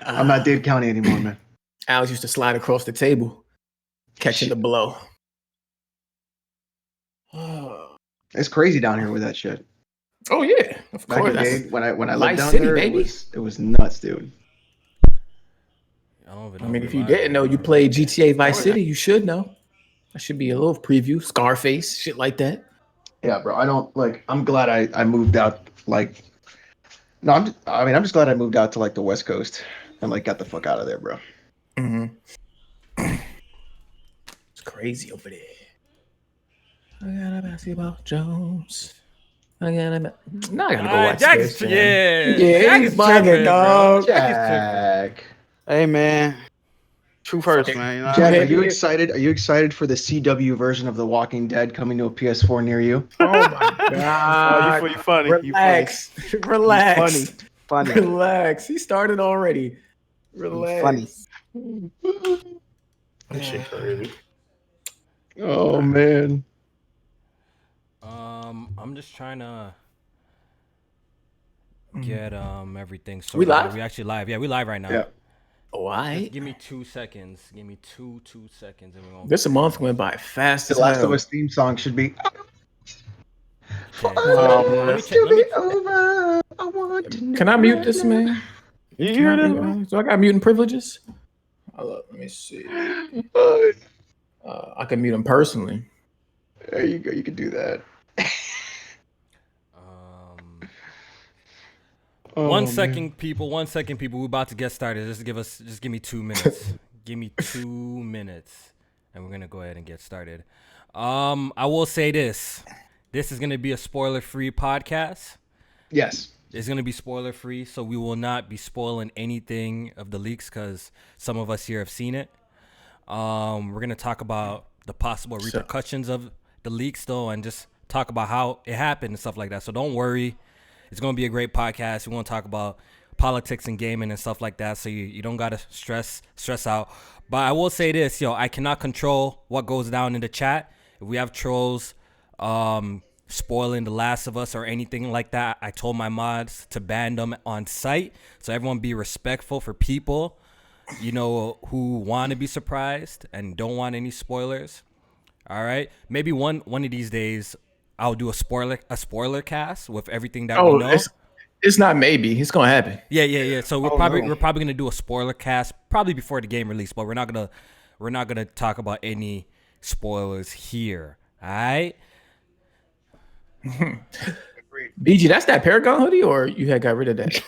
I'm not Dade County anymore, man. Alex used to slide across the table, catching the blow. It's crazy down here with that shit. Oh yeah, of Back course. in the day, when I lived down City, there, baby. it was nuts, dude. I mean, if you didn't know, you played GTA Vice City, you should know. That should be a little preview. Scarface, shit like that. Yeah, bro. I'm glad I moved out. No, I'm just glad I moved out to like the West Coast and like got the fuck out of there, bro. Mm-hmm. It's crazy over there. I got a basketball Jones. I gotta go watch Jack's, this. Yeah, he's bugging, dog. Jack. Hey, man. True first, man. You know Jack, are you excited? Are you excited for the CW version of The Walking Dead coming to a PS4 near you? Oh my god! You funny. Relax. Relax. Funny. Relax. He started already. Relax. Funny. That shit crazy. Oh man. I'm just trying to get everything sorted. We live? We actually live. Yeah, we live right now. Yeah. Why? Give me 2 seconds. Give me two seconds, and we're gonna. This month went by fast The as Last hell. of Us theme song should be. Let me check. Let me. Over. I want to Can I mute this man? You hear that? So I got muting privileges. Let me see. I can mute him personally. There you go. You can do that. One second, people. We're about to get started. Just give me 2 minutes. Give me 2 minutes, and we're gonna go ahead and get started. I will say this. This is gonna be a spoiler-free podcast. Yes. It's gonna be spoiler-free, so we will not be spoiling anything of the leaks because some of us here have seen it. We're gonna talk about the possible repercussions of the leaks, though, and just talk about how it happened and stuff like that. So don't worry. It's going to be a great podcast. We want to talk about politics and gaming and stuff like that, so you don't got to stress out. But I will say this, I cannot control what goes down in the chat. If we have trolls spoiling The Last of Us or anything like that, I told my mods to ban them on site. So everyone be respectful for people, who want to be surprised and don't want any spoilers. All right? Maybe one of these days I'll do a spoiler cast with everything that we know. It's not maybe. It's gonna happen. Yeah. So we're probably gonna do a spoiler cast probably before the game release, but we're not gonna talk about any spoilers here. All right. BG, that's that Paragon hoodie, or you had got rid of that?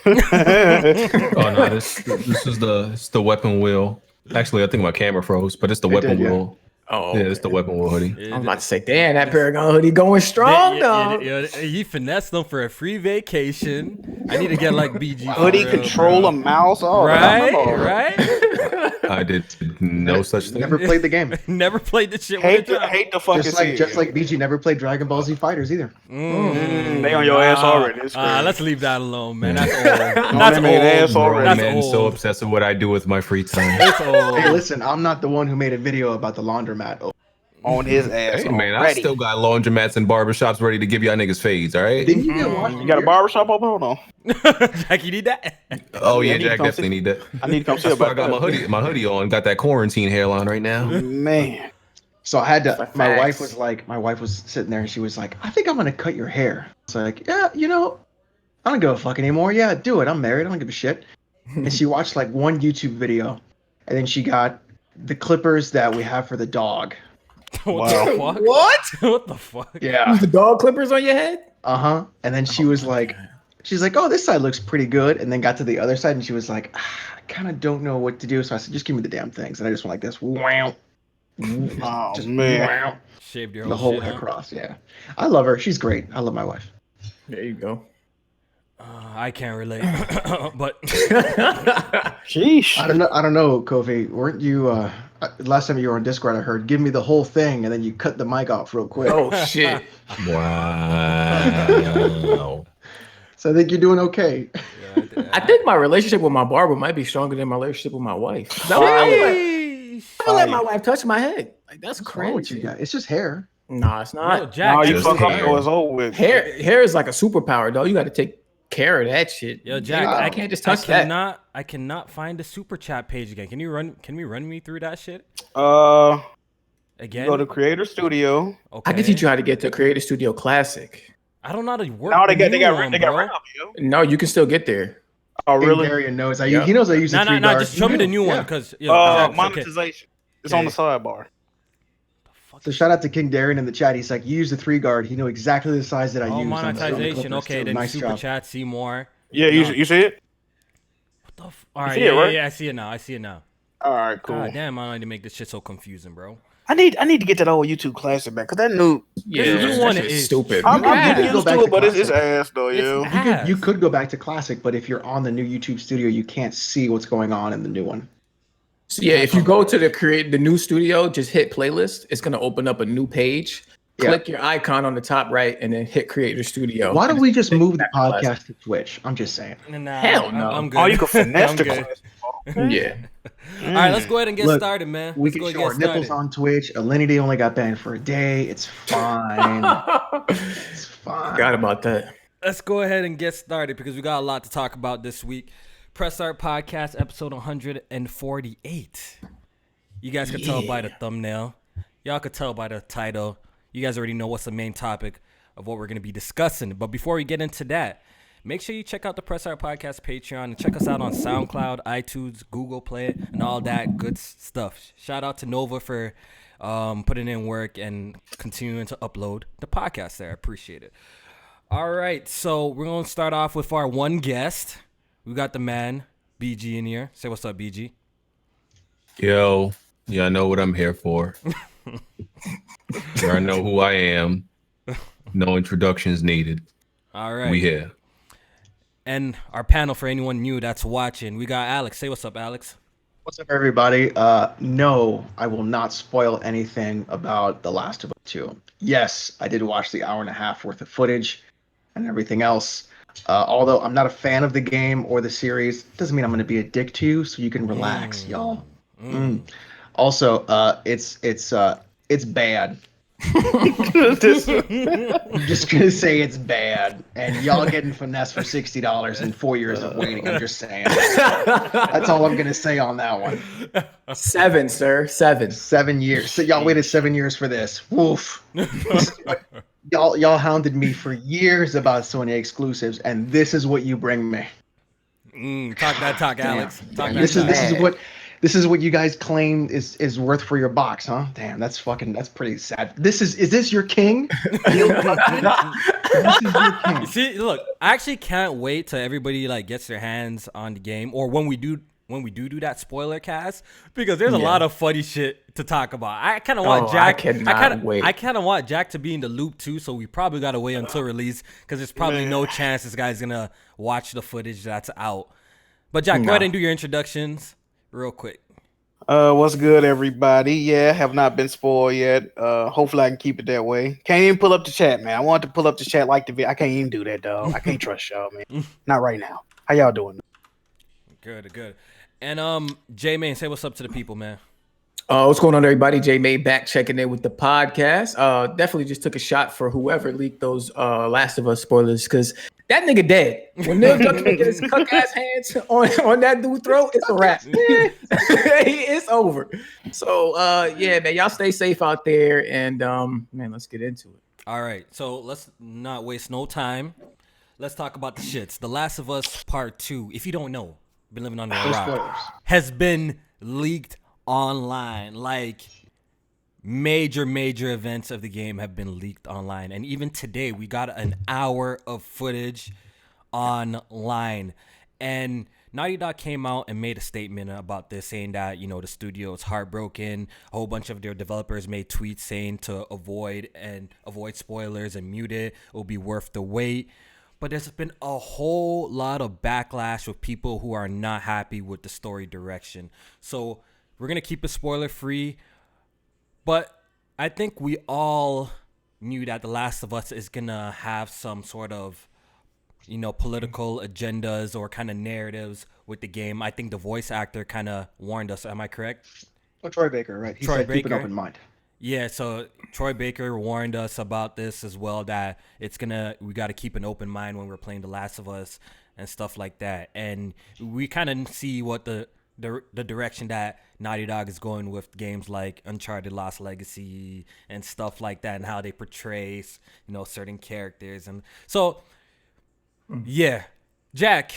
Oh no, this is the weapon wheel. Actually, I think my camera froze, but it's the weapon wheel. Oh, yeah, it's the weapon wheel hoodie. I was about to say, damn, that Paragon hoodie going strong, though. He finessed them for a free vacation. I need to get like BG. Hoodie, controller, mouse, all right. I did no such thing. Never played the game. Never played the shit. Hate the fucking just like BG never played Dragon Ball Z Fighters either. They on your ass already. Let's leave that alone, man. That's old. That's old. Ass already. Man, so obsessed with what I do with my free time. It's old. Hey, listen, I'm not the one who made a video about the laundromat. On his ass. Hey, man, I still got laundromats and barbershops ready to give y'all niggas fades, all right? Didn't you get washed? You got a barbershop open? Hold on. Jack, you need that? Oh, yeah, Jack definitely need that. I need to come see That's why about I got my hoodie on. Got that quarantine hairline right now. Man. So I had to, my wife was sitting there and she was like, I think I'm going to cut your hair. It's like, yeah, I don't give a fuck anymore. Yeah, do it. I'm married. I don't give a shit. And she watched like one YouTube video and then she got the clippers that we have for the dog. What the fuck? What? What the fuck? Yeah. The dog clippers on your head? Uh-huh. And then she was like, oh, this side looks pretty good. And then got to the other side and she was like, I kind of don't know what to do. So I said, just give me the damn things. And I just went like this. Wow. Oh, man. Wow. Shaved your the whole way across. Yeah. I love her. She's great. I love my wife. There you go. I can't relate, but sheesh. I don't know, Kofi. Weren't you last time you were on Discord? I heard give me the whole thing, and then you cut the mic off real quick. Oh shit! Wow. So I think you're doing okay. I think my relationship with my barber might be stronger than my relationship with my wife. I'm gonna let my wife touch my head. Like that's crazy. What you got? It's just hair. Nah, it's not. Jack, you fuck up, it's over with. Hair is like a superpower, though. You got to take care of that shit. Yo, Jack, I can't just touch that. I cannot find the super chat page again. Can we run me through that shit? Again? Go to Creator Studio. Okay. I can teach you how to get to Creator Studio Classic. I don't know how to work. No, they got one, bro. rid of it, yo. No, you can still get there. Oh, really? Darian knows. He knows I use a 3 guard. Just show me the new one because monetization. It's on the sidebar. So shout out to King Darian in the chat. He's like, you use the 3 guard. He knew exactly the size that I use. Monetization. Okay, then nice super job. chat. See more. Yeah, you see it? What the all right, yeah, I see it now. All right, cool. God damn, I don't need to make this shit so confusing, bro. I need to get that old YouTube Classic back because that new one is stupid. I'm getting used to it, but it's ass though, yo. You could go back to Classic, but if you're on the new YouTube Studio, you can't see what's going on in the new one. So yeah, if you go to the new studio, just hit playlist. It's gonna open up a new page. Click your icon on the top right, and then hit Creator Studio. Why don't we just move the podcast to Twitch? I'm just saying. Nah, hell no. I'm good. Oh, you can finesse the good. Classic. Yeah. All right, let's go ahead and get started, man. We can show our nipples on Twitch. Alinity only got banned for a day. It's fine. It's fine. Forgot about that. Let's go ahead and get started because we got a lot to talk about this week. Press Start Podcast, episode 148. You guys could tell by the thumbnail. Y'all could tell by the title. You guys already know what's the main topic of what we're going to be discussing. But before we get into that, make sure you check out the Press Start Podcast Patreon and check us out on SoundCloud, iTunes, Google Play, and all that good stuff. Shout out to Nova for putting in work and continuing to upload the podcast there. I appreciate it. All right, so we're going to start off with our one guest. We got the man, BG, in here. Say what's up, BG. Yo, I know what I'm here for. I know who I am. No introductions needed. All right. We here. And our panel, for anyone new that's watching, we got Alex. Say what's up, Alex. What's up, everybody? No, I will not spoil anything about The Last of Us 2. Yes, I did watch the hour and a half worth of footage and everything else. Although I'm not a fan of the game or the series, doesn't mean I'm going to be a dick to you, so you can relax, y'all. Also, it's bad. I'm just gonna say it's bad, and y'all getting finessed for $60 and 4 years of waiting. I'm just saying. That's all I'm gonna say on that one. 7, sir. 7. 7 years. So y'all waited 7 years for this. Woof. y'all hounded me for years about Sony exclusives, and this is what you bring me. Talk that talk, Alex. Talk that this talk. This is what you guys claim is worth for your box, huh? Damn, that's pretty sad. Is this your king? This is your king. See, look, I actually can't wait till everybody gets their hands on the game, or when we do that spoiler cast, because there's a lot of funny shit to talk about. I kind of want Jack. I kind of want Jack to be in the loop too, so we probably gotta wait until release because there's probably no chance this guy's gonna watch the footage that's out. But Jack, go ahead and do your introductions real quick. What's good, everybody? Yeah, have not been spoiled yet. Hopefully I can keep it that way. Can't even pull up the chat, man. I want to pull up the chat like the video. I can't even do that, dog. I can't trust y'all, man. Not right now. How y'all doing? Good. And J-Main, say what's up to the people, man. What's going on, everybody? J-Main back checking in with the podcast. Definitely just took a shot for whoever leaked those Last of Us spoilers, because that nigga dead. When Neil Druckmann get his cuck ass hands on that dude's throat, it's a wrap. It's over. So yeah, man, y'all stay safe out there, and man, let's get into it. All right, so let's not waste no time. Let's talk about the shits. The Last of Us Part 2, if you don't know, been living under a rock, has been leaked online. Major events of the game have been leaked online, and even today we got an hour of footage online. And Naughty Dog came out and made a statement about this, saying that the studio is heartbroken. A whole bunch of their developers made tweets saying to avoid spoilers and mute it. It'll be worth the wait. But there's been a whole lot of backlash with people who are not happy with the story direction. So we're gonna keep it spoiler free. But I think we all knew that The Last of Us is going to have some sort of, political agendas or kind of narratives with the game. I think the voice actor kind of warned us. Am I correct? Oh, Troy Baker, right. He said keep an open mind. Yeah, so Troy Baker warned us about this as well, that we got to keep an open mind when we're playing The Last of Us and stuff like that. And we kind of see what the direction that Naughty Dog is going with games like Uncharted Lost Legacy and stuff like that, and how they portray, certain characters. And so, yeah, Jack,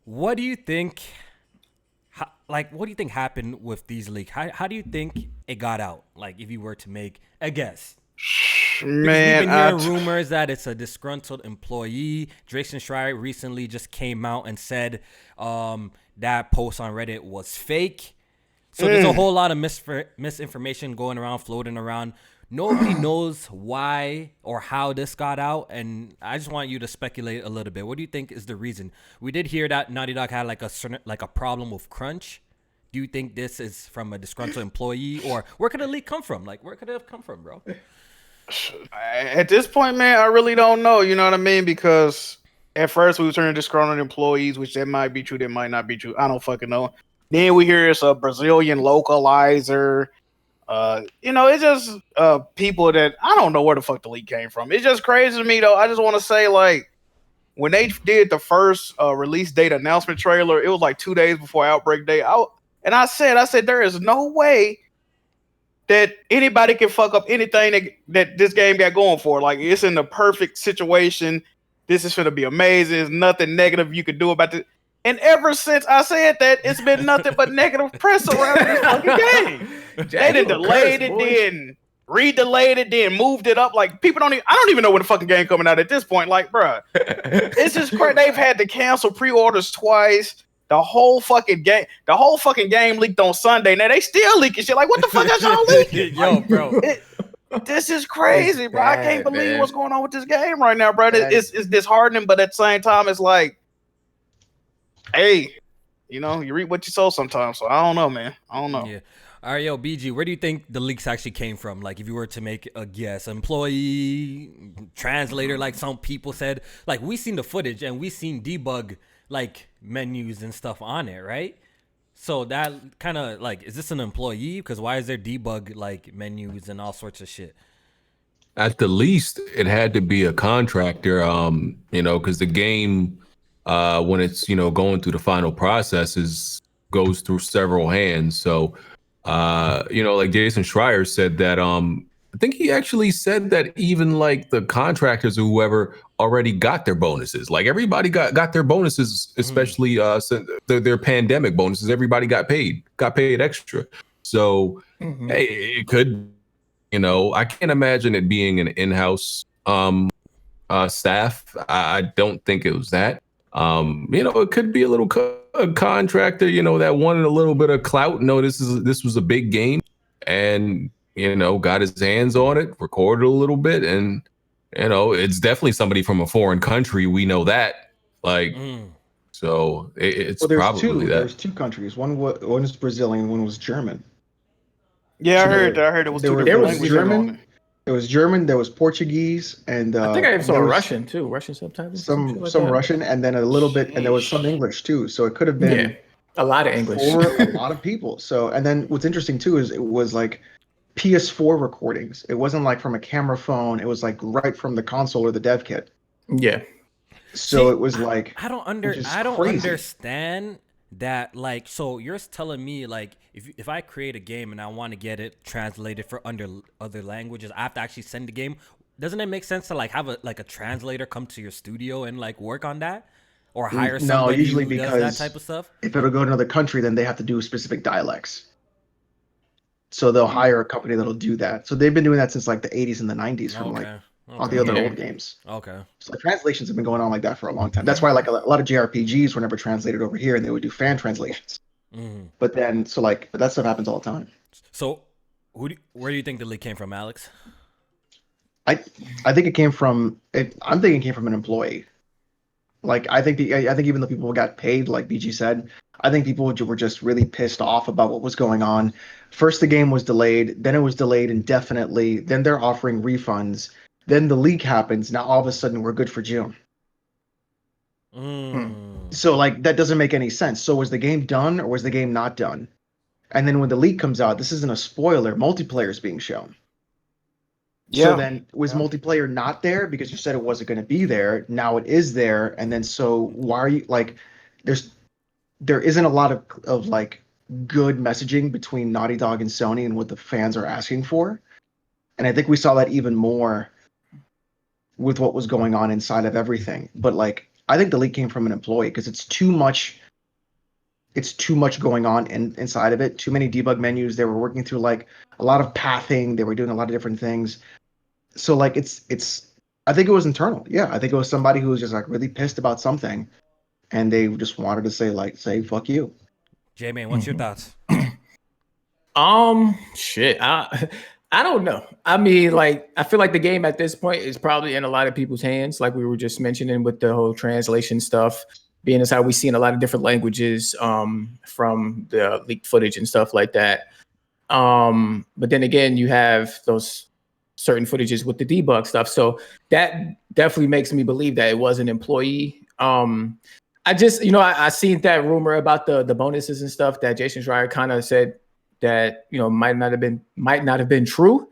what do you think? What do you think happened with these leaks? How do you think it got out? Like, if you were to make a guess. Man, we've been hearing rumors that it's a disgruntled employee. Jason Schreier recently just came out and said that post on Reddit was fake. So there's a whole lot of misinformation going around, floating around. Nobody knows why or how this got out, and I just want you to speculate a little bit. What do you think is the reason? We did hear that Naughty Dog had a problem with crunch. Do you think this is from a disgruntled employee, or where could the leak come from? Like, where could it have come from, bro? At this point, man, I really don't know. You know what I mean? Because at first we were turning disgruntled employees, which that might be true, that might not be true. I don't fucking know. Then we hear it's a Brazilian localizer. It's just people that I don't know where the fuck the leak came from. It's just crazy to me, though. I just want to say, like, when they did the first release date announcement trailer, it was like 2 days before Outbreak Day. I said there is no way that anybody can fuck up anything that this game got going for. Like, it's in the perfect situation. This is going to be amazing. There's nothing negative you could do about it. And ever since I said that, it's been nothing but negative press around this fucking game. They done delayed it, then redelayed it, then moved it up. Like, I don't even know when the fucking game coming out at this point. Like, bruh, it's just crazy. They've had to cancel pre-orders twice. The whole fucking game leaked on Sunday. Now they still leaking shit. Like, what the fuck is y'all leaking? Yo, bro. This is crazy, bro. I can't believe what's going on with this game right now, bro. It's disheartening, but at the same time, it's like, hey, you reap what you sow sometimes. So I don't know, man. I don't know. Yeah. All right, yo, BG, where do you think the leaks actually came from? Like, if you were to make a guess, employee, translator, like some people said. Like, we seen the footage and we seen debug, like, menus and stuff on it, right? So that kind of, like, is this an employee? Because why is there debug, like, menus and all sorts of shit? At the least, it had to be a contractor, because the game, when it's, going through the final processes, goes through several hands. So, like Jason Schreier said that, I think he actually said that even like the contractors or whoever already got their bonuses. Like, everybody got their bonuses, especially their pandemic bonuses. Everybody got paid extra. So hey, it could, I can't imagine it being an in-house staff. I don't think it was that. It could be a little contractor, that wanted a little bit of clout. No, this was a big game, and got his hands on it, recorded a little bit, and it's definitely somebody from a foreign country. We know that, so it's probably that. There's two countries. One is Brazilian, one was German. Yeah, I heard it was two different languages. German. It was German. There was Portuguese, and I think I saw Russian too. Russian subtitles. Some Russian, and then a little bit, and there was some English too. So it could have been a lot of English for a lot of people. So, and then what's interesting too is it was like PS4 recordings. It wasn't like from a camera phone. It was like right from the console or the dev kit. Yeah. So it was like I don't understand that. Like, so you're telling me, like, if I create a game and I want to get it translated for other languages, I have to actually send the game. Doesn't it make sense to like have a translator come to your studio and like work on that, or hire somebody usually who because does that type of stuff? If it'll go to another country, then they have to do specific dialects. So they'll hire a company that'll do that. So they've been doing that since like the 80s and the 90s from all the other old games. Okay. So like, translations have been going on like that for a long time. That's why like a lot of JRPGs were never translated over here, and they would do fan translations. But then, but that stuff happens all the time. So, where do you think the leak came from, Alex? I think it came from. I'm thinking it came from an employee. Like, I think even though people got paid, like BG said, I think people were just really pissed off about what was going on. First, the game was delayed. Then it was delayed indefinitely. Then they're offering refunds. Then the leak happens. Now all of a sudden we're good for June. So like that doesn't make any sense. So was the game done or was the game not done? And then when the leak comes out, this isn't a spoiler. Multiplayer is being shown. Yeah. So then was multiplayer not there because you said it wasn't going to be there? Now it is there, and then so why are you like? There isn't a lot of like good messaging between Naughty Dog and Sony and what the fans are asking for, and I think we saw that even more with what was going on inside of everything. But like, I think the leak came from an employee because it's too much. It's too much going on inside of it. Too many debug menus. They were working through like a lot of pathing. They were doing a lot of different things. So like it's I think it was internal. Yeah, I think it was somebody who was just like really pissed about something, and they just wanted to say fuck you. J-Man, what's your thoughts? Shit. I don't know. I mean, like, I feel like the game at this point is probably in a lot of people's hands, like we were just mentioning with the whole translation stuff, being as how we see in a lot of different languages from the leaked footage and stuff like that. But then again, you have those certain footages with the debug stuff. So that definitely makes me believe that it was an employee. I just, I seen that rumor about the bonuses and stuff that Jason Schreier kind of said that, might not have been true.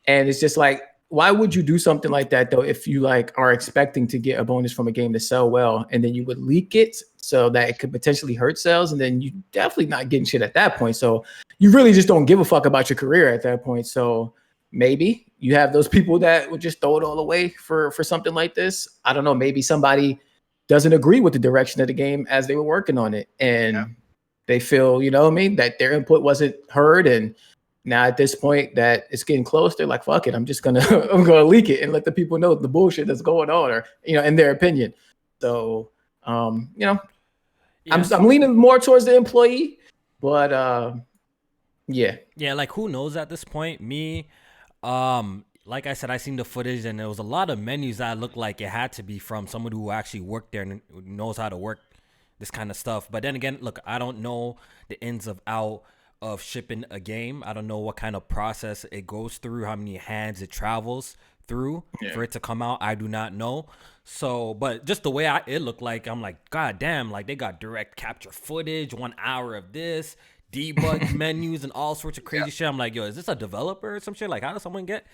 And it's just like, why would you do something like that though if you like are expecting to get a bonus from a game to sell well, and then you would leak it so that it could potentially hurt sales, and then you definitely not getting shit at that point. So you really just don't give a fuck about your career at that point. So maybe you have those people that would just throw it all away for something like this. I don't know. Maybe somebody doesn't agree with the direction of the game as they were working on it, and they feel, that their input wasn't heard, and now at this point that it's getting close, they're like, fuck it, I'm gonna leak it and let the people know the bullshit that's going on, or in their opinion. So I'm leaning more towards the employee, but like, who knows at this point? Me, like I said, I seen the footage, and there was a lot of menus that looked like it had to be from someone who actually worked there and knows how to work this kind of stuff. But then again, look, I don't know the ins of out of shipping a game. I don't know what kind of process it goes through, how many hands it travels through for it to come out. I do not know. So, but just the way it looked like, I'm like, God damn, like they got direct capture footage, 1 hour of this, debug menus and all sorts of crazy shit. I'm like, yo, is this a developer or some shit? Like, how does someone get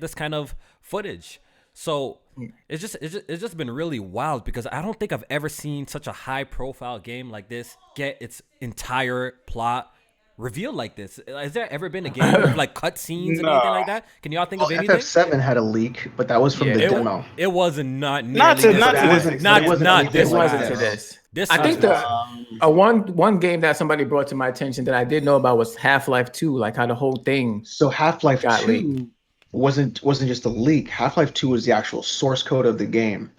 this kind of footage? So it's just been really wild, because I don't think I've ever seen such a high profile game like this get its entire plot revealed like this. Has there ever been a game with like cutscenes and anything like that? Can y'all think of anything? FF7 had a leak, but that was from the demo. It wasn't not Not nearly this wasn't to this. I think the one game that somebody brought to my attention that I did know about was Half-Life 2, like how the whole thing. So Half-Life got 2 leaked. wasn't just a leak. Half-Life 2 was the actual source code of the game.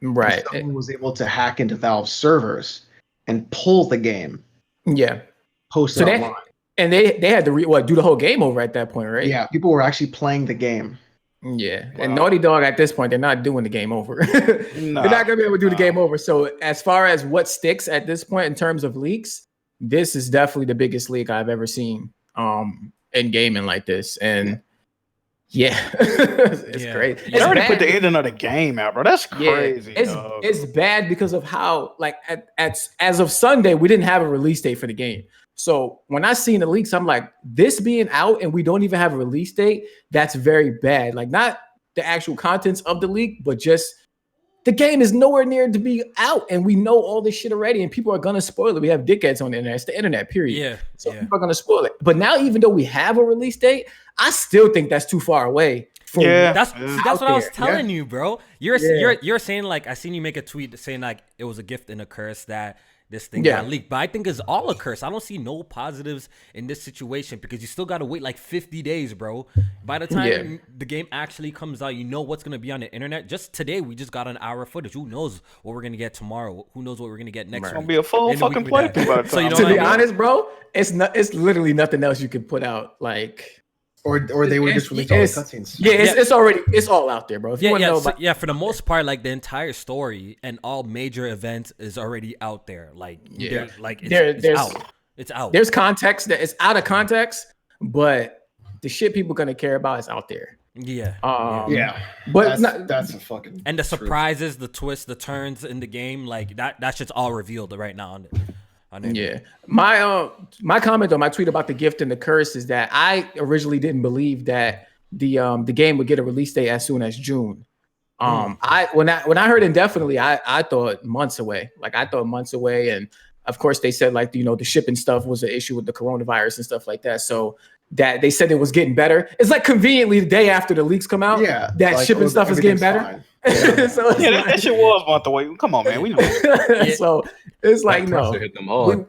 Right. And someone was able to hack into Valve servers and pull the game. Yeah. Post it online. And they had to do the whole game over at that point, right? Yeah, people were actually playing the game. Yeah, wow. And Naughty Dog at this point, they're not doing the game over. They're not gonna be able to do the game over. So as far as what sticks at this point in terms of leaks, this is definitely the biggest leak I've ever seen in gaming like this. And it's great. They already put the ending of the game out, bro. That's crazy. It's bad because of how, like, as of Sunday, we didn't have a release date for the game. So when I seen the leaks, I'm like, this being out and we don't even have a release date, that's very bad. Like, not the actual contents of the leak, but just the game is nowhere near to be out, and we know all this shit already, and people are gonna spoil it. We have dickheads on the internet. It's the internet, period. So people are gonna spoil it. But now, even though we have a release date, I still think that's too far away. That's what I was telling you, bro. You're saying, like, I seen you make a tweet saying like it was a gift and a curse that this thing got leaked, but I think it's all a curse. I don't see no positives in this situation, because you still got to wait like 50 days, bro. By the time the game actually comes out, you know what's going to be on the internet. Just today, we just got an hour of footage. Who knows what we're going to get tomorrow? Who knows what we're going to get next week? It's going to be a full fucking playthrough by the time. So, you know, to be honest, bro, it's literally nothing else you can put out, like... Or they would just release all the cutscenes. It's all out there, bro. If you want to know about, for the most part, like the entire story and all major events is already out there. Like, it's out. It's out. There's context that it's out of context, but the shit people gonna care about is out there. But that's a fucking. And the surprises, the twists, the turns in the game, like that shit's all revealed right now. Yeah, my comment on my tweet about the gift and the curse is that I originally didn't believe that the game would get a release date as soon as June. When I heard indefinitely, I thought months away. Like I thought months away, and of course they said like the shipping stuff was an issue with the coronavirus and stuff like that. So that they said it was getting better. It's like conveniently the day after the leaks come out, that like, shipping stuff is getting better. Yeah, so that shit was a month away. Come on, man, we know. So it's like no. Hit them hard.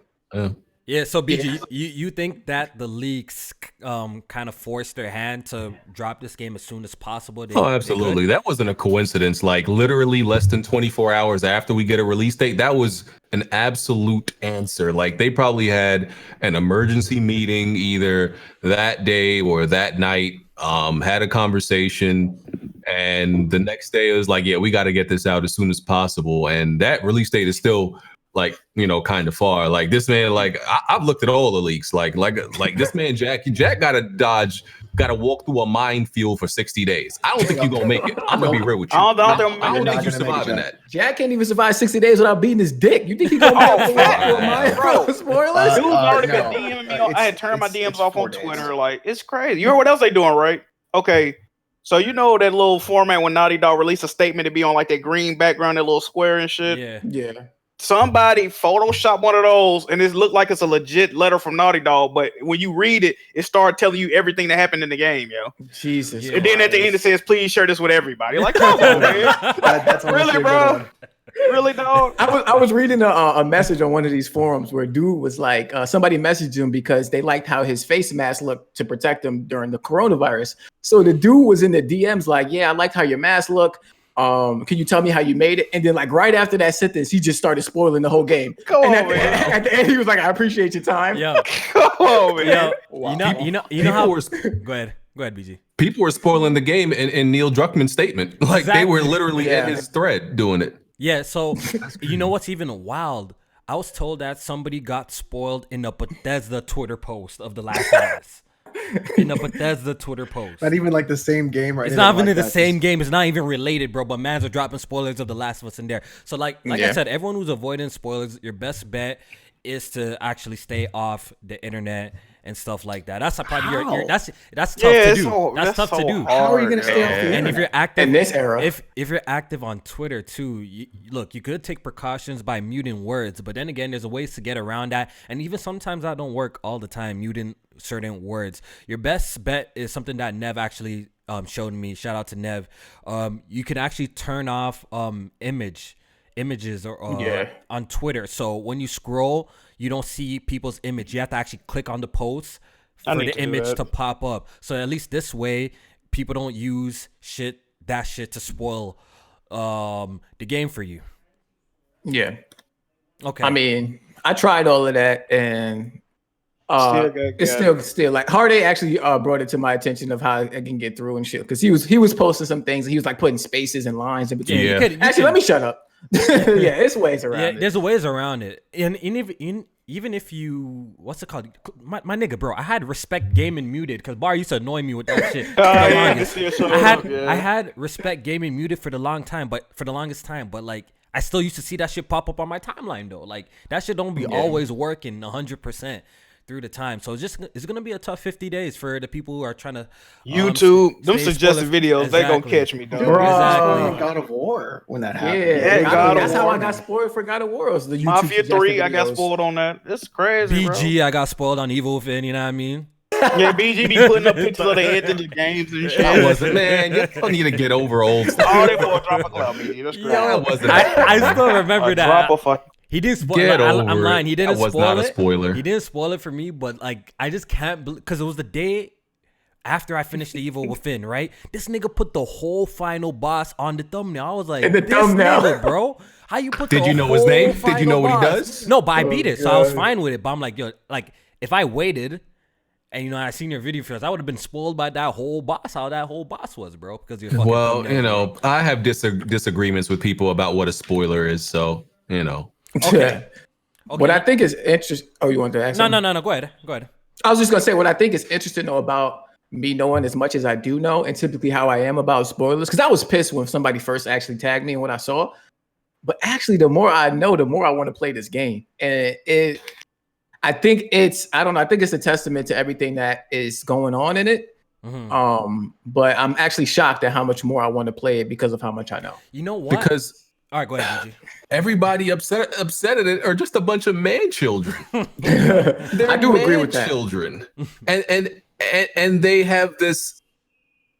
Yeah, so BG, you think that the leaks kind of forced their hand to drop this game as soon as possible? Absolutely. That wasn't a coincidence. Like literally less than 24 hours after we get a release date, that was an absolute answer. Like they probably had an emergency meeting either that day or that night, had a conversation, and the next day it was like, yeah, we got to get this out as soon as possible. And that release date is still like, kind of far. Like this man, like I've looked at all the leaks. Like this man, Jack got to walk through a minefield for 60 days. I don't think you're gonna make it. I'm gonna be real with you. I don't think you surviving that. Jack can't even survive 60 days without beating his dick. You think he's gonna walk through a minefield? Spoilers. Dude's already been DMing me. I had turned my DMs off on Twitter. Like it's crazy. You heard what else they doing, right? Okay. So that little format when Naughty Dog released a statement to be on like that green background, that little square and shit. Yeah. Somebody Photoshop one of those, and it looked like it's a legit letter from Naughty Dog. But when you read it, it started telling you everything that happened in the game, yo. Jesus. And then at the end it says, "Please share this with everybody." Like, come on, man. That's really, bro. Really, dog. I was reading a message on one of these forums where dude was like, somebody messaged him because they liked how his face mask looked to protect him during the coronavirus. So the dude was in the DMs like, "Yeah, I liked how your mask looked. Can you tell me how you made it?" And then like right after that sentence, he just started spoiling the whole game. At the end, he was like, "I appreciate your time." Yeah. Come on, man. Wow. You know how? Go ahead, BG. People were spoiling the game in Neil Druckmann's statement. Like they were literally in his thread doing it. Yeah. So you know what's even wild? I was told that somebody got spoiled in a Bethesda Twitter post of The Last of Us. In a Bethesda Twitter post. Not even like the same game, right? It's not even the same game. It's not even related, bro. But mans are dropping spoilers of The Last of Us in there. So like I said, everyone who's avoiding spoilers, your best bet is to actually stay off the internet and stuff like that. That's probably that's tough to do. That's tough to do. How are you gonna stay off the internet? And if you're active in this era, if you're active on Twitter too, you could take precautions by muting words, but then again, there's ways to get around that. And even sometimes that don't work all the time, muting certain words. Your best bet is something that Nev actually showed me. Shout out to Nev. You can actually turn off images or on Twitter. So when you scroll, you don't see people's image. You have to actually click on the post for the image to pop up. So at least this way, people don't use that shit to spoil the game for you. Yeah. Okay. I mean, I tried all of that, and it's still like Harday actually brought it to my attention of how I can get through and shit, because he was posting some things and he was like putting spaces and lines in between. Yeah. Let me shut up. Yeah, it's ways around it. There's ways around it. And even if you, what's it called? My nigga, bro, I had Respect Gaming muted because Bar used to annoy me with that shit. I had Respect Gaming muted for the longest time, but like I still used to see that shit pop up on my timeline though. Like that shit don't be always working 100% through the time. So it's gonna be a tough 50 days for the people who are trying to YouTube them suggested videos. They gonna catch me, dog. Exactly. God of War when that happened. That's how I got spoiled for God of War. Was the YouTube Mafia 3, I got spoiled on that. It's crazy. BG, bro. I got spoiled on Evil Within. You know what I mean? Yeah, BG be putting up pictures of the Anthony games and shit. I wasn't, man. You don't need to get over old stuff. Oh, they for a drop of cloud, BG. That's crazy. I wasn't. I still remember that. Drop of fuck. He didn't spoil it. I'm lying. He didn't spoil it. That was not a spoiler. He didn't spoil it for me, but like I just can't believe, because it was the day after I finished the Evil Within, right? This nigga put the whole final boss on the thumbnail. I was like, in the thumbnail, nigga, bro. How you put? Did you know his name? Did you know what he does? No, but I beat it, so I was fine with it. But I'm like, yo, like if I waited, and I seen your video first, I would have been spoiled by that whole boss. How that whole boss was, bro? Because you're fucking. Well, I have disagreements with people about what a spoiler is, so Okay. What I think is interesting. Oh, you want to ask? No. Go ahead. I was just gonna say what I think is interesting though about me knowing as much as I do know, and typically how I am about spoilers. Because I was pissed when somebody first actually tagged me and what I saw. But actually, the more I know, the more I want to play this game. And I think it's a testament to everything that is going on in it. But I'm actually shocked at how much more I want to play it because of how much I know. You know what? Because all right, go ahead, DG. everybody upset at it are just a bunch of man children. I do agree with that. Children, and they have this.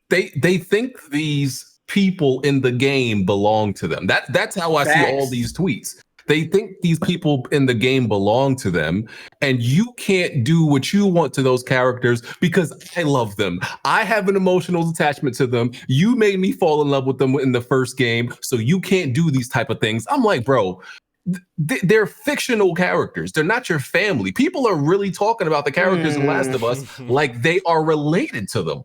They think these people in the game belong to them. That's how I see all these tweets. They think these people in the game belong to them, and you can't do what you want to those characters because I love them. I have an emotional attachment to them. You made me fall in love with them in the first game, so you can't do these type of things. I'm like, bro, they're fictional characters. They're not your family. People are really talking about the characters in Last of Us like they are related to them.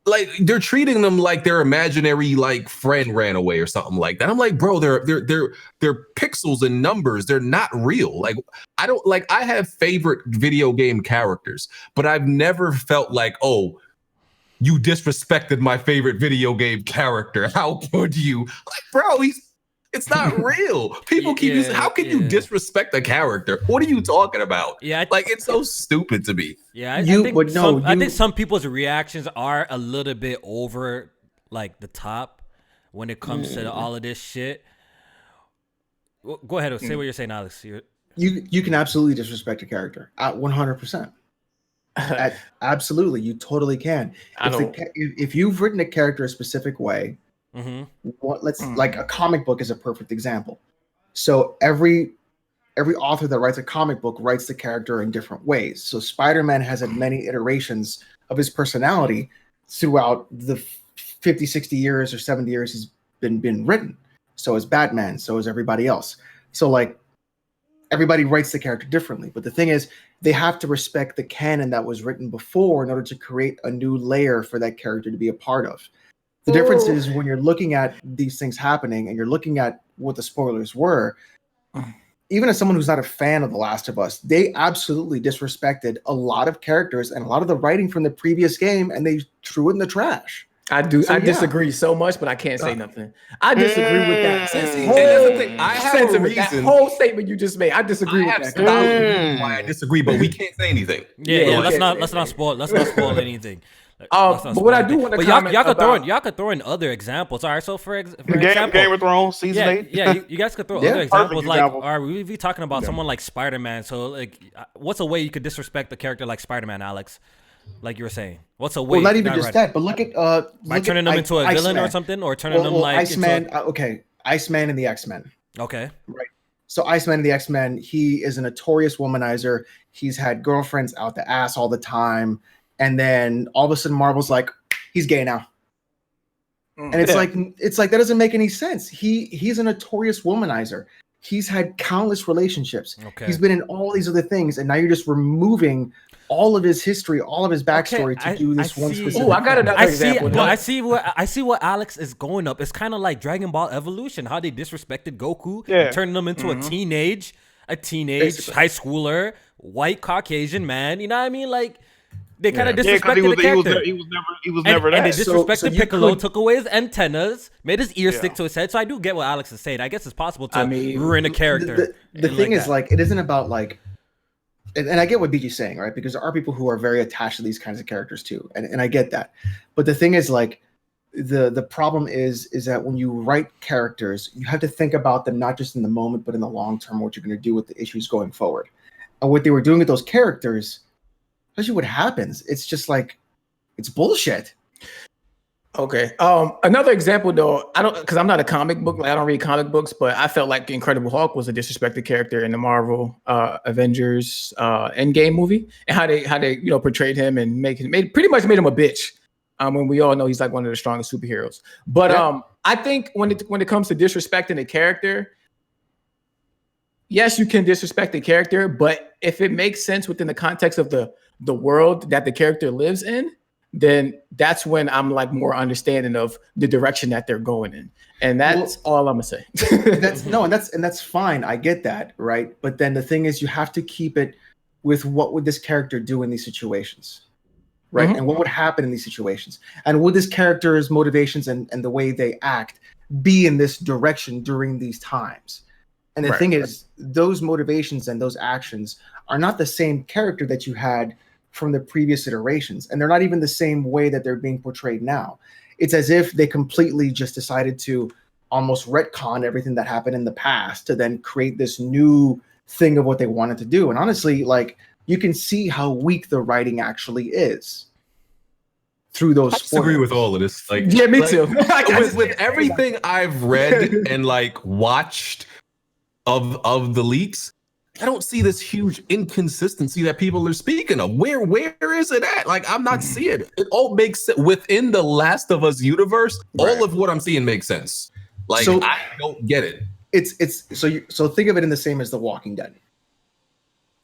Like they're treating them like their imaginary like friend ran away or something like that. I'm like, bro, they're pixels and numbers. They're not real. Like I have favorite video game characters, but I've never felt like, oh, you disrespected my favorite video game character. How could you? Like, bro, it's not real. People keep using. How can you disrespect a character? What are you talking about? Yeah, like it's so stupid to me. Yeah, I think some people's reactions are a little bit over like the top when it comes to all of this shit. Well, go ahead and say what you're saying, Alex. You can absolutely disrespect a character at 100%. Absolutely, you totally can. If you've written a character a specific way. Like a comic book is a perfect example. So every author that writes a comic book writes the character in different ways. So Spider-Man has had many iterations of his personality throughout the 50, 60 years or 70 years he's been written. So is Batman, so is everybody else. So like everybody writes the character differently. But the thing is, they have to respect the canon that was written before in order to create a new layer for that character to be a part of. The difference is when you're looking at these things happening and you're looking at what the spoilers were, even as someone who's not a fan of The Last of Us, they absolutely disrespected a lot of characters and a lot of the writing from the previous game, and they threw it in the trash. I disagree so much, but I can't say nothing. I disagree with that. That whole statement you just made, I disagree with that. Why I disagree, but we can't say anything. Yeah, let's not spoil anything. But what I do want to comment y'all could throw in other examples. All right, so for example, Game of Thrones season 8. Yeah, you guys could throw other examples. Like, all right, we be talking about someone like Spider-Man. So, like, what's a way you could disrespect a character like Spider-Man, Alex? Like you were saying, what's a way? Well, not even just that, but look at by turning them into a villain or something, or turning them like Iceman. Okay, Iceman and the X-Men. Okay, right. So Iceman and the X-Men, he is a notorious womanizer. He's had girlfriends out the ass all the time. And then all of a sudden Marvel's like, he's gay now. And it's like that doesn't make any sense. He's a notorious womanizer. He's had countless relationships. Okay. He's been in all these other things, and now you're just removing all of his history, all of his backstory to do this one specific. Oh, I got another example. I see what Alex is going up. It's kind of like Dragon Ball Evolution, how they disrespected Goku, and turning him into a teenage basically. High schooler, white Caucasian man. You know what I mean? Like. They kind of disrespected the character. He was never that. And they disrespected Piccolo, took away his antennas, made his ear stick to his head. So I do get what Alex is saying. I guess it's possible to ruin a character. The thing is, like, it isn't about, like, and I get what BG's saying, right? Because there are people who are very attached to these kinds of characters too. And I get that. But the thing is, like, the problem is that when you write characters, you have to think about them not just in the moment, but in the long term, what you're going to do with the issues going forward. And what they were doing with those characters, especially what happens, it's just like, it's bullshit. Okay. Another example though, because I'm not a comic book, like I don't read comic books, but I felt like Incredible Hulk was a disrespected character in the Marvel Avengers Endgame movie, and how they portrayed him and pretty much made him a bitch. When we all know he's like one of the strongest superheroes. But I think when it comes to disrespecting a character, yes, you can disrespect the character, but if it makes sense within the context of the world that the character lives in, then that's when I'm like more understanding of the direction that they're going in. And that's all I'm gonna say. that's fine. I get that, right? But then the thing is, you have to keep it with what would this character do in these situations, right? Mm-hmm. And what would happen in these situations? And would this character's motivations and the way they act be in this direction during these times. And the thing is, those motivations and those actions are not the same character that you had from the previous iterations. And they're not even the same way that they're being portrayed now. It's as if they completely just decided to almost retcon everything that happened in the past to then create this new thing of what they wanted to do. And honestly, like, you can see how weak the writing actually is through those. I disagree with all of this. Like, yeah, me too. with everything I've read and like watched of the leaks, I don't see this huge inconsistency that people are speaking of. Where is it at? Like, I'm not seeing it. It all makes sense within the Last of Us universe. All of what I'm seeing makes sense. Like, so, I don't get it. So think of it in the same as The Walking Dead.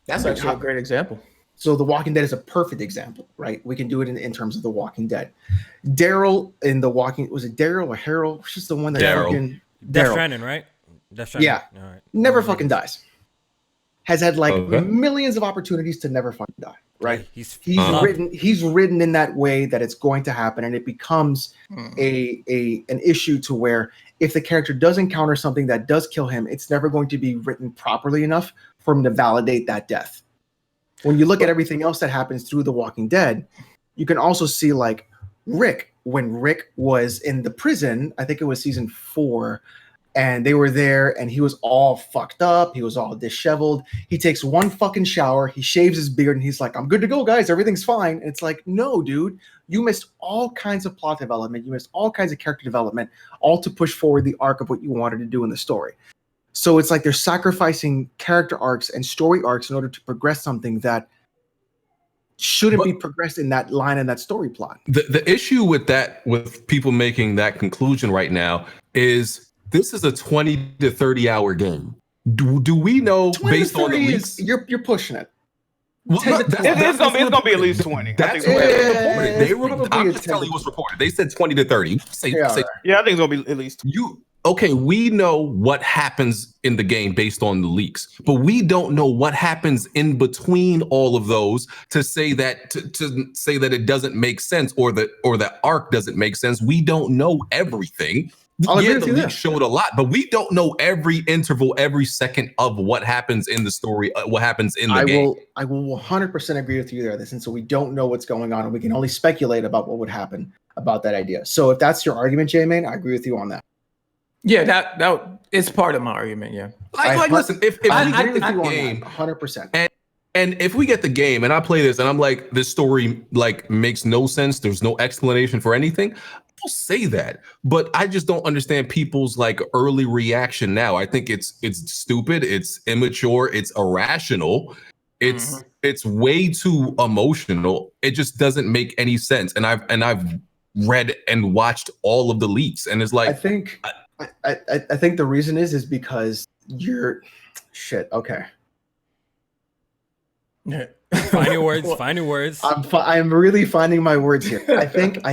That's actually a great example. So The Walking Dead is a perfect example, right? We can do it in terms of The Walking Dead. Daryl in The Walking, was it Daryl or Harold? It's just the one that Daryl. Death Stranding, right? Death Stranding. Yeah. All right. Never fucking dies. Has had like millions of opportunities to never fucking die, right? He's written in that way that it's going to happen, and it becomes an issue to where if the character does encounter something that does kill him, it's never going to be written properly enough for him to validate that death. When you look at everything else that happens through The Walking Dead, you can also see like Rick. When Rick was in the prison, I think it was season 4, and they were there and he was all fucked up. He was all disheveled. He takes one fucking shower. He shaves his beard and he's like, I'm good to go, guys. Everything's fine. And it's like, no, dude, you missed all kinds of plot development. You missed all kinds of character development, all to push forward the arc of what you wanted to do in the story. So it's like they're sacrificing character arcs and story arcs in order to progress something that shouldn't be progressed in that line and that story plot. The issue with that, with people making that conclusion right now, is this is a 20 to 30 hour game. Do we know based on the leaks? You're pushing it. Well, it's gonna be at least 20. That's what they reported. I'm just telling you what's reported. They said 20 to 30. I think it's gonna be at least 20. Okay, we know what happens in the game based on the leaks, but we don't know what happens in between all of those to say that to say that it doesn't make sense or that arc doesn't make sense. We don't know everything. The leaks showed a lot, but we don't know every interval, every second of what happens in the story, what happens in the game. I will 100% agree with you there. And so we don't know what's going on, and we can only speculate about what would happen about that idea. So if that's your argument, J-Main, I agree with you on that. Yeah, that is part of my argument. Yeah, listen, if we get the game, 100%, and if we get the game, and I play this, and I'm like, this story like makes no sense. There's no explanation for anything. I'll say that, but I just don't understand people's like early reaction now. I think it's stupid. It's immature. It's irrational. It's way too emotional. It just doesn't make any sense. And I've read and watched all of the leaks, and it's like I think the reason is because you're shit. Okay. Find your words. I'm really finding my words here. I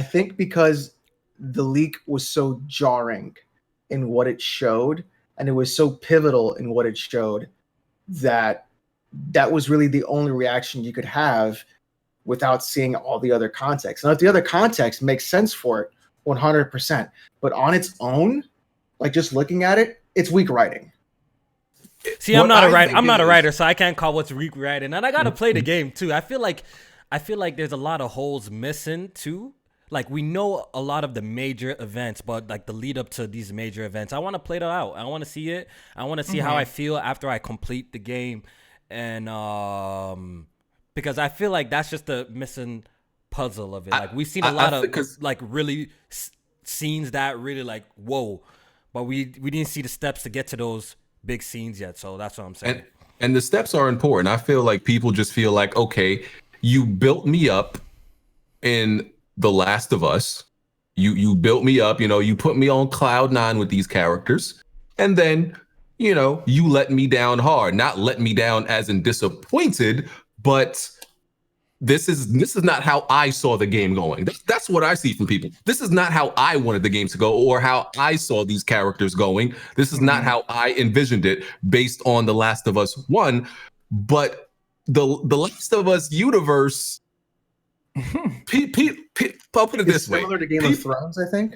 think because the leak was so jarring in what it showed, and it was so pivotal in what it showed, that was really the only reaction you could have without seeing all the other context. Now, if the other context makes sense for it, 100%, but on its own, like just looking at it, it's weak writing. See, I'm not a writer, so I can't call what's weak writing. And I gotta play the game too. I feel like there's a lot of holes missing too. Like, we know a lot of the major events, but like the lead up to these major events, I want to play it out. I want to see it. I want to see how I feel after I complete the game, and because I feel like that's just the missing puzzle of it. Like, we've seen a lot of like really scenes that really like whoa, but we didn't see the steps to get to those big scenes yet. So that's what I'm saying. And the steps are important. I feel like people just feel like, okay, you built me up in The Last of Us. You built me up, you put me on cloud 9 with these characters, and then you let me down hard. Not let me down as in disappointed, but this is not how I saw the game going. That's what I see from people. This is not how I wanted the game to go, or how I saw these characters going. This is not how I envisioned it based on The Last of Us 1. But the Last of Us universe I'll put it this way. Similar to Game of Thrones, I think.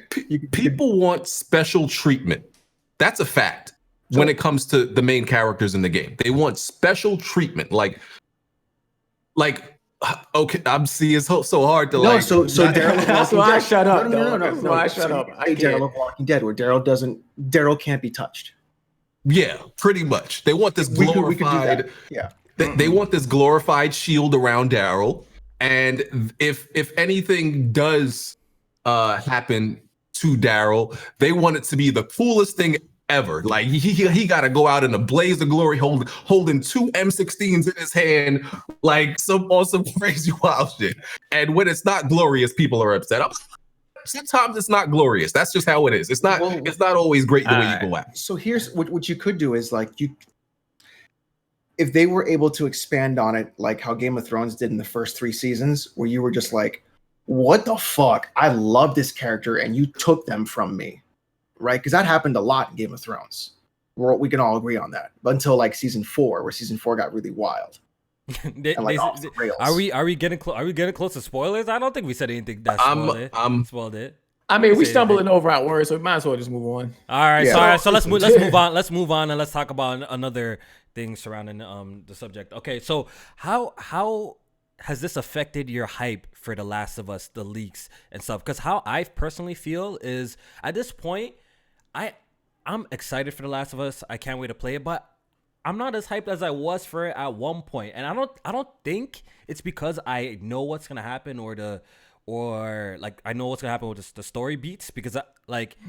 People want special treatment. That's a fact. When it comes to the main characters in the game, they want special treatment. Like, okay, I'm seeing it's so hard to no. So Daryl. That's why I shut up. No. That's why I shut up. I Daryl of Walking Dead, where Daryl can't be touched. Yeah, pretty much. They want this glorified. We could do that. Yeah. They want this glorified shield around Daryl, and if anything does happen to Daryl, they want it to be the coolest thing ever. Like he got to go out in a blaze of glory, holding 2 M16s in his hand, like some crazy wild shit. And when it's not glorious, people are upset. Sometimes it's not glorious. That's just how it is. It's not. It's not always great the way you go out. So here's what you could do is like if they were able to expand on it, like how Game of Thrones did in the first 3 seasons, where you were just like, "What the fuck? I love this character, and you took them from me." Right, because that happened a lot in Game of Thrones. We can all agree on that. But until like season 4, where season 4 got really wild. Are we getting close to spoilers? I don't think we said anything that spoiled it. I mean, we stumbling over our words, so we might as well just move on. All right, yeah. So let's move on. Let's move on and let's talk about another thing surrounding the subject. Okay, so how has this affected your hype for The Last of Us, the leaks and stuff? Because how I personally feel is at this point, I'm excited for The Last of Us. I can't wait to play it, but I'm not as hyped as I was for it at one point. And I don't think it's because I know what's gonna happen or like I know what's gonna happen with the story beats, because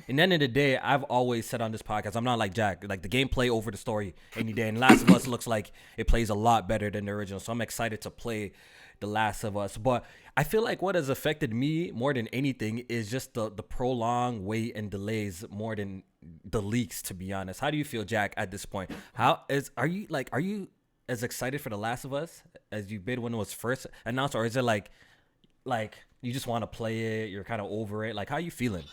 in the end of the day, I've always said on this podcast, I'm not like Jack, like the gameplay over the story any day. And Last of Us looks like it plays a lot better than the original, so I'm excited to play The Last of Us. But I feel like what has affected me more than anything is just the prolonged wait and delays more than the leaks, to be honest. How do you feel, Jack, at this point? Are you as excited for The Last of Us as you did when it was first announced, or is it like you just want to play it, you're kind of over it? Like, how are you feeling?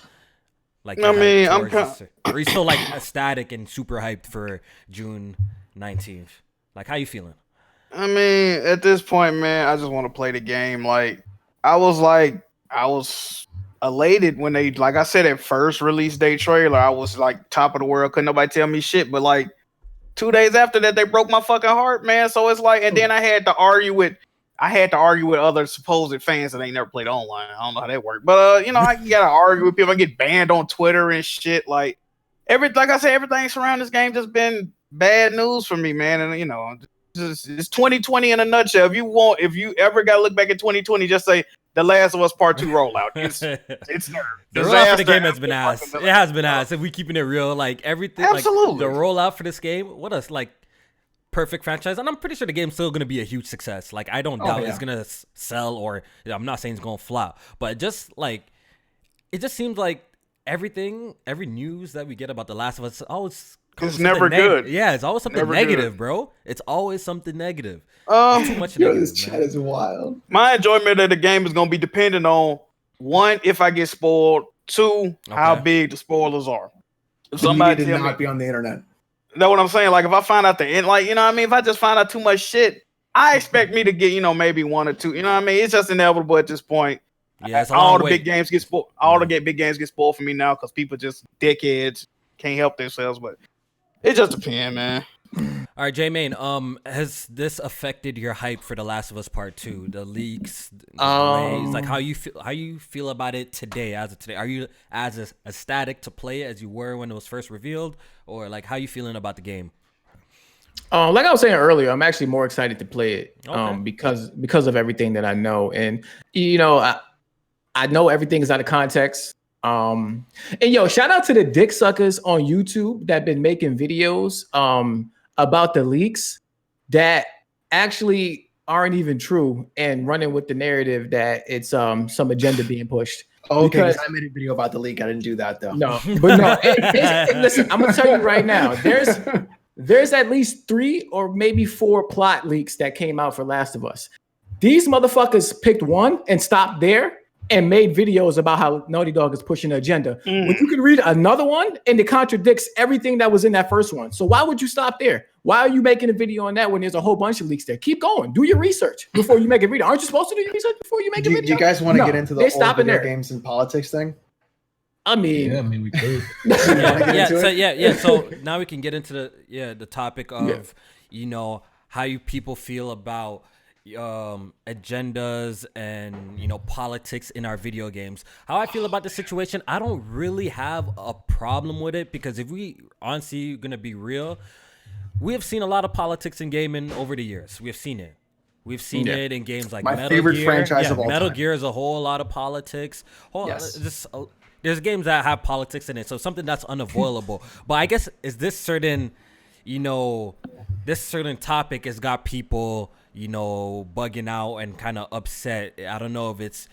Like, I mean, are you still like ecstatic and super hyped for June 19th? Like, how you feeling? I mean, at this point, man, I just want to play the game. Like, I was elated when they, like I said, at first release day trailer, I was like top of the world. Couldn't nobody tell me shit. But like 2 days after that, they broke my fucking heart, man. So it's like, and then I had to argue with other supposed fans that ain't never played online. I don't know how that worked. But you gotta argue with people. I get banned on Twitter and shit. Like I said, everything surrounding this game just been bad news for me, man. And it's 2020 in a nutshell. If you ever gotta look back at 2020, just say The Last of Us Part 2 rollout. It's the rollout for the game has been asked. It has been asked. If we keeping it real, like everything, absolutely. Like the rollout for this game, what a perfect franchise, and I'm pretty sure the game's still gonna be a huge success. Like, I don't doubt it's gonna sell, or I'm not saying it's gonna flop, but it just seems like every news that we get about The Last of Us always. It's never good. Yeah, it's always something negative, bro. It's always something negative. Too much negative. This chat is wild. My enjoyment of the game is gonna be dependent on 1, if I get spoiled, 2, how big the spoilers are. If somebody did not be on the internet. Know what I'm saying? Like, if I find out the end, like, you know what I mean? If I just find out too much shit, I expect me to get, maybe 1 or 2. You know what I mean? It's just inevitable at this point. Yeah, all the big games get spoiled. All the big games get spoiled for me now because people just dickheads can't help themselves. But it just depends, man. All right, J-Main, has this affected your hype for The Last of Us Part 2? The leaks, the delays, like how you feel about it today, as of today? Are you as ecstatic to play it as you were when it was first revealed, or like how you feeling about the game? Like I was saying earlier, I'm actually more excited to play it because of everything that I know. And I know everything is out of context. And shout out to the dick suckers on YouTube that been making videos about the leaks that actually aren't even true and running with the narrative that it's some agenda being pushed. Oh, okay, because I made a video about the leak. I didn't do that though. No. Listen, I'm gonna tell you right now, there's at least 3 or maybe 4 plot leaks that came out for Last of Us. These motherfuckers picked one and stopped there and made videos about how Naughty Dog is pushing the agenda. When you can read another one and it contradicts everything that was in that first one. So why would you stop there? Why are you making a video on that when there's a whole bunch of leaks there? Keep going. Do your research before you make a video. Aren't you supposed to do your research before you make a video? Do you guys want to get into the old video there. games and politics thing? I mean, we could. So now we can get into the topic of how you people feel about agendas and politics in our video games. How I feel about the situation, I don't really have a problem with it, because if we honestly gonna be real, we have seen a lot of politics in gaming over the years. We have seen it. We've seen it in games like Metal favorite Gear. franchise of all Metal time. Gear is a whole lot of politics. Yes. There's games that have politics in it, so something that's unavoidable. But I guess is this certain topic has got people bugging out and kind of upset. I don't know if it's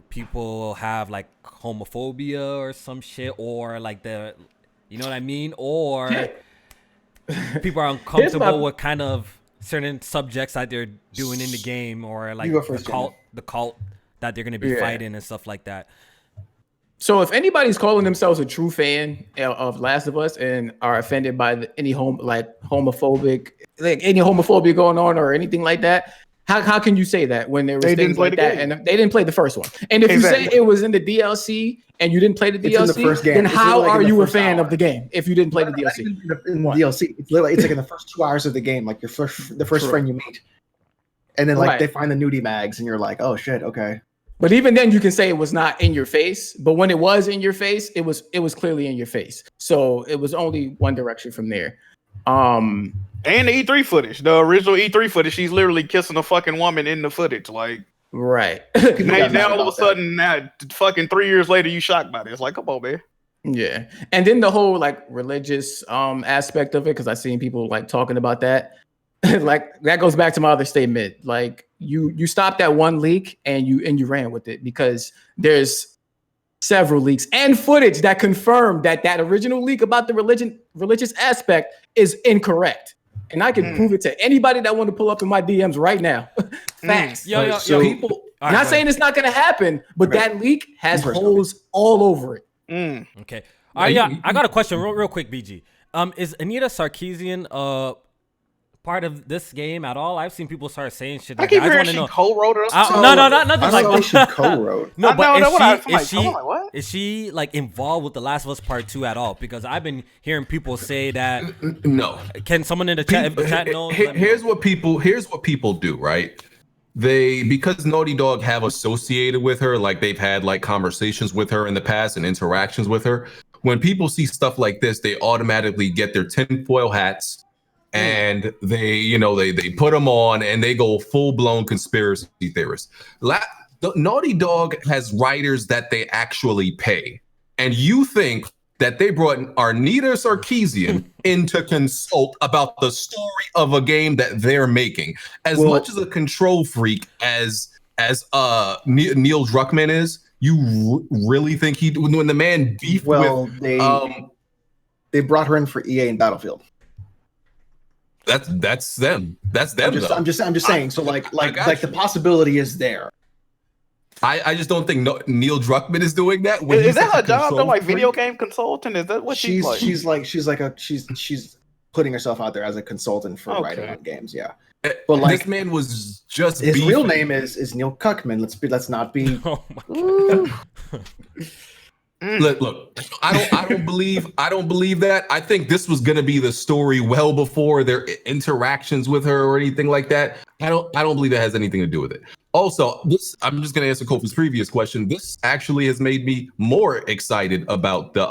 people have like homophobia or some shit, or like you know what I mean, or people are uncomfortable with kind of certain subjects that they're doing in the game, or like the cult that they're going to be fighting and stuff like that. So if anybody's calling themselves a true fan of Last of Us and are offended by any homophobic, like any homophobia going on or anything like that, how can you say that when there was things like that and they didn't play the first one? And if you say it was in the DLC and you didn't play the DLC, the first game. then how are you a fan of the game if you didn't play the DLC? In the DLC, it's like in the first 2 hours of the game, like the first friend you meet, and then they find the nudie mags, and you're like, oh shit, okay. But even then, you can say it was not in your face. But when it was in your face, it was clearly in your face. So it was only one direction from there. And the E3 footage, the original E3 footage, she's literally kissing a fucking woman in the footage. Like, right. now all of a sudden, fucking 3 years later, you shocked by this. It's like, come on, man. Yeah. And then the whole like religious aspect of it, because I've seen people like talking about that. Like that goes back to my other statement. Like you stopped that one leak and you ran with it, because there's several leaks and footage that confirm that original leak about the religious aspect is incorrect. And I can prove it to anybody that want to pull up in my DMs right now. Facts. People, not saying it's not going to happen, but that leak has holes all over it. Okay. All right, I got a question real quick, BG. Is Anita Sarkeesian part of this game at all? I've seen people start saying shit. Like I keep hearing she co-wrote or something. Nothing like that. She co-wrote. No, but is she like involved with The Last of Us Part 2 at all? Because I've been hearing people say that. No. Can someone in the chat know? Here's what people do, right? Because Naughty Dog have associated with her, like they've had like conversations with her in the past and interactions with her. When people see stuff like this, they automatically get their tinfoil hats. And they put them on and they go full-blown conspiracy theorists. Naughty Dog has writers that they actually pay. And you think that they brought Arnita Sarkeesian in to consult about the story of a game that they're making. As much as a control freak as Neil Druckmann is, you really think when the man beefed with... They brought her in for EA and Battlefield. That's them. That's them. I'm just saying. So like the possibility is there. I just don't think Neil Druckmann is doing that. Is that her job? Though, like video game consultant? Is that what she's like? She's putting herself out there as a consultant for writing on games. Yeah. But like this man was just his real name is Neil Cuckman. Let's not be. Oh my God. Look, I don't believe that. I think this was gonna be the story well before their interactions with her or anything like that. I don't believe that has anything to do with it. Also, I'm just gonna answer Kofi's previous question. This actually has made me more excited about the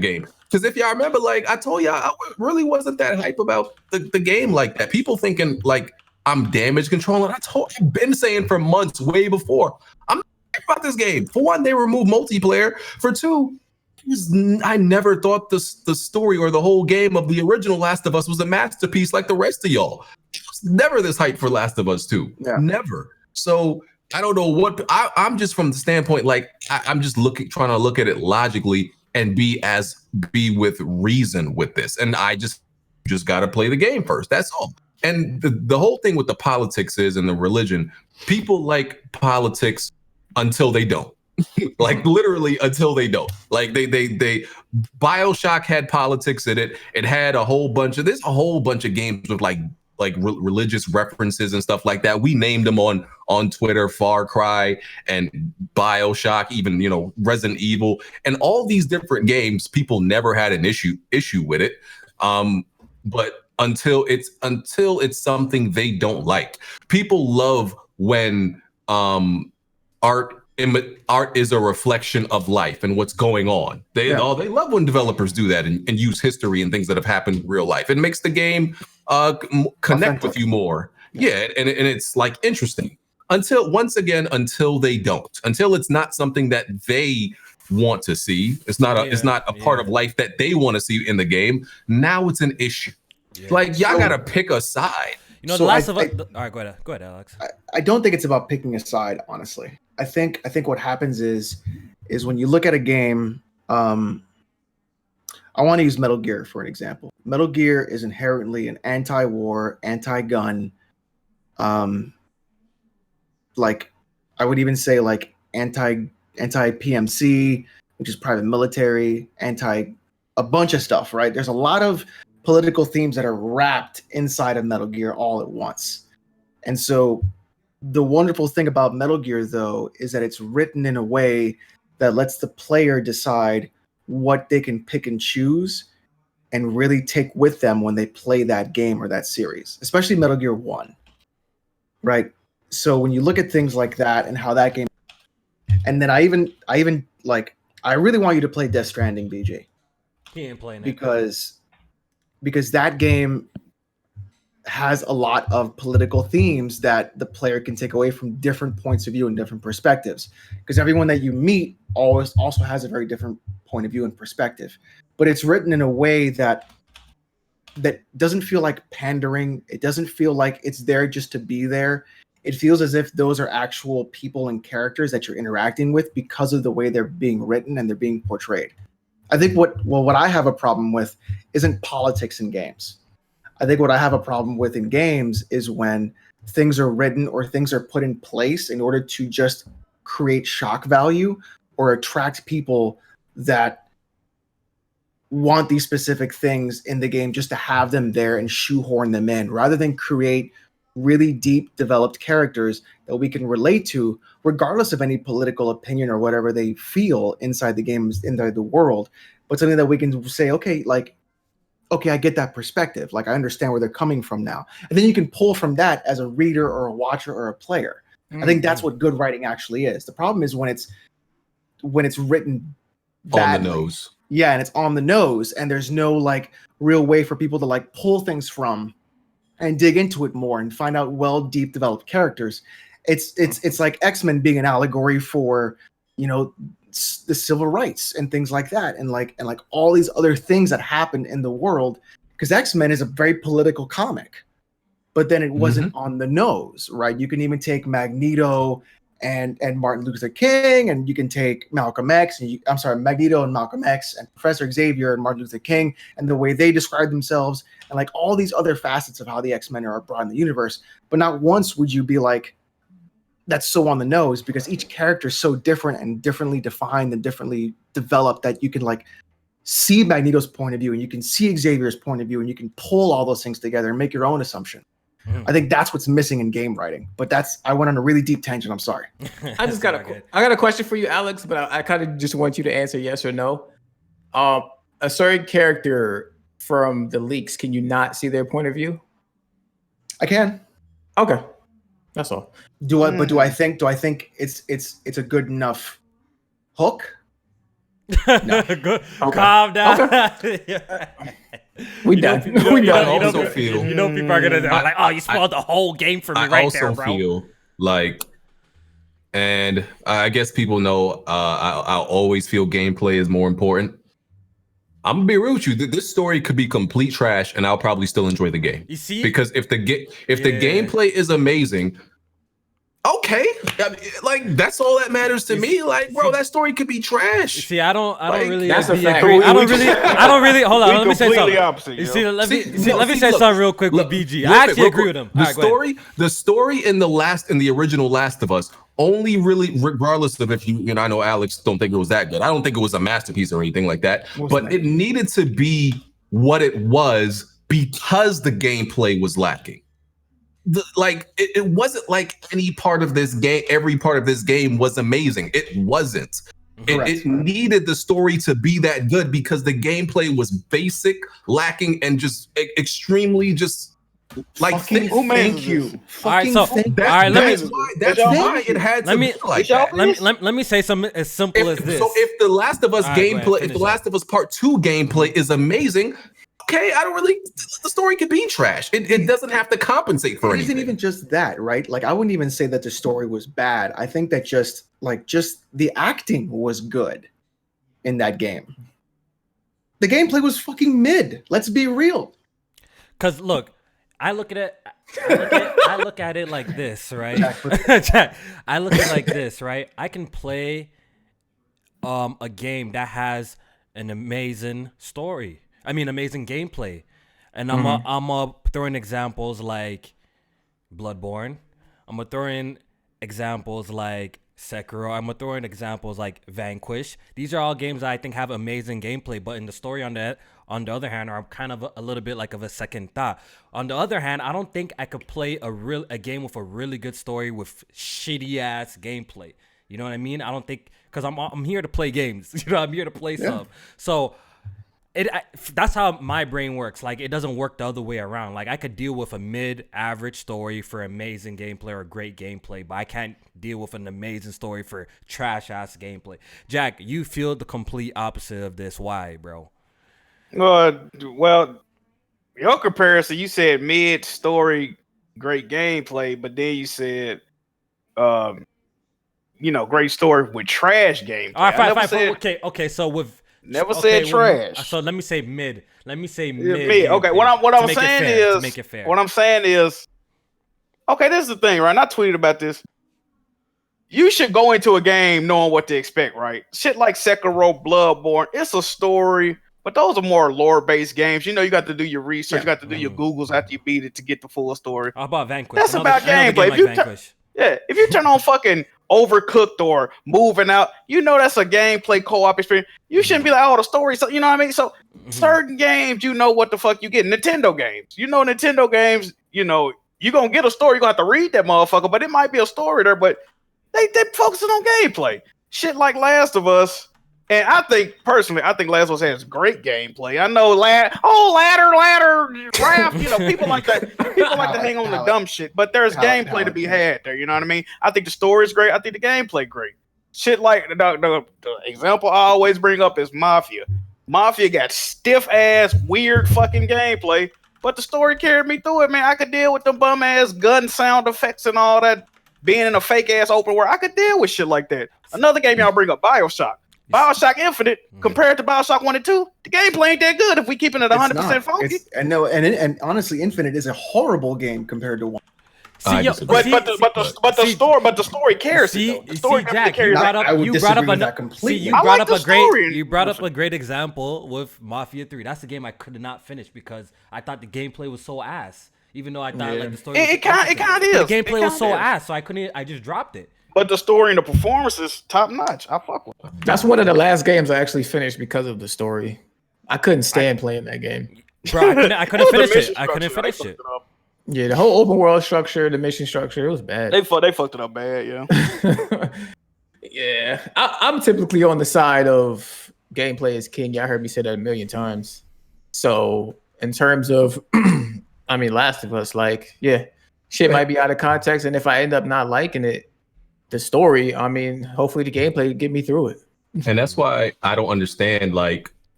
game. Because if y'all remember, like I told y'all, I really wasn't that hype about the game like that. People thinking like I'm damage controlling. I've been saying for months, way before. I'm about this game. For one, they removed multiplayer. For two, I never thought the story or the whole game of the original Last of Us was a masterpiece like the rest of y'all. I was never this hype for Last of Us 2. Yeah. Never. So I don't know what I'm just from the standpoint, like I'm just trying to look at it logically and be with reason with this. And I just got to play the game first. That's all. And the whole thing with the politics and the religion, people like politics until they don't. Like literally until they don't. Like they BioShock had politics in it. It had there's a whole bunch of games with like religious references and stuff like that. We named them on Twitter, Far Cry and BioShock, even, you know, Resident Evil, and all these different games. People never had an issue with it. But until it's something they don't like. People love when art is a reflection of life and what's going on. They love when developers do that and use history and things that have happened in real life. It makes the game connect with you more. Yeah, and it's like interesting. Until they don't. Until it's not something that they want to see. It's not a part of life that they want to see in the game. Now it's an issue. Yeah. Like, y'all gotta pick a side. You know, the Last of Us. All right, go ahead, Alex. I don't think it's about picking a side, honestly. I think what happens is when you look at a game. I want to use Metal Gear for an example. Metal Gear is inherently an anti-war, anti-gun. Like, I would even say like anti-PMC, which is private military, anti a bunch of stuff. Right? There's a lot of political themes that are wrapped inside of Metal Gear all at once. And so the wonderful thing about Metal Gear, though, is that it's written in a way that lets the player decide what they can pick and choose and really take with them when they play that game or that series, especially Metal Gear 1. Right? So when you look at things like that and how that game, and then I even like, I really want you to play Death Stranding, BG. He ain't playing it. Because that game has a lot of political themes that the player can take away from different points of view and different perspectives. Because everyone that you meet always also has a very different point of view and perspective. But it's written in a way that doesn't feel like pandering. It doesn't feel like it's there just to be there. It feels as if those are actual people and characters that you're interacting with because of the way they're being written and they're being portrayed. I think what I have a problem with isn't politics in games. I think what I have a problem with in games is when things are written or things are put in place in order to just create shock value or attract people that want these specific things in the game just to have them there and shoehorn them in, rather than create really deep developed characters that we can relate to regardless of any political opinion or whatever they feel inside the games, inside the world, but something that we can say, okay, I get that perspective. Like, I understand where they're coming from now. And then you can pull from that as a reader or a watcher or a player. Mm-hmm. I think that's what good writing actually is. The problem is when it's written badly. On the nose. Yeah, and it's on the nose, and there's no like real way for people to like pull things from and dig into it more and find out deep developed characters. It's like X-Men being an allegory for, you know, the civil rights and things like that, and like all these other things that happen in the world, because X-Men is a very political comic, but then it wasn't on the nose, right? You can even take Magneto and Martin Luther King, and you can take Malcolm X, Magneto and Malcolm X and Professor Xavier and Martin Luther King, and the way they describe themselves, and like all these other facets of how the X-Men are brought in the universe. But not once would you be like, that's so on the nose, because each character is so different and differently defined and differently developed that you can like see Magneto's point of view and you can see Xavier's point of view and you can pull all those things together and make your own assumption. I think that's what's missing in game writing. But I went on a really deep tangent. I'm sorry. I got a question for you, Alex, but I kind of just want you to answer yes or no. A certain character from the leaks, can you not see their point of view? I can. Okay. That's all. Do I think it's a good enough hook? No. Okay. Calm down. Okay. We done. We done. You know, people are gonna like, oh, you spoiled the whole game for me right there, bro. I also feel like, and I guess people know, I'll always feel gameplay is more important. I'm gonna be real with you. This story could be complete trash, and I'll probably still enjoy the game. You see, because if the gameplay is amazing, okay, like that's all that matters to me. Like, bro, that story could be trash. See, I don't really. That's a fact. Agree. I don't really. Hold on, let me say something. Opposite, you see, let me say something real quick with BG. I actually agree with him. The story in the original Last of Us only really, regardless of if you know, I know Alex don't think it was that good. I don't think it was a masterpiece or anything like that, but it needed to be what it was because the gameplay was lacking. It wasn't like any part of this game, every part of this game was amazing. It wasn't. It needed the story to be that good because the gameplay was basic, lacking, and just extremely just like thank you. All right, so that's why it had to be like that. Let me say something as simple as this. So if the Last of Us gameplay, if the Last of Us Part 2 gameplay is amazing, okay, the story could be trash. It doesn't have to compensate for anything. It isn't even just that, right? Like, I wouldn't even say that the story was bad. I think that just the acting was good in that game. The gameplay was fucking mid. Let's be real. Because look, I look at it like this, right? Jack, I look at it like this, right? I can play a game that has an amazing story. I mean, amazing gameplay. And I'm throwing examples like Bloodborne. I'm going to throw in examples like Sekiro. I'm going to throw in examples like Vanquish. These are all games that I think have amazing gameplay, but in the story on the other hand, are kind of a little bit like of a second thought. On the other hand, I don't think I could play a game with a really good story with shitty ass gameplay. You know what I mean? I don't think, because I'm here to play games. You know, I'm here to play stuff. So that's how my brain works. Like, it doesn't work the other way around. Like, I could deal with a mid-average story for amazing gameplay or great gameplay, but I can't deal with an amazing story for trash-ass gameplay. Jack, you feel the complete opposite of this. Why, bro? Well, your comparison, you said mid-story, great gameplay, but then you said, great story with trash gameplay. All right, fine. Okay, so with... Never said trash. So let me say mid. Mid. Okay, what I'm saying is, make it fair. What I'm saying is, okay, this is the thing, right? And I tweeted about this. You should go into a game knowing what to expect, right? Shit like Sekiro, Bloodborne, it's a story, but those are more lore-based games. You know, you got to do your research, you got to do your Googles after you beat it to get the full story. How about Vanquish? That's about gameplay. If you turn on fucking Overcooked or Moving Out, you know that's a gameplay co-op experience. You shouldn't be like, oh, the story. So you know what I mean? So certain games, you know what the fuck you get. Nintendo games, Nintendo games, you're gonna get a story. You're gonna have to read that motherfucker, but it might be a story there. But they focusing on gameplay. Shit like Last of Us. And I think Last of Us has great gameplay. I know ladder, raft, people like that. People like to hang on the dumb shit, but there's gameplay to be had there. You know what I mean? I think the story's great. I think the gameplay great. Shit like the example I always bring up is Mafia. Mafia got stiff ass, weird fucking gameplay, but the story carried me through it, man. I could deal with the bum ass gun sound effects and all that. Being in a fake ass open world, I could deal with shit like that. Another game y'all bring up, BioShock. BioShock Infinite, compared to BioShock 1 and 2, the gameplay ain't that good if we keeping it 100% funky. And honestly, Infinite is a horrible game compared to 1. But the story carries it. The story Jack, carries you brought up a great example with Mafia 3. That's a game I could not finish because I thought the gameplay was so ass. Even though I thought like the story, it kind of is. The gameplay was so ass, so I just dropped it. But the story and the performances, top notch. I fuck with it. That's one of the last games I actually finished because of the story. I couldn't stand playing that game. Bro, I couldn't finish it. I couldn't finish it. Yeah, the whole open world structure, the mission structure, it was bad. They fucked it up bad, yeah. Yeah. I'm typically on the side of gameplay is king. Y'all heard me say that a million times. So in terms of, Last of Us, shit might be out of context. And if I end up not liking it, the story, hopefully the gameplay will get me through it. And that's why I don't understand,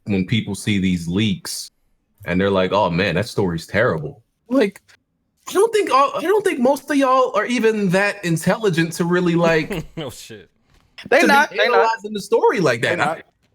when people see these leaks and they're like, "Oh man, that story's terrible." Like, I don't think most of y'all are even that intelligent to really no shit. They're not analyzing the story like that.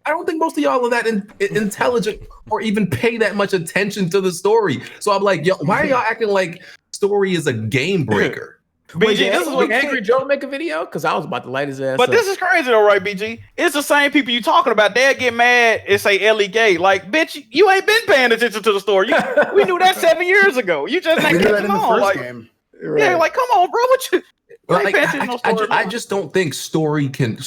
I don't think most of y'all are that intelligent or even pay that much attention to the story. So I'm like, yo, why are y'all acting like story is a game breaker? BG, this is what Angry Joe make a video because I was about to light his ass. But this is crazy though, right, BG? It's the same people you talking about. They'll get mad and say Ellie gay. Like, bitch, you ain't been paying attention to the story. We knew that 7 years ago. You just ain't catching on. Game. Right. Yeah, like, come on, bro. Like, I just don't think story can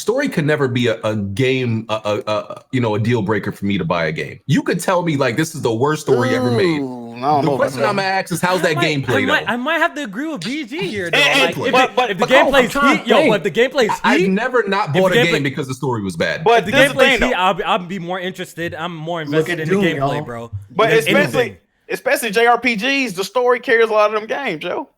never be a game, a deal breaker for me to buy a game. You could tell me like this is the worst story ever made. The question I'm gonna ask is how's that gameplay though? I might have to agree with BG here though. Like, if the gameplay's heat, but the gameplay's heat, I've never not bought a game because the story was bad. But the gameplay's heat, I'll be more interested. I'm more invested in the gameplay, bro. But especially JRPGs, the story carries a lot of them games, Joe.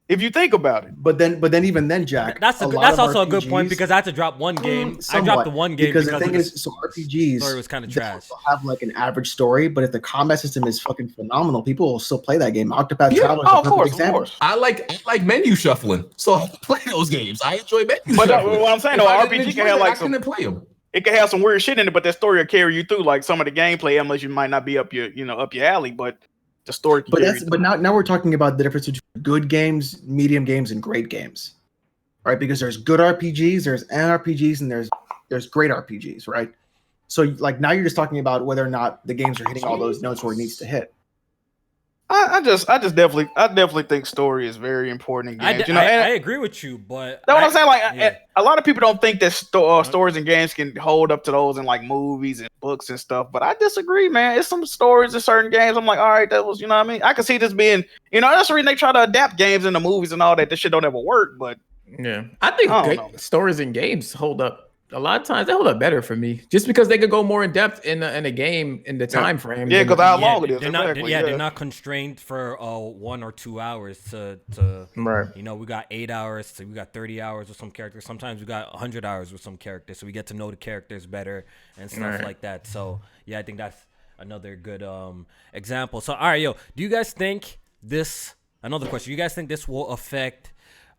If you think about it. But then even then, Jack. That's also a good point because I had to drop one game. I dropped the one game because the thing is, so RPGs story was kind of trash. Have like an average story, but if the combat system is fucking phenomenal, people will still play that game. Octopath Traveler is a perfect example. I like menu shuffling, so I play those games. I enjoy menu but shuffling. What I'm saying, though, RPG can have like some. Play them. It can have some weird shit in it, but that story will carry you through. Like some of the gameplay, unless you might not be up your alley, but the story. But now we're talking about the difference between good games, medium games, and great games, right? Because there's good RPGs, there's NRPGs, and there's great RPGs, right? So like now you're just talking about whether or not the games are hitting all those notes where it needs to hit. I definitely think story is very important in games. I agree with you, but that's what I'm saying. Like a lot of people don't think that stories and games can hold up to those in like movies and books and stuff. But I disagree, man. It's some stories in certain games. I'm like, all right, that was, you know what I mean? I can see this being, that's the reason they try to adapt games into movies and all that. This shit don't ever work. But yeah, I think stories and games hold up. A lot of times they hold up better for me, just because they could go more in depth in a game in the time frame. Yeah, because how long it is. They're not constrained for 1 or 2 hours to right. We got 8 hours, so we got 30 hours with some characters. Sometimes we got 100 hours with some characters, so we get to know the characters better and stuff like that. So yeah, I think that's another good example. So all right, do you guys think this? Another question. You guys think this will affect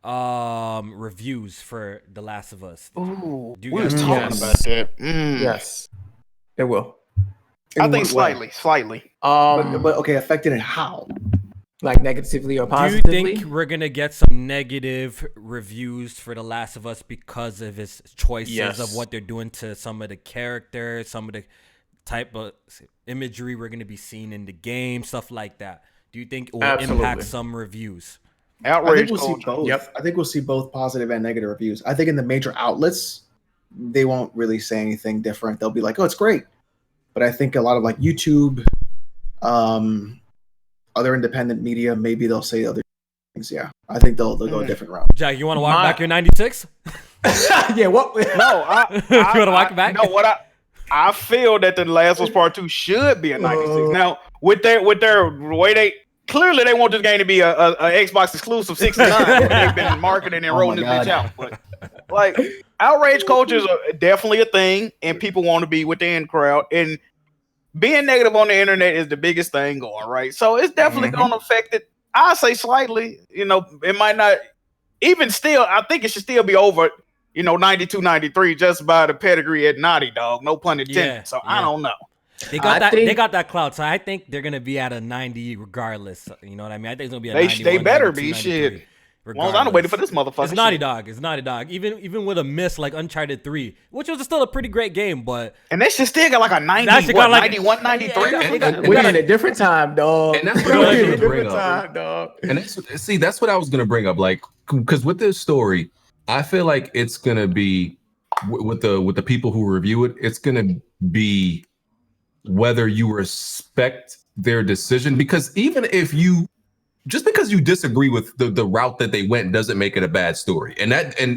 reviews for The Last of Us? Ooh, we was talking about that. Yes, it will. I think slightly. But okay, affected in how? Like negatively or positively? Do you think we're gonna get some negative reviews for The Last of Us because of its choices of what they're doing to some of the characters, some of the type of imagery we're gonna be seeing in the game, stuff like that? Do you think it will impact some reviews? I think we'll see both. Yep. I think we'll see both positive and negative reviews. I think in the major outlets, they won't really say anything different. They'll be like, "Oh, it's great," but I think a lot of like YouTube, other independent media, maybe they'll say other things. Yeah, I think they'll go a different route. Jack, you want to walk back your 96? Yeah. What? No, you want to walk it back? No, I feel that The Last of Us Part 2 should be a 96. Now, with their way they. Clearly, they want this game to be a Xbox exclusive 69. They've been marketing and rolling this bitch out. But like, outrage culture is definitely a thing, and people want to be with the in crowd. And being negative on the internet is the biggest thing going, right? So it's definitely going to affect it. I say slightly. It might not. Even still, I think it should still be over. 92, 93, just by the pedigree at Naughty Dog. No pun intended. So I don't know. They got that clout, so I think they're gonna be at a 90 regardless. You know what I mean? I think it's gonna be a 91. They better be shit. Well, I'm waiting for this motherfucker. It's Naughty Dog. It's Naughty Dog. Even with a miss like Uncharted 3, which was still a pretty great game, but that shit still got like a 90, 91, 93. We're in a different time, dog. And that's what I was gonna bring up, dog. And that's what I was gonna bring up. Like, because with this story, I feel like it's gonna be with the people who review it. It's gonna be whether you respect their decision, because even if just because you disagree with the route that they went doesn't make it a bad story.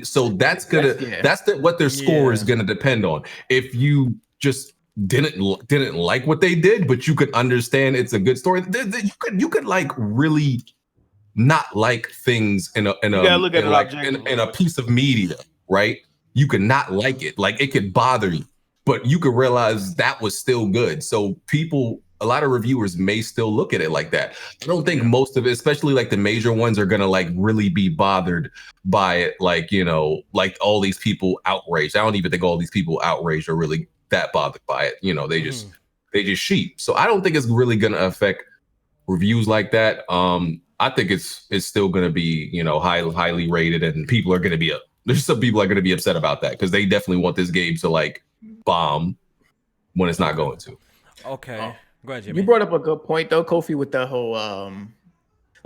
So that's what their score is gonna depend on. If you just didn't like what they did, but you could understand it's a good story, you could like really not like things in a piece of media, right? You could not like it, like it could bother you. But you could realize that was still good. So a lot of reviewers may still look at it like that. I don't think most of it, especially like the major ones, are gonna like really be bothered by it. Like, like all these people outraged. I don't even think all these people outraged are really that bothered by it. They just sheep. So I don't think it's really gonna affect reviews like that. I think it's still gonna be, highly rated, and people are gonna be there's some people are gonna be upset about that because they definitely want this game to like bomb when it's not going to. Okay. Go ahead, Jimmy. You brought up a good point though, Kofi, with the whole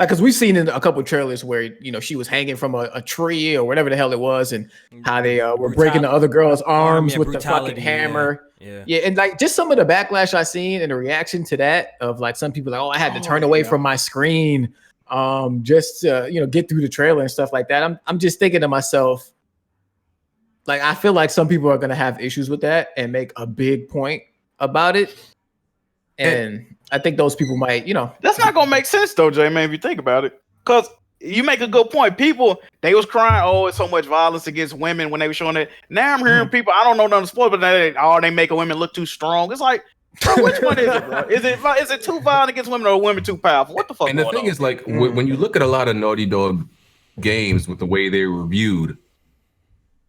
Like, because we've seen in a couple of trailers where, you know, she was hanging from a tree or whatever the hell it was, and how they were breaking the other girl's arms with the fucking hammer. Yeah, and like just some of the backlash I seen and the reaction to that of like some people like, oh, I had to turn away from my screen just to, you know, get through the trailer and stuff like that. I'm just thinking to myself, like, I feel like some people are gonna have issues with that and make a big point about it. And I think those people might, you know, that's not gonna make sense though, J man, if you think about it. Because you make a good point. People, they was crying, oh, it's so much violence against women when they were showing it. Now I'm hearing people, I don't know none of the sport, but they making women look too strong. It's like, bro, which one is it, bro? Is it too violent against women or women too powerful? What the fuck? And the thing is, like, when you look at a lot of Naughty Dog games with the way they're reviewed,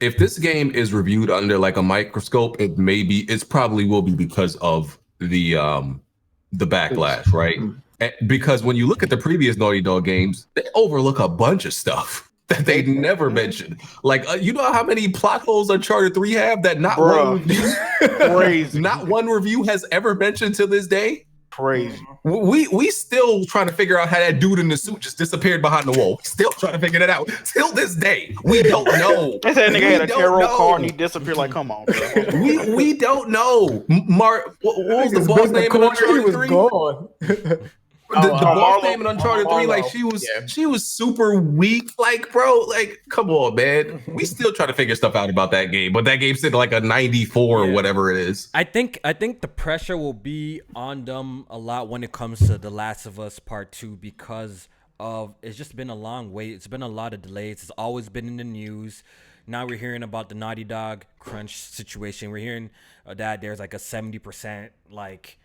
if this game is reviewed under like a microscope, it's probably will be because of the backlash, right? Because when you look at the previous Naughty Dog games, they overlook a bunch of stuff that they never mentioned. Like, you know how many plot holes Uncharted 3 have that not one review has ever mentioned to this day? Crazy. We still trying to figure out how that dude in the suit just disappeared behind the wall. Still trying to figure that out. Till this day, we don't know. They said nigga had a tarot card and he disappeared. Like, come on, bro. we don't know. What was the boss name in Uncharted 3? The boss name in Uncharted 3, like she was super weak. Like, bro, like, come on, man. We still trying to figure stuff out about that game, but that game's sitting like a 94 or whatever it is. I think the pressure will be on them a lot when it comes to The Last of Us Part 2 because of it's just been a long wait. It's been a lot of delays. It's always been in the news. Now we're hearing about the Naughty Dog crunch situation. We're hearing that there's like a 70% like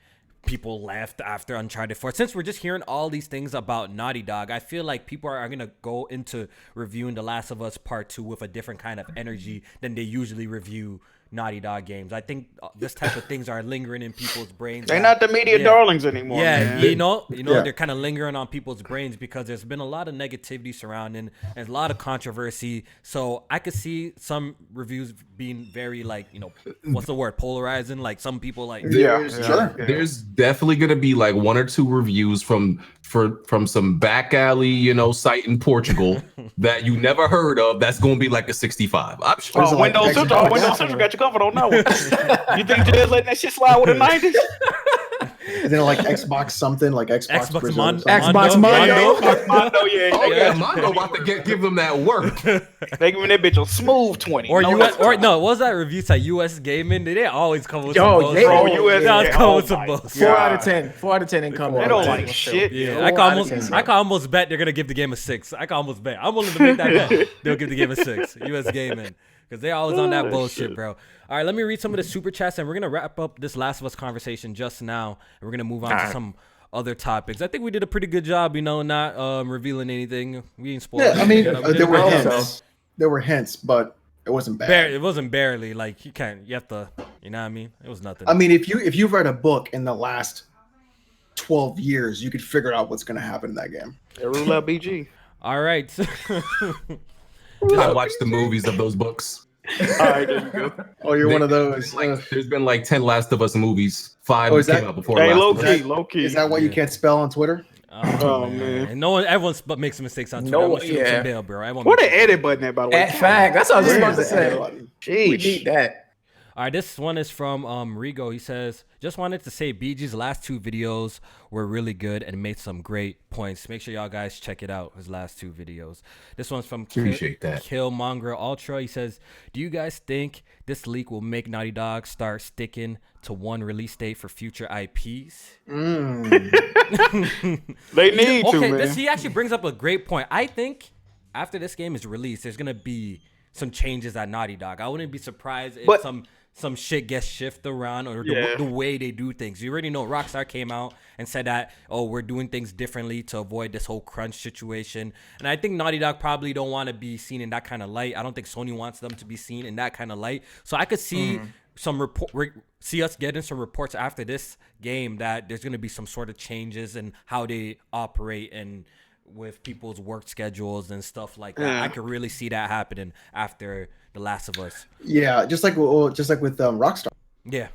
people left after Uncharted 4. Since we're just hearing all these things about Naughty Dog, I feel like people are going to go into reviewing The Last of Us Part 2 with a different kind of energy than they usually review Naughty Dog games. I think this type of things are lingering in people's brains. They're not the media darlings anymore. Yeah, man. you know, they're kind of lingering on people's brains because there's been a lot of negativity surrounding and a lot of controversy. So I could see some reviews being very like, you know, what's the word? Polarizing. Like some people like There's definitely gonna be like one or two reviews from some back alley, you know, site in Portugal that you never heard of. That's gonna be like a 65. I'm sure. Windows Central got you covered on that one. You think Jay's letting that shit slide with a 90? And then like Xbox something, like Xbox Mondo. Mondo about to give them that work. They giving that bitch a smooth 20. Or what was that review site? US Gaming? They always come with some bullshit. US 4 out of 10. 4 out of 10 income. They don't like shit. Yeah, I can almost bet they're gonna give the game a 6. I can almost bet. I'm willing to make that bet. They'll give the game a 6. US Gaming. Because they're always on that bullshit, bro. All right, let me read some of the super chats, and we're going to wrap up this Last of Us conversation just now. And we're going to move on to some other topics. I think we did a pretty good job, you know, not revealing anything. We ain't spoiled. Yeah, I mean, there were hints. There were hints, but it wasn't bad. It wasn't barely. Like, you have to, you know what I mean? It was nothing. I mean, if you've read a book in the last 12 years, you could figure out what's going to happen in that game. Rule out BG. All right. I watched the movies of those books. All right, there you go. Oh, you're one of those. There's been like 10 Last of Us movies. 5 came out before. Hey, low key. Is that why you can't spell on Twitter? Oh man. And everyone makes mistakes on Twitter. What the edit button at, by the way? At fact. That's what I was just about to say. Jeez. We need that. All right, this one is from Rigo. He says, just wanted to say BG's last 2 videos were really good and made some great points. Make sure y'all guys check it out, his last 2 videos. This one's from Killmonger Ultra. He says, do you guys think this leak will make Naughty Dog start sticking to one release date for future IPs? They need to, man. He actually brings up a great point. I think after this game is released, there's going to be some changes at Naughty Dog. I wouldn't be surprised if some shit gets shifted around or the way they do things. You already know Rockstar came out and said that, we're doing things differently to avoid this whole crunch situation. And I think Naughty Dog probably don't want to be seen in that kind of light. I don't think Sony wants them to be seen in that kind of light. So I could see see us getting some reports after this game that there's going to be some sort of changes in how they operate and with people's work schedules and stuff like that. I could really see that happening after The Last of Us. Yeah, just like with Rockstar. Yeah.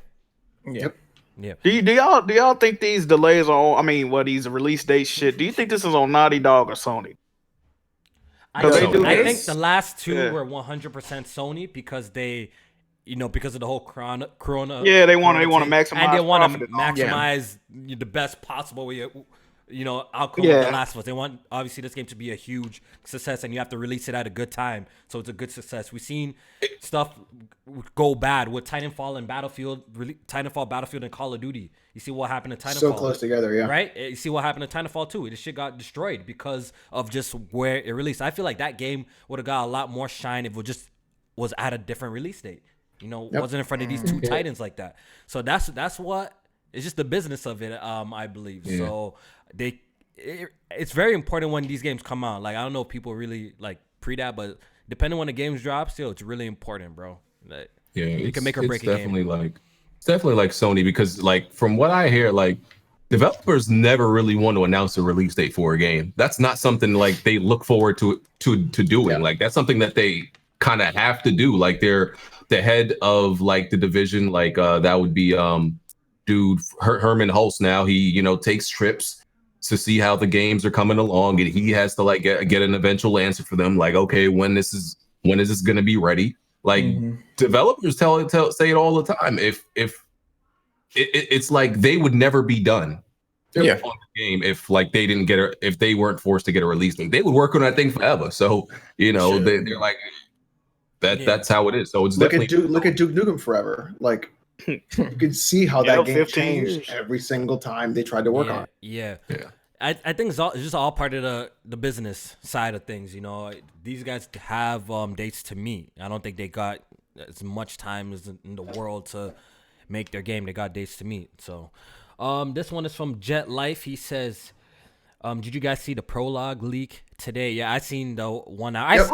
Yep. Yeah. Do y'all think these delays are on? I mean, these release date shit? Do you think this is on Naughty Dog or Sony? I think this? the last two Yeah. were 100% Sony because they, because of the whole Corona. Yeah, they want to thing, maximize and they want to profit and all. maximize the best possible way. Outcome of Yeah. The Last of Us. They want obviously this game to be a huge success, and you have to release it at a good time, so it's a good success. We've seen stuff go bad with Titanfall and Battlefield, and Call of Duty. You see what happened to Titanfall? So close together, yeah. Right? You see what happened to Titanfall 2. This shit got destroyed because of just where it released. I feel like that game would have got a lot more shine if it just was at a different release date. Wasn't in front of these two titans like that. So that's what it's just the business of it, I believe. Yeah. So it's very important when these games come out. Like, I don't know if people really like pre that, but depending on when the games drop, still it's really important, bro. Like, yeah, you can make or break a game. It's definitely like Sony because, like, from what I hear, like, developers never really want to announce a release date for a game. That's not something like they look forward to doing. Yeah. Like, that's something that they kind of have to do. Like, they're the head of like the division. Like, that would be dude Herman Hulse. Now he takes trips to see how the games are coming along, and he has to like get an eventual answer for them. Like, okay, when is this going to be ready? Like, developers say it all the time. If it's like they would never be done on the game if like they didn't if they weren't forced to get a release date. They would work on that thing forever. So they're like that's how it is. So it's look at Duke Nukem Forever. Like, you can see how that game changed every single time they tried to work on it. Yeah. I think it's just all part of the business side of things. These guys have dates to meet. I don't think they got as much time as in the world to make their game. They got dates to meet. So this one is from Jet Life. He says, did you guys see the prologue leak today? Yeah, I seen the 1 hour.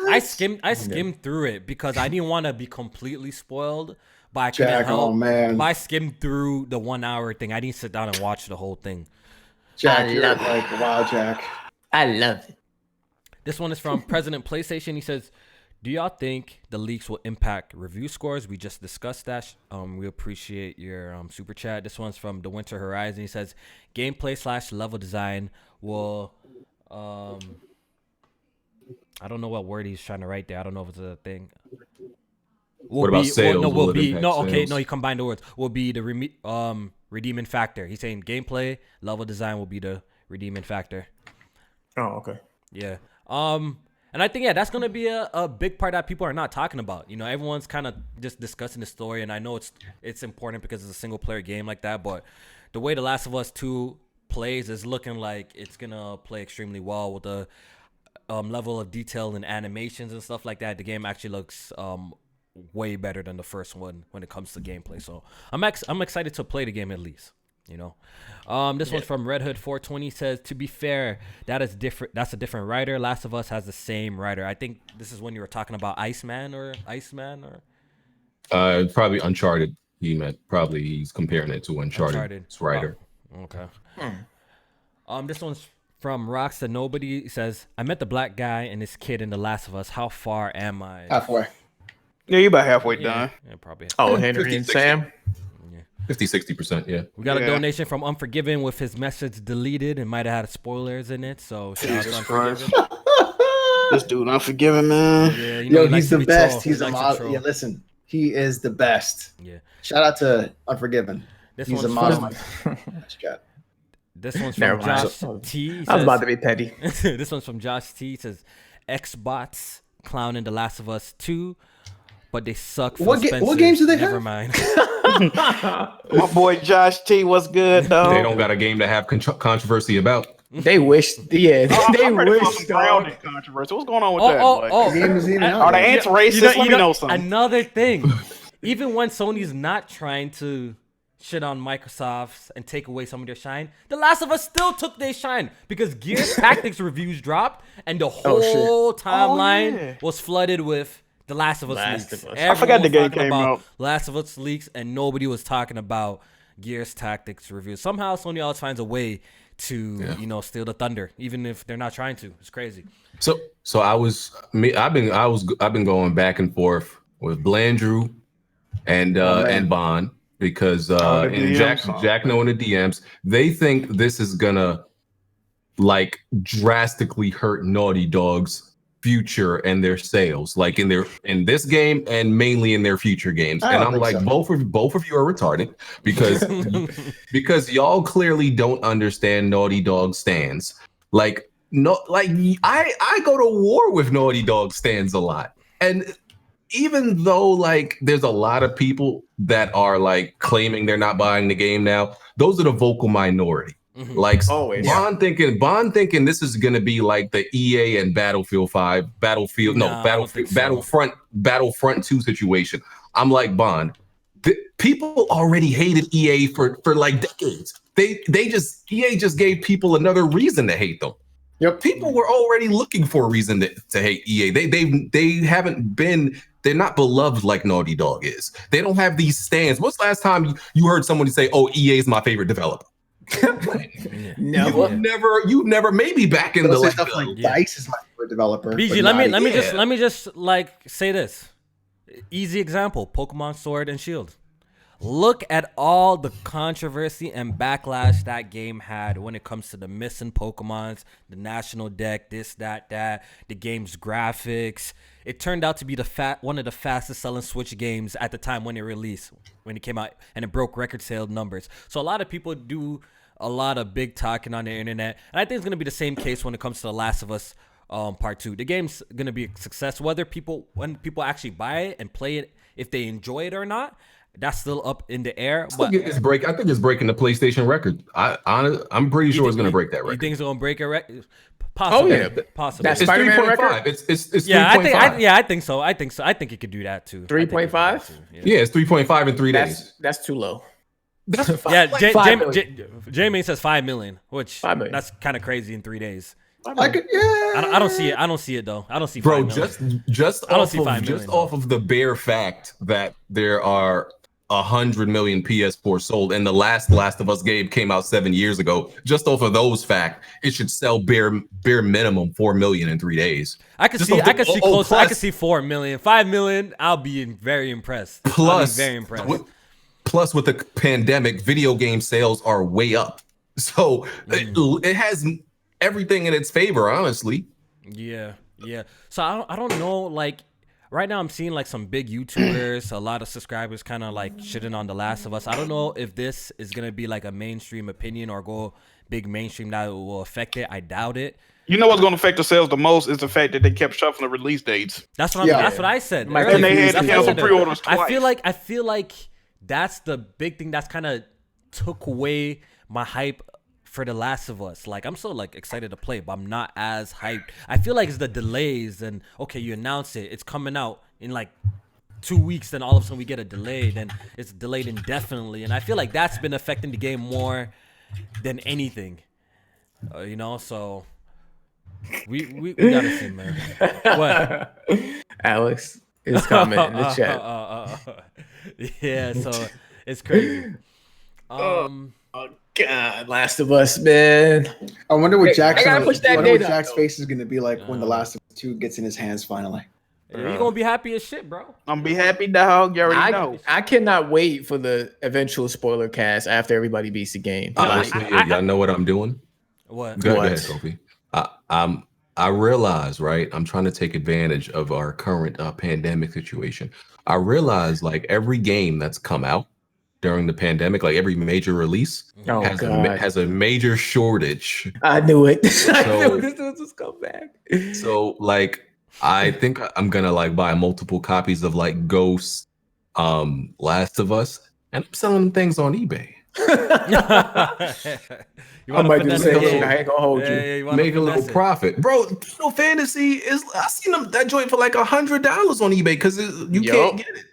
I skimmed through it because I didn't want to be completely spoiled. But I couldn't help. Oh man! But I skimmed through the 1 hour thing. I didn't sit down and watch the whole thing. Jack, you're like, wow, Jack. I love it. This one is from President PlayStation. He says, do y'all think the leaks will impact review scores? We just discussed that. We appreciate your super chat. This one's from The Winter Horizon. He says, gameplay / level design will... I don't know what word he's trying to write there. I don't know if it's a thing. What about sales? He combined the words. Will be the redeeming factor. He's saying gameplay, level design will be the redeeming factor. Oh, okay. Yeah. And I think that's gonna be a big part that people are not talking about. Everyone's kind of just discussing the story, and I know it's important because it's a single player game like that. But the way The Last of Us 2 plays is looking like it's gonna play extremely well with the level of detail and animations and stuff like that. The game actually looks way better than the first one when it comes to gameplay. So I'm excited to play the game at least. This one's from Red Hood 420. Says, to be fair, that's a different writer. Last of Us has the same writer. I think this is when you were talking about Iceman or probably Uncharted. He's comparing it to Uncharted's writer. Oh, okay. This one's from Rockstar Nobody. Says, I met the black guy and this kid in The Last of Us. How far am I? Halfway. Yeah, you're about halfway done. Yeah, probably. Oh, Henry and Sam. 50-60%, yeah. We got a donation from Unforgiven with his message deleted and might have had spoilers in it. So Jesus Christ. This dude Unforgiven, man. Yeah, he's the best. He's a model. Yeah, listen, he is the best. Yeah. Shout out to Unforgiven. He's a model. This one's from Josh T. I was about to be petty. This one's from Josh T. Says, Xbots clowning The Last of Us 2. But they suck. What games do they have? Never mind. My boy Josh T, what's good though? They don't got a game to have controversy about. They wish, they wish. Controversy. What's going on with that? The game is even out. Are the ants racist? Let me know something. Another thing, even when Sony's not trying to shit on Microsoft and take away some of their shine, The Last of Us still took their shine because Gears Tactics reviews dropped and the whole timeline was flooded with The Last of Us leaks. I forgot the game came out. Last of Us leaks, and nobody was talking about Gears Tactics reviews. Somehow Sony always finds a way to steal the thunder, even if they're not trying to. It's crazy. So I've been going back and forth with Blandrew and Bond because the Jack knowing the DMs, they think this is gonna like drastically hurt Naughty Dog's future and their sales, like in this game and mainly in their future games. And I'm like, both of you are retarded because y'all clearly don't understand Naughty Dog stands. Like I go to war with Naughty Dog stands a lot, and even though like there's a lot of people that are like claiming they're not buying the game now, those are the vocal minority. Mm-hmm. Like always. Bond thinking this is gonna be like the EA and Battlefront 2 situation. I'm like, Bond, people already hated EA for like decades. EA just gave people another reason to hate them. Yep. People were already looking for a reason to hate EA. They're not beloved like Naughty Dog is. They don't have these stands. What's the last time you heard somebody say, "Oh, EA is my favorite developer"? You never. Maybe back in the like stuff like Dice is my favorite developer. BG, let me just like say this. Easy example: Pokemon Sword and Shield. Look at all the controversy and backlash that game had when it comes to the missing Pokemons, the national deck, this, that, the game's graphics. It turned out to be one of the fastest selling Switch games at the time when it came out, and it broke record sale numbers. So a lot of people do a lot of big talking on the internet, and I think it's going to be the same case when it comes to The Last of Us Part 2. The game's going to be a success, when people actually buy it and play it, if they enjoy it or not. That's still up in the air. I think it's breaking the PlayStation record. I'm pretty sure it's going to break that record. You think it's going to break a record? Possibly. Oh yeah, possibly. That's Spider-Man record. It's 3.5. I think so. I think it could do that too. 3.5. Yeah, it's 3.5 in 3 days. That's too low. Jamie says 5 million, which 5 million. That's kind of crazy in 3 days. I don't see it. I don't see it though. I don't see. Bro, 5 million. just off of the bare fact that there are 100 million PS4 sold, and the Last of Us game came out 7 years ago. Just off of those facts, it should sell bare minimum 4 million in 3 days. I could see 4 million, 5 million. I'll be very impressed. Very impressed. Plus, with the pandemic, video game sales are way up, so it has everything in its favor, honestly. Yeah. So I don't know, like. Right now, I'm seeing like some big YouTubers, a lot of subscribers kind of like shitting on The Last of Us. I don't know if this is going to be like a mainstream opinion or go big mainstream that will affect it. I doubt it. You know what's going to affect the sales the most is the fact that they kept shuffling the release dates. That's what I said. And they had to cancel pre-orders twice. I feel like that's the big thing that's kind of took away my hype for The Last of Us. Like, I'm still like excited to play, but I'm not as hyped. I feel like it's the delays and okay, you announce it, it's coming out in like 2 weeks, then all of a sudden we get a delay, then it's delayed indefinitely, and I feel like that's been affecting the game more than anything. So we gotta see, man. What? Alex is commenting in the chat. Yeah, so it's crazy. Oh God, Last of Us, man. I wonder what Jack's Jack's face is gonna be like when The Last of Us 2 gets in his hands finally. You're gonna be happy as shit, bro. I'm gonna be happy, dog. You already know. I cannot wait for the eventual spoiler cast after everybody beats the game. Honestly, y'all know what I'm doing? What? Go ahead, Kofi. I realize, right? I'm trying to take advantage of our current pandemic situation. I realize, like, every game that's come out during the pandemic, like every major release has a major shortage. I knew it. I knew this was come back. So like, I think I'm gonna like buy multiple copies of like Ghost, Last of Us, and I'm selling things on eBay. I might do the same thing. I ain't gonna hold you. Make a little profit, bro. Final Fantasy is. I seen that joint for like $100 on eBay because you can't get it.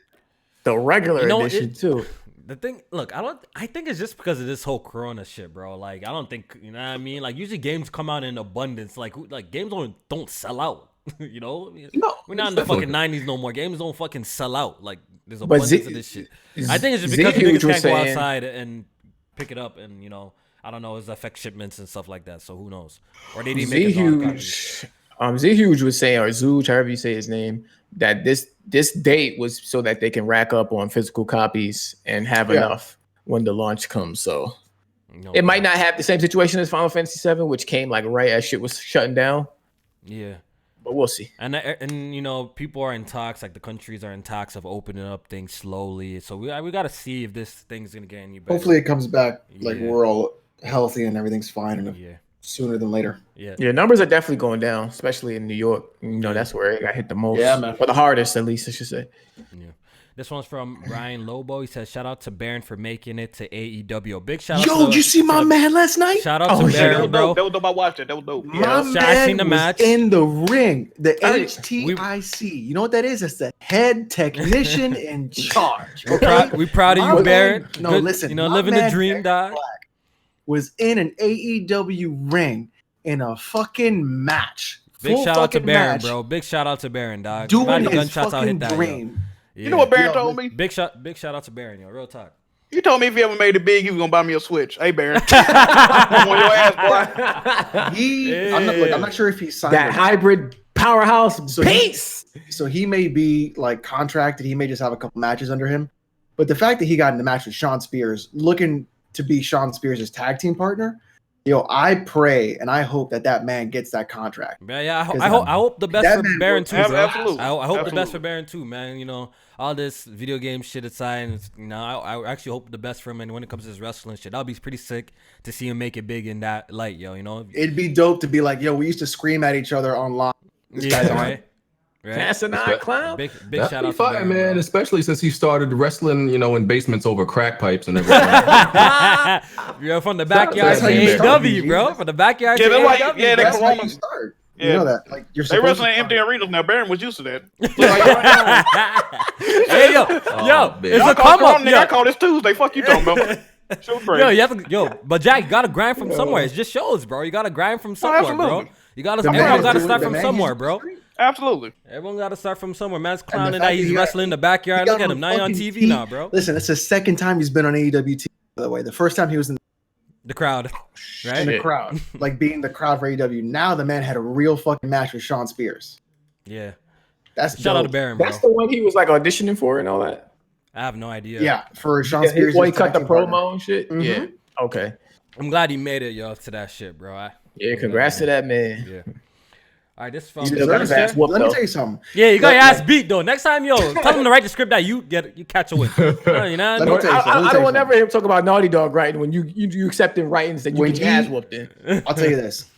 The regular edition too. The thing, look, I think it's just because of this whole Corona shit, bro. Like, I don't think, you know what I mean? Like, usually games come out in abundance. Like games don't sell out. You know, no, we're not in the fucking 90s no more. Games don't fucking sell out. Like, there's abundance of this shit. I think it's just because niggas can't go outside and pick it up, and I don't know, it affects shipments and stuff like that. So who knows? Or they didn't make it. Zhuge was saying, or Zhuge, however you say his name, that this date was so that they can rack up on physical copies and have enough when the launch comes. So it might not have the same situation as Final Fantasy VII, which came like right as shit was shutting down. Yeah. But we'll see. And you know, people are in talks, like the countries are in talks of opening up things slowly. So we got to see if this thing's going to get any better. Hopefully it comes back like we're all healthy and everything's fine sooner than later. Yeah, numbers are definitely going down, especially in New York. You know, that's where it got hit the most. Yeah, man. Or the hardest, at least, I should say. Yeah. This one's from Ryan Lobo. He says, shout out to Baron for making it to AEW. Big shout out to... Yo, did you see my man last night? Shout out to Baron, bro. That was dope. I watched it. That was dope. My man I seen the was match. in the ring. The HTIC. You know what that is? It's the head technician in charge. Okay? We proud of you, Baron. No, listen. You know, living the dream, dog. Was in an AEW ring in a fucking match. Big shout out to Baron, bro. Big shout out to Baron, dog. Doing his fucking dream. Yeah. You know what Baron told me? Big shout out to Baron, yo. Real talk. He told me if he ever made it big, he was gonna buy me a Switch. Hey, Baron, I'm on your ass, boy. I'm not sure if he signed that hybrid powerhouse pace. So he may be like contracted. He may just have a couple matches under him. But the fact that he got in the match with Sean Spears, looking to be Sean Spears' tag team partner, I pray and I hope that man gets that contract. Yeah, I hope the best for Baron too, bro. Absolutely. I hope the best for Baron too, man. You know, all this video game shit aside, I actually hope the best for him. And when it comes to his wrestling shit, that'll be pretty sick to see him make it big in that light, yo. You know, it'd be dope to be like, we used to scream at each other online. This guy's right. Asinine clown. Big shout out to fire, Baron, man. bro. Especially since he started wrestling, in basements over crack pipes and everything. You're from the backyard to AEW, bro. From the backyard to AEW. Yeah, that's Corona. how you start. You know that. Like you're they wrestling in empty arenas now. Baron was used to that. Hey, yo, it's a come up. I call this Tuesday. Fuck you talking about. But Jack, you gotta grind from somewhere. It just shows, bro. You gotta grind from somewhere, bro. Everyone gotta start from somewhere, bro. Absolutely. Everyone gotta start from somewhere. Man's clowning that he's wrestling in the backyard. Look at him, now on TV now, bro. Listen, it's the second time he's been on AEW TV, by the way. The first time he was in the crowd, right? In the crowd, like being the crowd for AEW. Now the man had a real fucking match with Sean Spears. Yeah, that's shout out to Baron, bro. That's the one he was like auditioning for and all that. I have no idea. Yeah, for Sean Spears. Boy, he cut the promo and shit. Mm-hmm. Yeah. Okay. I'm glad he made it, yo, to that shit, bro. Congrats to that man. Yeah. All right, this from let me tell you something. Yeah, you got your ass beat though. Next time, tell him to write the script that you catch a win. You know? I don't want to ever hear him talk about Naughty Dog writing when you accepting writings that you get your ass whooped in. I'll tell you this.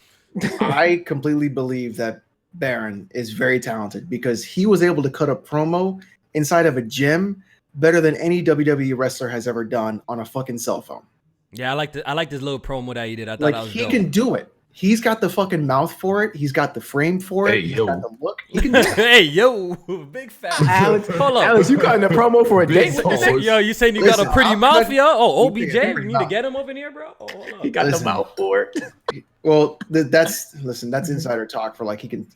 I completely believe that Baron is very talented because he was able to cut a promo inside of a gym better than any WWE wrestler has ever done on a fucking cell phone. Yeah, I like this little promo that he did. I thought that was he dope. can do it. He's got the fucking mouth for it. He's got the frame for it. He's got the look. He can do it. Hey, yo, big fat Alex. Hold up. Alex, you cutting a promo for a date with this nigga? Yo, you saying you got a pretty mouth, yo? Oh, OBJ, we need to get him over here, bro. Oh, hold up. He got the mouth for it. Well, that's insider talk for he can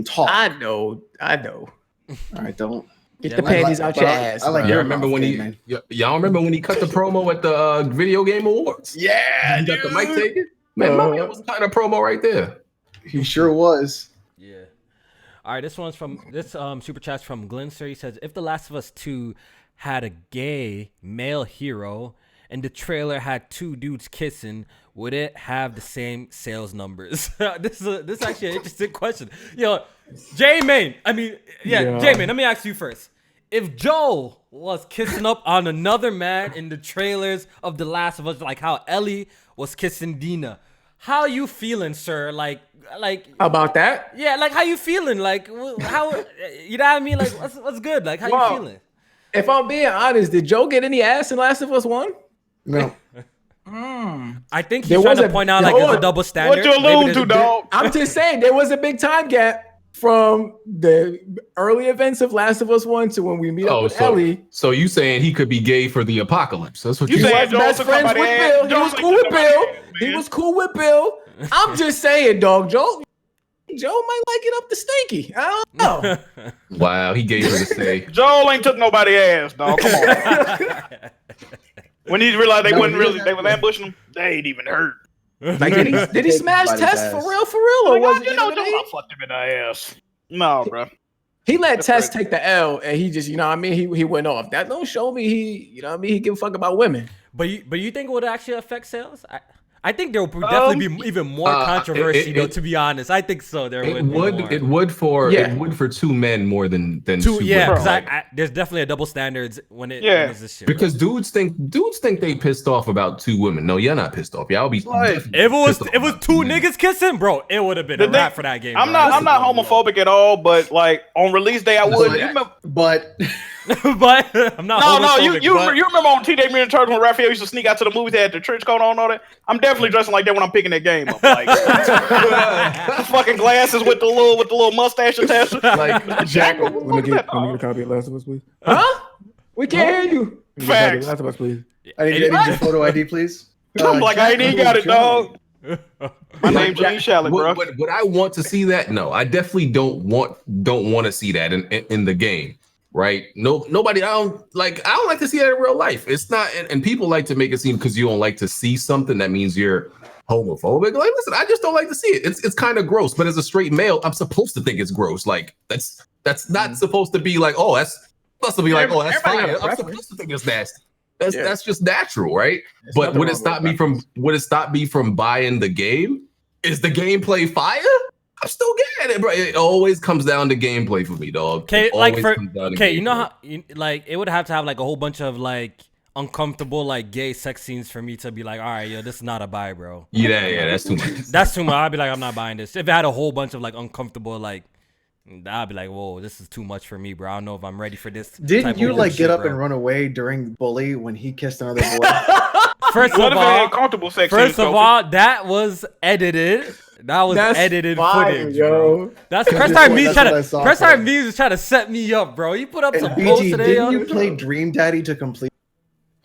talk. I know. All right, don't get the panties out your ass. I like. Y'all remember when y'all remember when he cut the promo at the Video Game Awards? Yeah, he got the mic taken. Man, that was kind of promo right there. He sure was. Yeah. All right, this one's from super chat's from Glenn Sir. He says, if The Last of Us 2 had a gay male hero and the trailer had two dudes kissing, would it have the same sales numbers? This is actually an interesting question. Yo, J-Main. J-Main, let me ask you first. If Joel was kissing up on another man in the trailers of The Last of Us, like how Ellie was kissing Dina, how you feeling, sir? Like about that? Yeah, like how you feeling? Like how you know what I mean? Like what's good? Like how you feeling? If I'm being honest, did Joe get any ass in Last of Us 1? No. I think he's trying to point out like it's a double standard. What you allude to, dog? I'm just saying there was a big time gap from the early events of Last of Us 1 to when we meet up with Ellie. So you saying he could be gay for the apocalypse? That's what you saying. He was best friends with Bill. He was cool with Bill. He was cool with Bill. I'm just saying, dog. Joe might like it up the stinky. I don't know. Wow, he gave her the say. Joel ain't took nobody ass, dog. Come on. When he realized they was ambushing him, they ain't even hurt. Like, did he smash Somebody's Test ass. for real, or was it? You know, I fucked him in the ass. No, bro. He let Test take the L, and he just, you know what I mean? He went off. That don't show me he give a fuck about women. But you think it would actually affect sales? I think there will definitely be even more controversy, though. To be honest, I think so. It would for 2 men more than 2 Yeah, women. because there's definitely a double standards when it is this shit. Because dudes think they pissed off about 2 women. No, you're not pissed off. Y'all be if it was 2 niggas kissing, bro, it would have been a wrap for that game. I'm not homophobic at all, but like on release day I would. But but I'm not. No, you remember on Teenage Mutant Ninja Turtles when Raphael used to sneak out to the movies, they had the trench coat on and all that. I'm definitely dressing like that when I'm picking that game up. Like fucking glasses with the little mustache attached. Like Jackal. Let me get a copy of Last of Us, please. Huh? We can't hear you. Facts. Last of Us, please. I need your photo ID, please. I'm like, I ain't even got it, dog. My name's Gene Shalit, bro. Would I want to see that? No, I definitely don't want to see that in the game. Right? Nobody. I don't like to see that in real life. It's not, and people like to make it seem because you don't like to see something that means you're homophobic. Like, listen, I just don't like to see it. It's kind of gross. But as a straight male, I'm supposed to think it's gross. Like that's not supposed to be like, oh, that's supposed to be like, oh, that's fine. I'm supposed to think it's nasty. That's just natural, right? But would it stop me from buying the game? Is the gameplay fire? I'm still getting it, bro. It always comes down to gameplay for me, dog. Okay, you know how like it would have to have like a whole bunch of like uncomfortable like gay sex scenes for me to be like, all right, yo, this is not a buy, bro. Yeah, that's too much. That's too much. I'd be like, I'm not buying this. If it had a whole bunch of like uncomfortable like, I'd be like, whoa, this is too much for me, bro. I don't know if I'm ready for this. Didn't you like get up and run away during Bully when he kissed another boy? First of all, that was edited. That was edited footage, bro. That's the first time me was trying to set me up, bro. He put up some posts today. Didn't you play Dream Daddy to complete?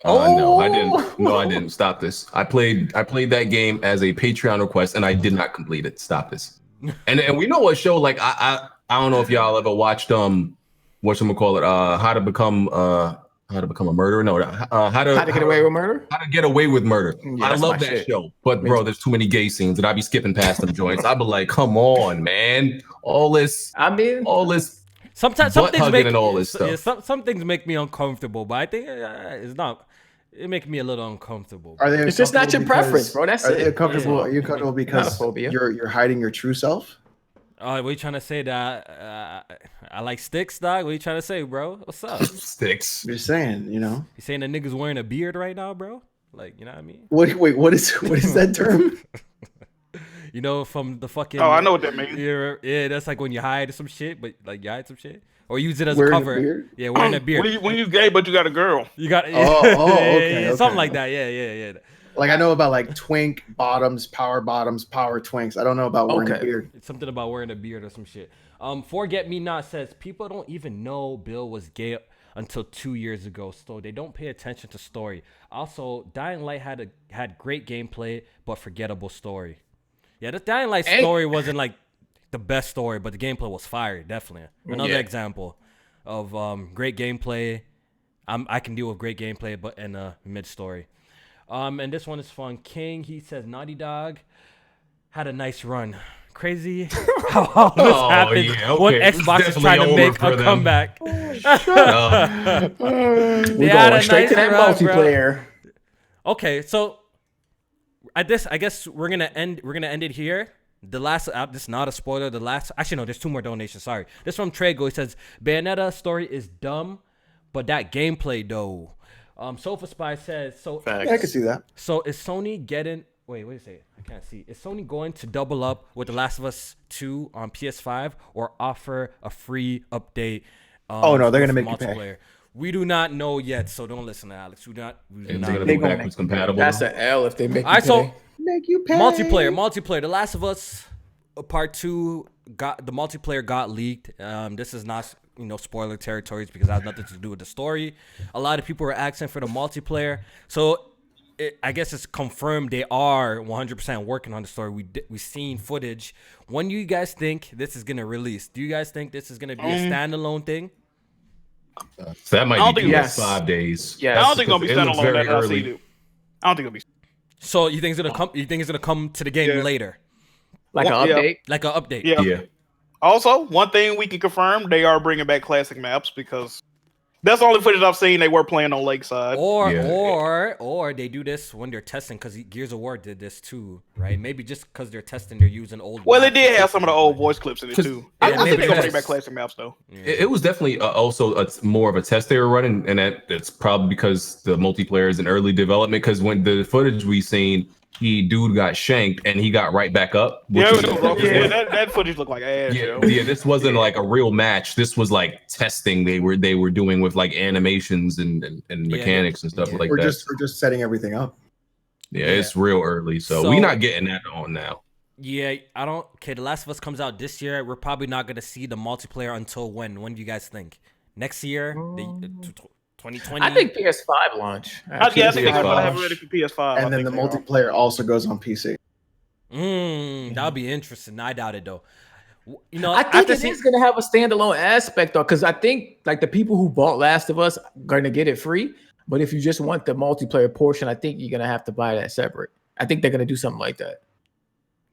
No, I didn't. No, I didn't. Stop this. I played that game as a Patreon request, and I did not complete it. Stop this. And we know what show. Like I don't know if y'all ever watched whatchamacallit, How to Become a Murderer. No, how to get away with murder. How to Get Away with Murder. Yeah, I love that show, but bro, there's too many gay scenes, and I be skipping past them joints. I be like, come on, man, all this. Sometimes some things make all this stuff. Yeah, some things make me uncomfortable, but I think it's not. It makes me a little uncomfortable. It's just not your preference, bro. That's it. Are you comfortable because you're hiding your true self? What are you trying to say? That I like sticks, dog? What are you trying to say, bro? What's up? Sticks. You're saying, You saying the nigga's wearing a beard right now, bro? Like, you know what I mean? Wait, what is that term? From the fucking. Oh, I know what that means. Yeah, that's like when you hide some shit, but like you hide some shit. Or use it as a cover. Yeah, wearing a beard. When you gay, but you got a girl. You got okay. Something like that. Yeah. Like I know about like twink bottoms, power twinks. I don't know about wearing a beard. It's something about wearing a beard or some shit. Forget Me Not says people don't even know Bill was gay until 2 years ago, so they don't pay attention to story. Also, Dying Light had great gameplay but forgettable story. Yeah, the Dying Light story wasn't like the best story, but the gameplay was fire. Definitely another example of great gameplay. I can deal with great gameplay, but in a mid story. And this one is fun. King, he says Naughty Dog had a nice run. Crazy how all this happened when Xbox is trying to make a comeback. We're going straight to that multiplayer. Okay, so I guess we're gonna end it here. The last this is not a spoiler. Actually no, there's 2 more donations. Sorry. This from Trago. He says Bayonetta story is dumb, but that gameplay though. Sofa Spy says so. Yeah, I can see that. So is Sony getting? Wait a second. I can't see. Is Sony going to double up with The Last of Us 2 on PS5 or offer a free update? Oh no, they're gonna make you pay. We do not know yet, so don't listen to Alex. We do not. Be backwards compatible. That's an L if they make you pay. So make you pay. Multiplayer. The Last of Us Part 2 the multiplayer got leaked. This is not spoiler territories because it has nothing to do with the story. A lot of people were asking for the multiplayer, so I guess it's confirmed they are 100% working on the story. We seen footage. When do you guys think this is gonna release? Do you guys think this is gonna be a standalone thing? So that might be 5 days. Yeah, I don't think it's gonna be standalone. I don't think it'll be. So you think it's gonna come? You think it's gonna come to the game later, like an update? like an update? Yeah. Also, one thing we can confirm: they are bringing back classic maps because that's the only footage I've seen. They were playing on Lakeside. Or they do this when they're testing, because Gears of War did this too, right? Maybe just because they're testing, they're using old. Well, they did have some of the old voice clips in it too. I think they're gonna bring back that's- classic maps though. It was definitely also more of a test they were running, and that's probably because the multiplayer is in early development. Because when the footage we seen, dude got shanked and he got right back up. That footage looked like ass. Yeah, this wasn't like a real match. This was like testing they were doing with like animations and mechanics and stuff like we're that. We're just setting everything up. Yeah, it's real early, so we're not getting that on now. Yeah, I don't. Okay, The Last of Us comes out this year. We're probably not gonna see the multiplayer until when? When do you guys think? Next year? 2020? I think PS5 launch. I think they're gonna have it ready for PS5. And then the multiplayer also goes on PC. That'll be interesting. I doubt it though. You know, I think it is going to have a standalone aspect though, because I think like the people who bought Last of Us are going to get it free. But if you just want the multiplayer portion, I think you're going to have to buy that separate. I think they're going to do something like that.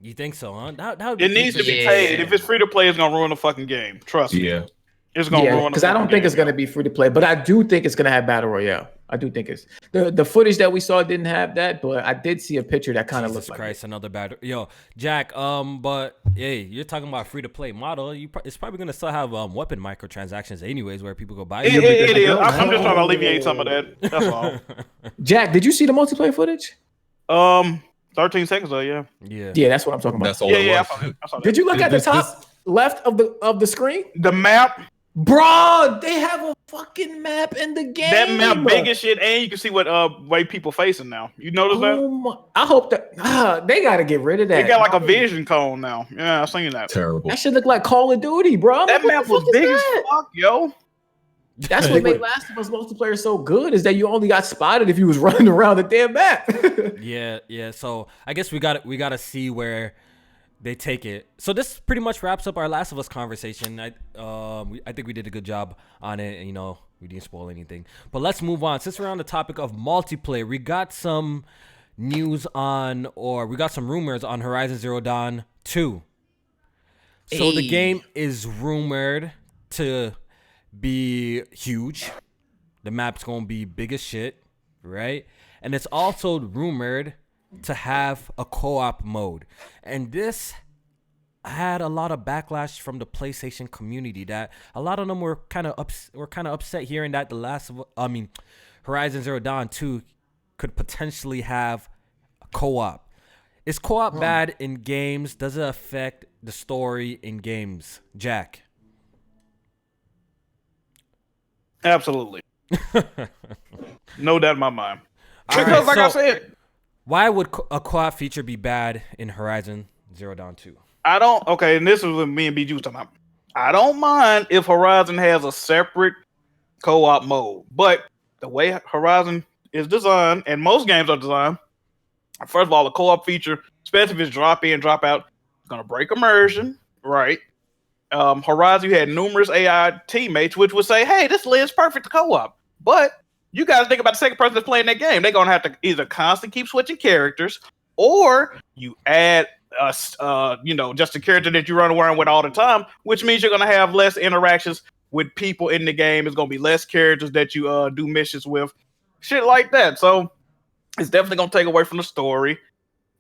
You think so, huh? It needs to be paid. If it's free to play, it's gonna ruin the fucking game. Trust me. Yeah. It's gonna ruin. Because I don't think it's gonna be free to play, but I do think it's gonna have battle royale. I do think it's the footage that we saw didn't have that, but I did see a picture that kind of looked like Christ, another battle. Yo, Jack. But hey, you're talking about free to play model. It's probably gonna still have weapon microtransactions anyways, where people go buy. It is. I'm just trying to alleviate some of that. That's all. Jack, did you see the multiplayer footage? 13 seconds though, yeah. Yeah, that's what I'm talking about. That's all. I saw that. Did you look at the top left of the screen? The map, bro? They have a fucking map in the game. That map big as shit, and you can see what way people facing now. You notice that? I hope that they got to get rid of that. They got like a vision cone now. Yeah, I seen that. Terrible. That should look like Call of Duty, bro. That map was big as fuck, yo. That's what made Last of Us multiplayer so good, is that you only got spotted if you was running around the damn map. Yeah. So I guess we got to see where they take it. So this pretty much wraps up our Last of Us conversation. I think we did a good job on it, and we didn't spoil anything. But let's move on. Since we're on the topic of multiplayer, we got some news we got some rumors on Horizon Zero Dawn 2. So the game is rumored to be huge. The map's gonna be big as shit, right? And it's also rumored to have a co-op mode, and this had a lot of backlash from the PlayStation community. That a lot of them were kind of upset hearing that Horizon Zero Dawn 2 could potentially have a co-op. Is co-op bad in games? Does it affect the story in games, Jack? Absolutely. No doubt in my mind. Because I said, why would a co-op feature be bad in Horizon Zero Dawn 2? And this is what me and BG was talking about. I don't mind if Horizon has a separate co-op mode, but the way Horizon is designed, and most games are designed, first of all, the co-op feature, especially if it's drop in, drop out, it's going to break immersion, right? Horizon, you had numerous AI teammates which would say, hey, this lives perfect to co-op. But you guys think about the second person that's playing that game. They're going to have to either constantly keep switching characters, or you add just a character that you run around with all the time, which means you're going to have less interactions with people in the game. It's going to be less characters that you do missions with, shit like that. So it's definitely going to take away from the story.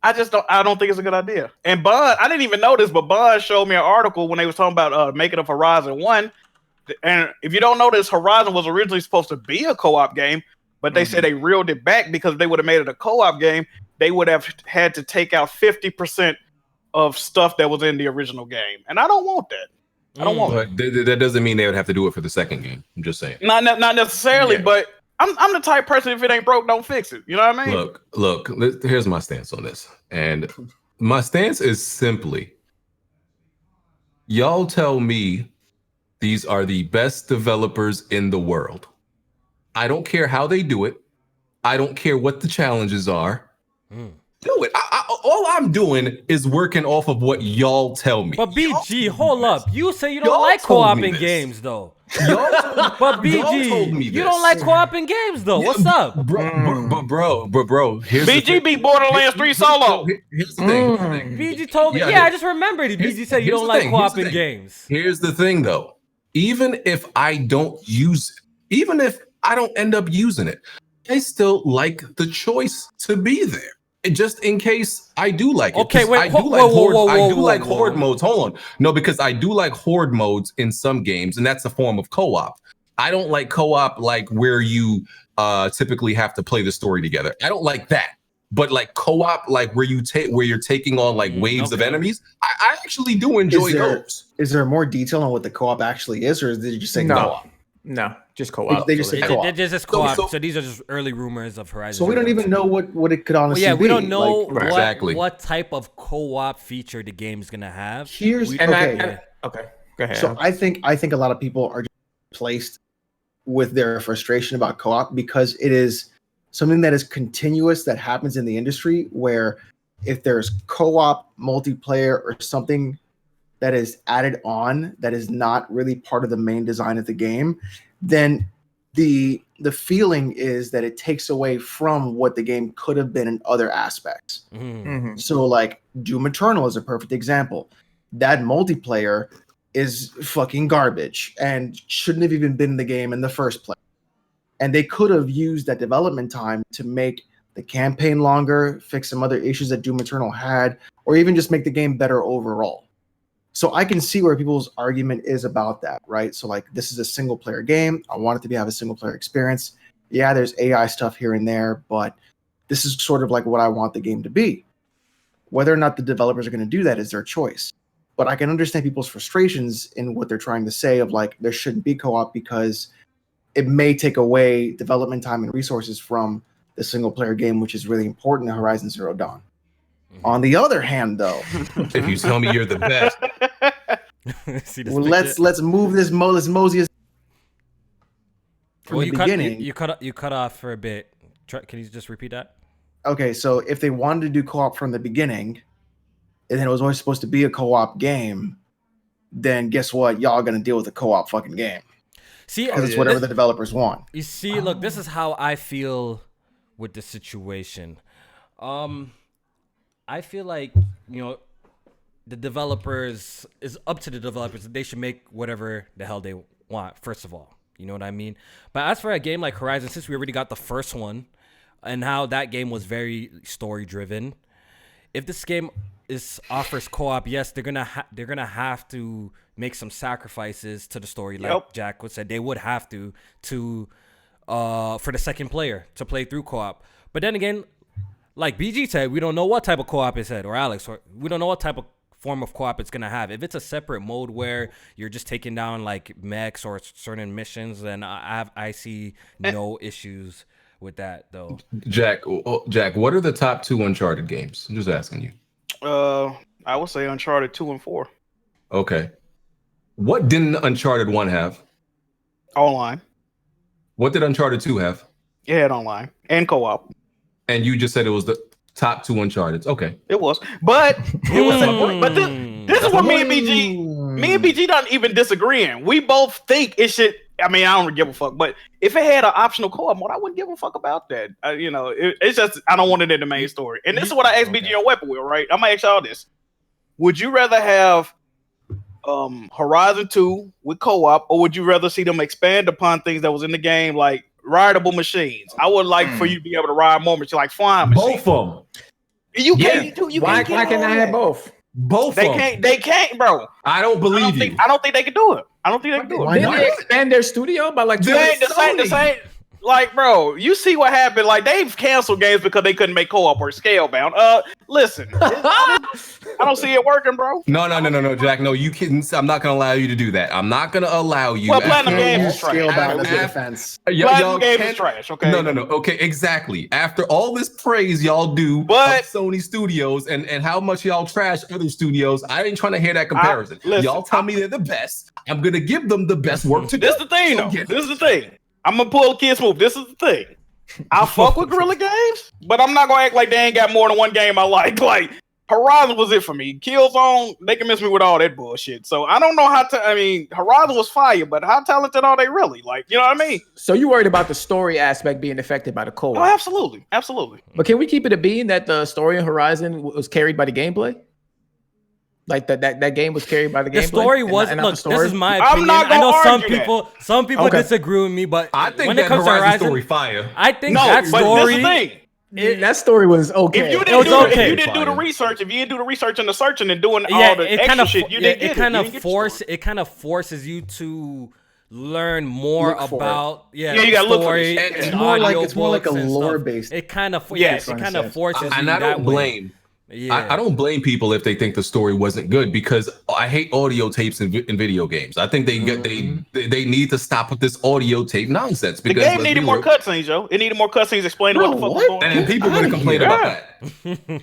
I don't think it's a good idea. And Bond, I didn't even know this, but Bond showed me an article when they was talking about making of Horizon 1. And if you don't know this, Horizon was originally supposed to be a co-op game, but they said they reeled it back because if they would have made it a co-op game, they would have had to take out 50% of stuff that was in the original game. And I don't want that. I don't want that. That doesn't mean they would have to do it for the second game. I'm just saying. Not necessarily, but I'm the type person, if it ain't broke, don't fix it. You know what I mean? Look, here's my stance on this. And my stance is simply, y'all tell me these are the best developers in the world. I don't care how they do it. I don't care what the challenges are. do it. All I'm doing is working off of what y'all tell me. But BG, hold up. You say you don't Y'all like told co-op me in this. games, though. Y'all But told me BG, you don't this. like co-op in games, though. What's up? Bro. Here's the BG thing. beat Borderlands 3 solo. Here's the thing. BG told me. Yeah, I just remembered it. BG said you don't like co-op in games. Here's the thing, though. Even if I don't use it, even if I don't end up using it, I still like the choice to be there. Just in case I do like it. Okay, wait. I do like horde modes. Hold on. No, because I do like horde modes in some games, and that's a form of co-op. I don't like co-op like where you typically have to play the story together. I don't like that. But like co-op, like where you're taking on like waves of enemies, I actually do enjoy those. Is there more detail on what the co-op actually is, or did you just say co-op? No, just co-op. They just say co-op. They're just co-op. So these are just early rumors of Horizon. So we don't even know what it could honestly be. We don't know what type of co-op feature the game's gonna have. Okay, go ahead. So I think a lot of people are just placed with their frustration about co-op because it is something that is continuous that happens in the industry where if there's co-op multiplayer or something that is added on that is not really part of the main design of the game, then the feeling is that it takes away from what the game could have been in other aspects. Mm-hmm. So like Doom Eternal is a perfect example. That multiplayer is fucking garbage and shouldn't have even been in the game in the first place. And they could have used that development time to make the campaign longer, fix some other issues that Doom Eternal had, or even just make the game better overall. So I can see where people's argument is about that, right? So like, this is a single player game. I want it to have a single player experience. Yeah, there's AI stuff here and there, but this is sort of like what I want the game to be. Whether or not the developers are going to do that is their choice. But I can understand people's frustrations in what they're trying to say of like, there shouldn't be co-op because it may take away development time and resources from the single player game, which is really important in Horizon Zero Dawn. On the other hand, though, if you tell me you're the best, let's move this mosey from the beginning. You cut off for a bit. Can you just repeat that? Okay, so if they wanted to do co-op from the beginning, and then it was always supposed to be a co-op game, then guess what? Y'all gonna deal with a co-op fucking game. See, because it's whatever the developers want. You see, look, this is how I feel with the situation. I feel like, the developers, is up to the developers. They should make whatever the hell they want, first of all. You know what I mean? But as for a game like Horizon, since we already got the first one, and how that game was very story-driven, if this game offers co-op, yes, they're gonna have to make some sacrifices to the story, like Jack would said. They would have to for the second player to play through co-op. But then again, like BG said, we don't know what type of co-op it said, or Alex, or we don't know what type of form of co-op it's gonna have. If it's a separate mode where you're just taking down like mechs or certain missions, then I see no issues with that though. Jack, what are the top 2 Uncharted games? I'm just asking you. I would say Uncharted 2 and 4. Okay. What didn't Uncharted 1 have? Online. What did Uncharted 2 have? It had online and co-op. And you just said it was the top 2 Uncharted. Okay. It was. But it was but this is what me and BG don't even disagreeing. We both think it should. I mean, I don't give a fuck. But if it had an optional co-op mode, I wouldn't give a fuck about that. It's just I don't want it in the main story. And this is what I asked BG on Weapon Wheel, right? I'm gonna ask y'all this: would you rather have Horizon 2 with co-op, or would you rather see them expand upon things that was in the game, like rideable machines? I would like for you to be able to ride more machines, like flying machines. Both of them. You can't. Why can't I have both? Both. They can't, bro. I don't believe you. I don't think they can do it. I don't think they can do it. Didn't they expand their studio by like the same. Like, bro, you see what happened? Like, they've canceled games because they couldn't make co-op or Scalebound. Listen, I don't see it working, bro. No, Jack. No, you kidding? I'm not gonna allow you to do that. I'm not gonna allow you. Well, Platinum Games is trash. Scalebound as a defense. Platinum Games is trash. Okay. No. Okay, exactly. After all this praise y'all do of Sony Studios and how much y'all trash other studios, I ain't trying to hear that comparison. Y'all tell me they're the best. I'm gonna give them the best work to do. This is the thing, though. This is the thing. I'm gonna pull Kid Smooth. This is the thing. I fuck with Guerrilla Games, but I'm not gonna act like they ain't got more than one game I like. Like Horizon was it for me. Killzone, they can miss me with all that bullshit. So I don't know I mean, Horizon was fire, but how talented are they really? Like, you know what I mean? So you worried about the story aspect being affected by the co-op? Oh, absolutely, absolutely. But can we keep it a bean that the story in Horizon was carried by the gameplay? Like that game was carried by the gameplay. The story was and look. the story? This is my I'm opinion. not I know gonna argue some people Okay. disagree with me, but I think when that it comes Horizon to Horizon, story fire. I think No, that but story. this is the thing. That story was okay. If you It didn't, was do, okay. if you didn't do the research, if you didn't do the research and the searching and doing Yeah, all the it extra kind of shit, you didn't get it kind You of didn't get the story. it kind of forces you to learn more Look for about Yeah, you gotta look for story this. and It's more like audiobooks a and lore stuff. based. It kind of Yes. it kind of forces you And I that don't way. blame. Yeah. I don't blame people if they think the story wasn't good because I hate audio tapes in video games. I think they need to stop with this audio tape nonsense. The Because game needed more cutscenes, yo. It needed more cutscenes explaining what the fuck was going on. and people Get going to outta complain here. about that.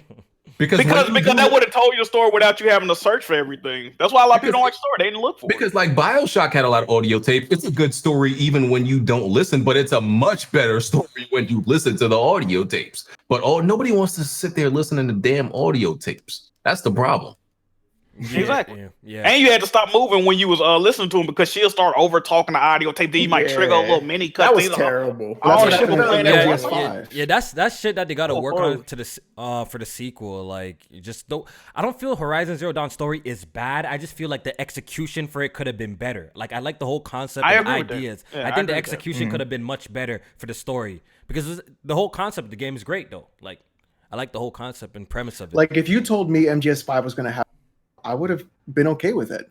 Because that would have told you the story without you having to search for everything. That's why a lot of people don't like story. They didn't look for it. Because like BioShock had a lot of audio tape. It's a good story even when you don't listen, but it's a much better story when you listen to the audio tapes. But nobody wants to sit there listening to damn audio tapes. That's the problem. Exactly. Yeah. And you had to stop moving when you was listening to him because she'll start over talking the audio tape. Then you might trigger a little mini cut. That was terrible. All That's shit what was happened playing in that MGS5. Yeah, that's shit that they got to work word. on to this for the sequel. Like, you just don't. I don't feel Horizon Zero Dawn story is bad. I just feel like the execution for it could have been better. Like, I like the whole concept I and agree with that. ideas. Yeah, I I think agree the with that. execution could have been much better for the story because the whole concept of the game is great though. Like, I like the whole concept and premise of it. Like if you told me MGS5 was going to have, I would have been okay with it.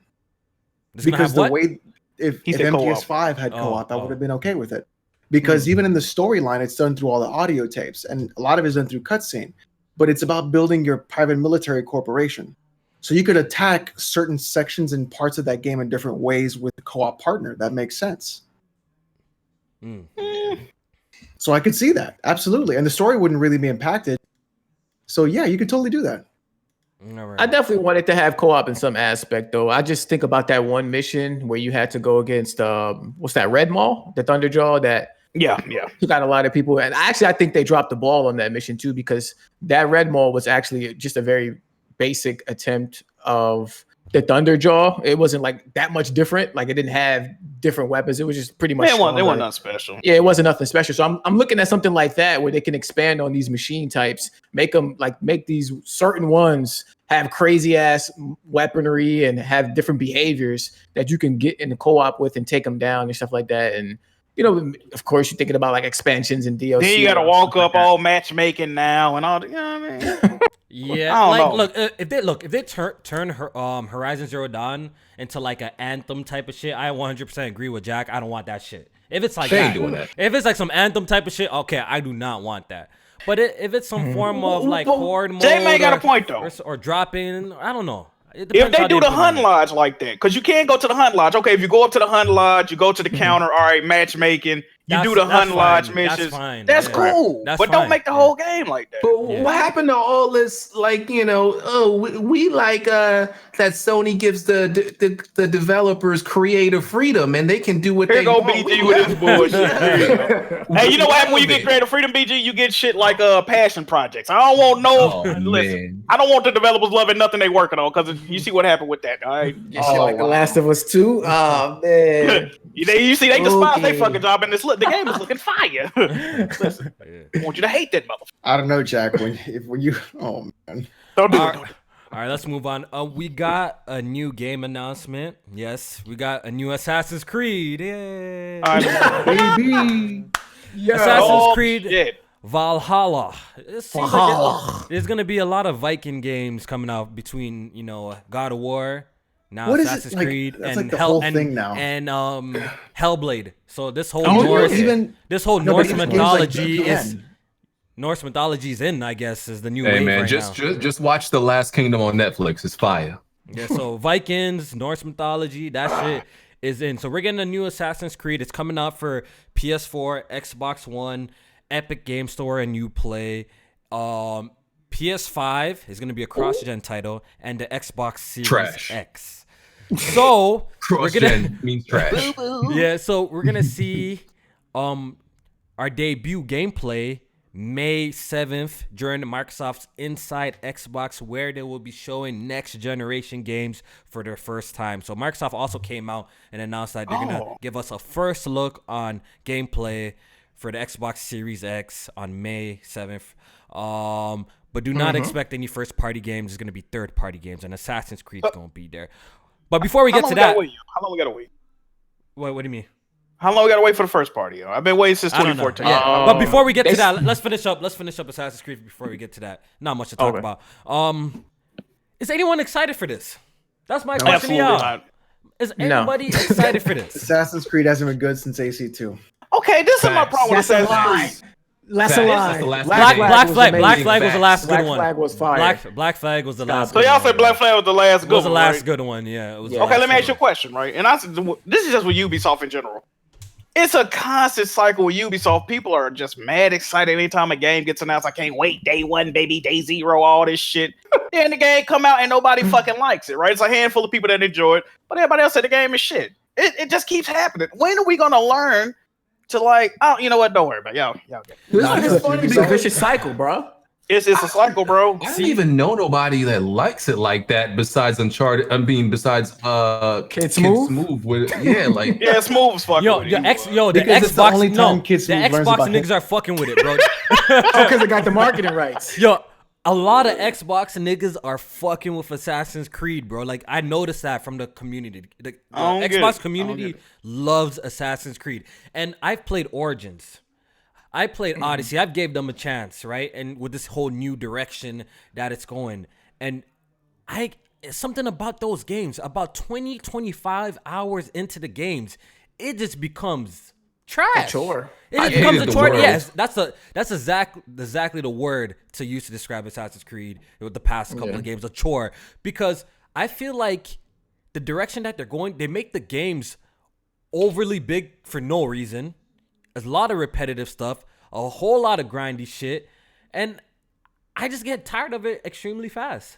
It's gonna Because have the what? way if He said co-op. MGS5 had co-op, I oh. would have been okay with it. Because even in the storyline, it's done through all the audio tapes, and a lot of it's done through cutscene. But it's about building your private military corporation. So you could attack certain sections and parts of that game in different ways with a co-op partner. That makes sense. So I could see that absolutely, and the story wouldn't really be impacted. So yeah, you could totally do that. All right. I definitely wanted to have co-op in some aspect, though. I just think about that one mission where you had to go against what's that, Red Maul, the Thunderjaw that Yeah. took out a lot of people. And I think they dropped the ball on that mission too, because that Red Maul was actually just a very basic attempt of the Thunderjaw. It wasn't like that much different. Like it didn't have different weapons. It was just pretty much. They weren't stronger. nothing special. Yeah, it wasn't nothing special. So I'm looking at something like that where they can expand on these machine types, make these certain ones have crazy ass weaponry and have different behaviors that you can get in the co-op with and take them down and stuff like that. And of course, you're thinking about like expansions and DLC. Then you got to and walk stuff up like that. all matchmaking now and all. You know what I mean? Yeah, I like don't know. if they turn Horizon Zero Dawn into like an Anthem type of shit, I 100% agree with Jack. I don't want that shit. If it's like They ain't that, doing that. if it's like some Anthem type of shit, okay, I do not want that. But if it's some form of like horde mode, J-Man got a point though. or dropping, I don't know. It If depends they how do the implement Hun it. Lodge like that, because you can't go to the Hun Lodge. Okay, if you go up to the Hun Lodge, you go to the counter. All right, matchmaking. You do the That's Hun fine. Lodge That's missions. fine. That's Yeah. cool, That's but fine. don't make the whole game like that. But Yeah. what happened to all this? Like, we like that Sony gives the developers creative freedom and they can do what Here they go want. BG with his bullshit. Hey, you know what happens when you get creative freedom, BG? You get shit like passion projects. I don't want Oh, listen. man. I don't want the developers loving nothing they working on because you see what happened with that. All right, Get shit like The Last of Us 2. Oh man. you see they despise their Okay. fucking job and the game is looking fire. Listen, I want you to hate that motherfucker. I don't know, Jack. When you, oh man, Don't do All it. right. All right, let's move on. We got a new game announcement. Yes, we got a new Assassin's Creed. Yay! All right. baby. Assassin's Oh, Creed shit. Valhalla. It seems like there's gonna be a lot of Viking games coming out between God of War, now What is it Assassin's like? Creed, That's and like the whole and, thing now. and Hellblade. So this whole Oh, Norse, even this whole no, but Norse even games like mythology is VPN. Norse mythology's in. I guess is the new Hey wave man, right just now. just watch The Last Kingdom on Netflix. It's fire. Yeah, so Vikings, Norse mythology, that shit is in. So we're getting a new Assassin's Creed. It's coming out for PS4, Xbox One, Epic Game Store, and Uplay. PS5 is going to be a cross-gen title, and the Xbox Series Trash. X. So we're gonna Cross-gen means trash. yeah, so we're gonna see our debut gameplay May 7th during Microsoft's Inside Xbox, where they will be showing next generation games for their first time. So Microsoft also came out and announced that they're going to give us a first look on gameplay for the Xbox Series X on May 7th. But do not expect any first party games. It's going to be third party games, and Assassin's Creed is going to be there. But before we get to that, how long we gotta wait? What do you mean? How long we gotta wait for the first party? I've been waiting since 2014. Yeah. But before we get to that, let's finish up Assassin's Creed before we get to that. Not much to talk about. Is anyone excited for this? That's my question to y'all. Is anybody excited for this? Assassin's Creed hasn't been good since AC2. Okay, this is my problem with Assassin's Creed. That's a lie. Black Flag was the last good one. Black Flag was fire. Black Flag was the last. So y'all said Black Flag was the last good one. Was the last good one? Yeah. It was okay, let me ask you a question, right? And this is just with Ubisoft in general. It's a constant cycle with Ubisoft. People are just mad excited anytime a game gets announced. I can't wait. Day one, baby. Day zero. All this shit. Then the game come out and nobody fucking likes it, right? It's a handful of people that enjoy it, but everybody else said the game is shit. It just keeps happening. When are we gonna learn to you know what? Don't worry about it. Y'all. It's a vicious cycle, bro. It's a cycle, bro. I don't even know nobody that likes it like that besides Uncharted. Besides Kid Smooth. With like yeah, Smooth's fucking. The Xbox Xbox niggas are fucking with it, bro. Because they got the marketing rights. A lot of Xbox niggas are fucking with Assassin's Creed, bro. Like, I noticed that from the community. The Xbox community loves Assassin's Creed. And I've played Origins. I played Odyssey. I've gave them a chance, right? And with this whole new direction that it's going. And something about those games, about 20, 25 hours into the games, it just becomes trash. A chore. It becomes a chore. Yes, that's exactly the word to use to describe Assassin's Creed with the past couple of games, a chore. Because I feel like the direction that they're going, they make the games overly big for no reason. There's a lot of repetitive stuff, a whole lot of grindy shit, and I just get tired of it extremely fast.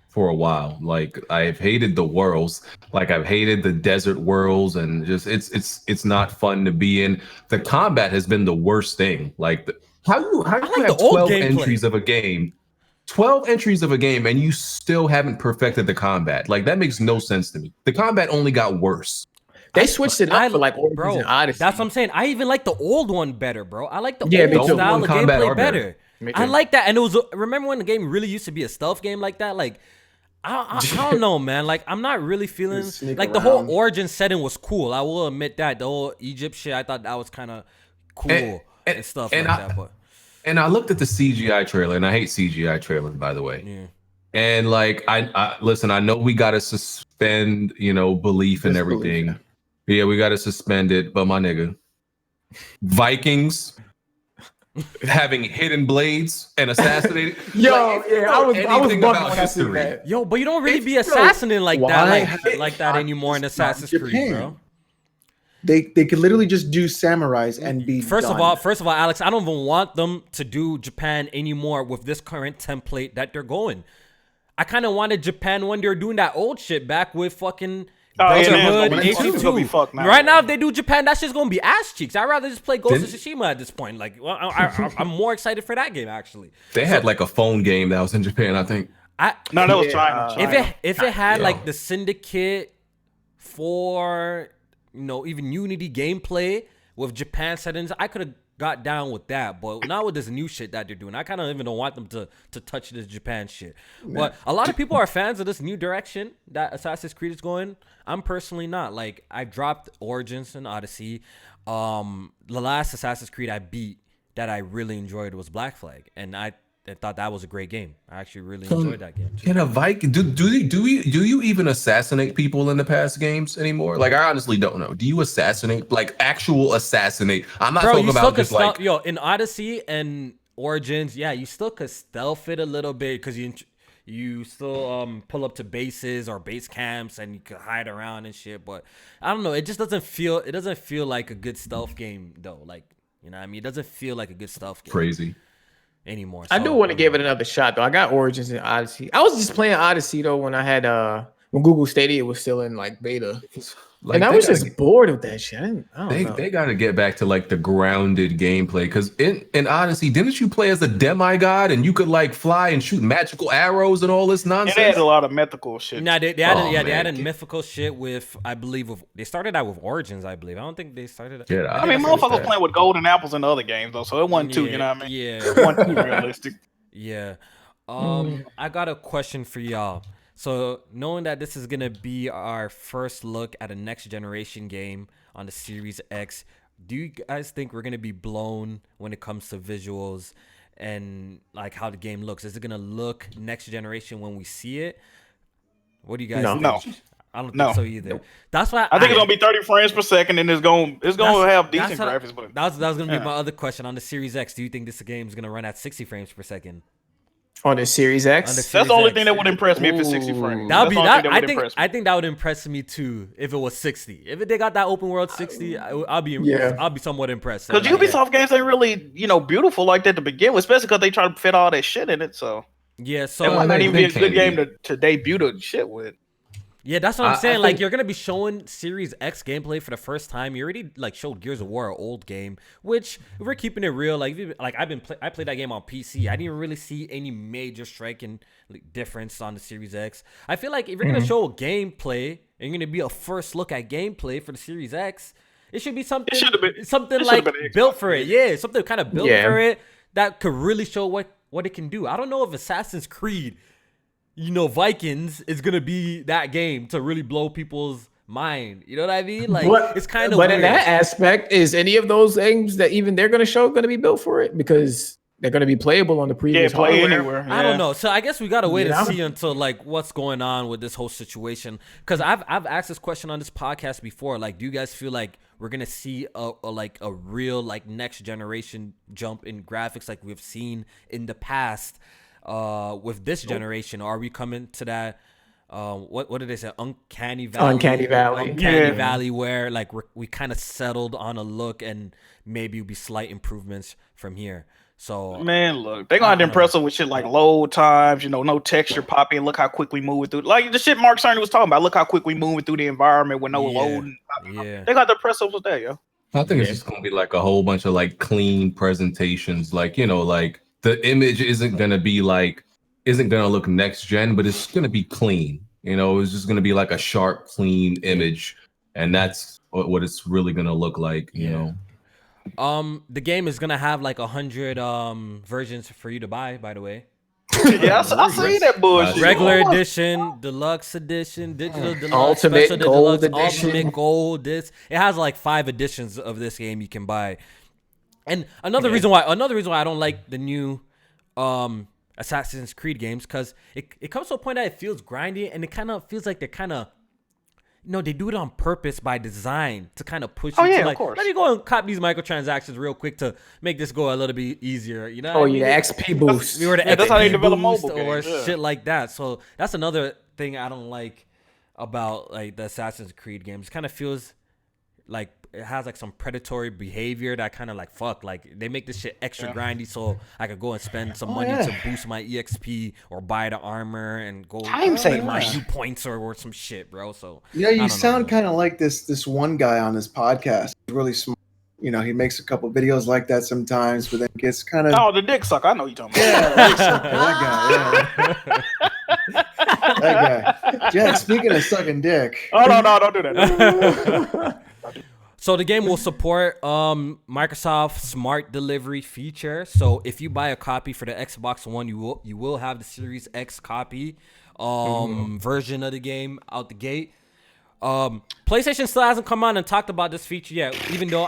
For a while. Like, I've hated the worlds. Like, I've hated the desert worlds, and just it's not fun to be in. The combat has been the worst thing. Like, how you have 12 entries of a game? 12 entries of a game, and you still haven't perfected the combat. Like, that makes no sense to me. The combat only got worse. They switched it up for like Origins and Odyssey. That's what I'm saying. I even like the old one better, bro. I like the old style of gameplay better. I like that. And it was, remember when the game really used to be a stealth game like that? Like, I don't know, man. Like, I'm not really feeling like the whole Origin setting was cool. I will admit that. The whole Egypt shit, I thought that was kind of cool and stuff like that. But and I looked at the CGI trailer, and I hate CGI trailers, by the way. Yeah. And like, I listen, I know we got to suspend, belief and everything. Yeah, we got to suspend it. But my nigga, Vikings having hidden blades and assassinated. I was bugging when I seen that. But you don't really be assassinating like that anymore in Assassin's Creed, bro. They could literally just do samurais and be First of all, Alex, I don't even want them to do Japan anymore with this current template that they're going. I kind of wanted Japan when they were doing that old shit back with fucking Brotherhood, AC2. Right now, if they do Japan, that shit's gonna be ass cheeks. I'd rather just play Ghost of Tsushima at this point. Like, I'm more excited for that game actually. They had like a phone game that was in Japan, I think. That was China. If it had like the Syndicate for even Unity gameplay with Japan settings, I could have got down with that. But now with this new shit that they're doing, I kind of even don't want them to touch this Japan shit. But a lot of people are fans of this new direction that Assassin's Creed is going. I'm personally not. Like, I dropped Origins and Odyssey. The last Assassin's Creed I beat that I really enjoyed was Black Flag, and I thought that was a great game. I actually really enjoyed that game. Can a Viking do you even assassinate people in the past games anymore? Like, I honestly don't know. Do you assassinate, like actual assassinate? I'm not talking about just like in Odyssey and Origins. Yeah, you still could stealth it a little bit because you still pull up to bases or base camps and you could hide around and shit. But I don't know. It just doesn't feel like a good stealth game though. Like, you know what I mean? It doesn't feel like a good stealth game. Crazy. Anymore. I do want to give it another shot though. I got Origins and Odyssey. I was just playing Odyssey though when I had when Google Stadia was still in like beta. Like, and I was just bored with that shit. I don't know. They got to get back to like the grounded gameplay, because in Odyssey, didn't you play as a demigod and you could like fly and shoot magical arrows and all this nonsense? And they had a lot of mythical shit. Nah, they added mythical shit with, I believe, they started out with Origins, I believe. I don't think they started. I mean, motherfuckers playing with golden apples in the other games though, so it wasn't too. You know what I mean? Yeah, it wasn't too realistic. Yeah. I got a question for y'all. So, knowing that this is going to be our first look at a next generation game on the Series X, do you guys think we're going to be blown when it comes to visuals and like how the game looks? Is it going to look next generation when we see it? What do you guys think? No. I don't think so either. Nope. That's why I think it's gonna be 30 frames per second, and it's gonna have decent graphics. But that was gonna be my other question on the Series X. Do you think this game is gonna run at 60 frames per second? On the Series X? That's the only thing that would impress me if it's 60 frames. I think that would impress me too if it was 60. If they got that open world 60, I'll be somewhat impressed. Because Ubisoft games ain't really, beautiful like that to begin with, especially because they try to fit all that shit in it. So yeah, so it might not even be a good game to debut the shit with. Yeah, that's what I'm saying. Like, you're gonna be showing Series X gameplay for the first time. You already like showed Gears of War, an old game, which if we're keeping it real. Like I played that game on PC. I didn't really see any major striking difference on the Series X. I feel like if you're gonna show gameplay and you're gonna be a first look at gameplay for the Series X, it should be something built for it. Yeah, something kind of built for it that could really show what it can do. I don't know if Assassin's Creed, Vikings is gonna be that game to really blow people's mind. You know what I mean? Like, it's kind of. But weird. In that aspect, is any of those games that even they're gonna show gonna be built for it, because they're gonna be playable on the previous play hardware? anywhere. Yeah. I don't know. So I guess we gotta wait and see until like what's going on with this whole situation. Because I've asked this question on this podcast before. Like, do you guys feel like we're gonna see a real like next generation jump in graphics like we've seen in the past? With this generation, are we coming to that? What did they say? Uncanny Valley, where like we kind of settled on a look, and maybe it'll be slight improvements from here. So man, look, they gonna have to impress us with shit like load times, no texture popping. Look how quick we moving through, like the shit Mark Cerny was talking about. Look how quick we moving through the environment with no loading. Yeah, they got to impress us with that, yo. I think it's just gonna be like a whole bunch of like clean presentations, like like. The image isn't gonna look next gen, but it's gonna be clean. It's just gonna be like a sharp, clean image, and that's what it's really gonna look like. You know. The game is gonna have like 100 versions for you to buy. By the way. Yeah, I see that bullshit. Regular edition, deluxe edition, digital deluxe, ultimate gold edition, ultimate gold. It has like 5 editions of this game you can buy. And another reason why I don't like the new Assassin's Creed games, because it comes to a point that it feels grindy, and it kind of feels like they're kind of, they do it on purpose by design to kind of push you to, like, of course. Let me go and cop these microtransactions real quick to make this go a little bit easier. The XP boost. That's how they develop mobile or games, shit like that. So that's another thing I don't like about like the Assassin's Creed games. It kind of feels like it has like some predatory behavior that kind of like like they make this shit extra grindy so I could go and spend some money to boost my EXP or buy the armor and go my 2 points or some shit, bro. So you sound kind of like this one guy on this podcast. He's really smart. He makes a couple videos like that sometimes, but then gets kind of the dick sucker. I know you talking about. Yeah, dick sucker, that guy. Yeah. That guy. Jack, speaking of sucking dick. Oh no, don't do that. So the game will support Microsoft Smart Delivery feature. So if you buy a copy for the Xbox One, you will have the Series X copy version of the game out the gate. PlayStation still hasn't come on and talked about this feature yet, even though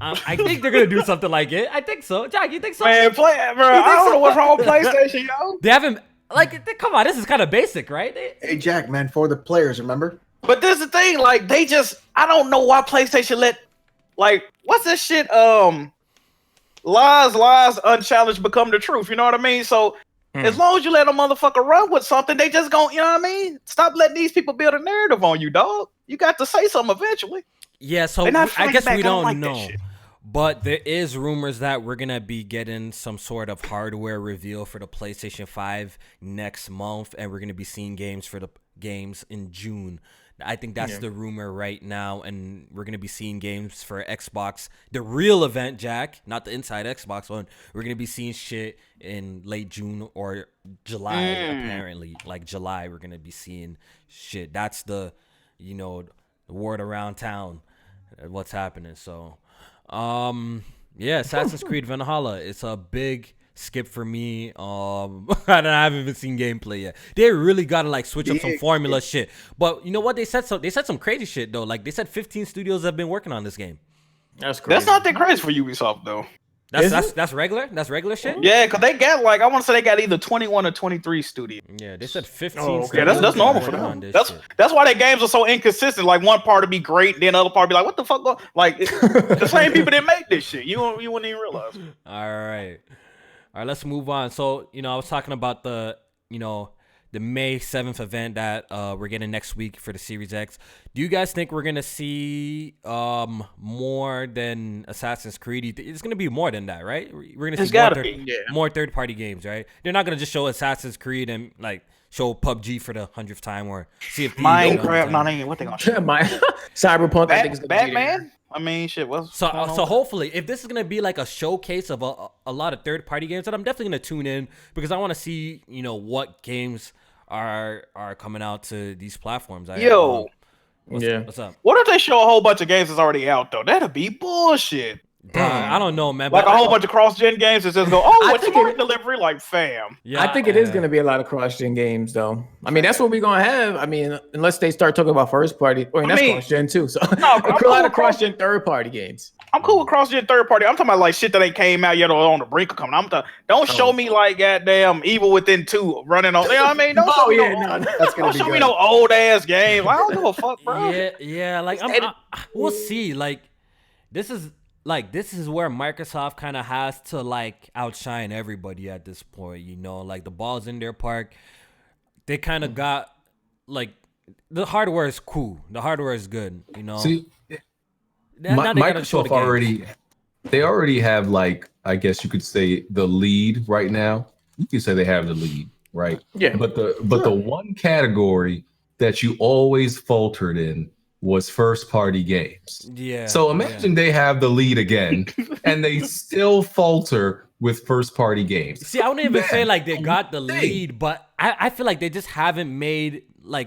I think they're gonna do something like it. I think so. Jack, you think so? Man, bro. I don't know what's wrong with PlayStation, yo. They haven't come on. This is kind of basic, right? Hey, Jack, man, for the players, remember? But this is the thing, like they just, I don't know why PlayStation let, like, what's this shit? Lies unchallenged become the truth. You know what I mean? So as long as you let a motherfucker run with something, they just gon', you know what I mean? Stop letting these people build a narrative on you, dog. You got to say something eventually. Yeah, so I guess we don't know. But there is rumors that we're going to be getting some sort of hardware reveal for the PlayStation 5 next month, and we're going to be seeing games in June I think that's the rumor right now, and we're gonna be seeing games for Xbox, the real event, Jack, not the Inside Xbox one. We're gonna be seeing shit in late June or July, apparently. Like July, we're gonna be seeing shit. That's the, the word around town, what's happening. So, Assassin's Creed Valhalla. It's a big skip for me. I haven't even seen gameplay yet. They really gotta switch up some formula shit. But you know what? They said some crazy shit though. Like they said 15 studios have been working on this game. That's crazy. That's not that crazy for Ubisoft though. That's regular. That's regular shit. Yeah, because they got I want to say they got either 21 or 23 studios. Yeah, they said 15. Yeah, that's normal for them. That's why their games are so inconsistent. Like one part would be great, then the other part would be like, what the fuck? The same people that make this shit. You wouldn't even realize. All right, let's move on. So, I was talking about the May 7th event that we're getting next week for the Series X. Do you guys think we're going to see more than Assassin's Creed? It's going to be more than that, right? We're going to see more third-party games, right? They're not going to just show Assassin's Creed and show PUBG for the 100th time or see if Minecraft, what they going to show? Cyberpunk, I think it's Batman? I mean, shit. So hopefully, if this is gonna be like a showcase of a lot of third-party games, then I'm definitely gonna tune in because I want to see what games are coming out to these platforms. What's up? What if they show a whole bunch of games that's already out though? That'd be bullshit. I don't know, man. Like a whole bunch of cross-gen games that just go, what's smart delivery? Fam. Yeah, I think it is going to be a lot of cross-gen games, though. I mean, that's what we're going to have. I mean, unless they start talking about first-party. That's cross-gen, too. So a lot of cross-gen third-party games. I'm cool with cross-gen third-party. I'm talking about, shit that ain't came out yet or on the brink of coming. Don't show me, goddamn Evil Within 2 running on. You know what I mean? Don't show me don't show me no old-ass game. I don't give a fuck, bro. Yeah, we'll see. This is where Microsoft kind of has to outshine everybody at this point, the ball's in their park. They kind of got the hardware is cool. The hardware is good, See, Microsoft already have I guess you could say the lead right now. You could say they have the lead, right? Yeah. But the one category that you always faltered in was first party games. Yeah. So imagine they have the lead again and they still falter with first party games. See, I wouldn't even say they got the lead, but I feel like they just haven't made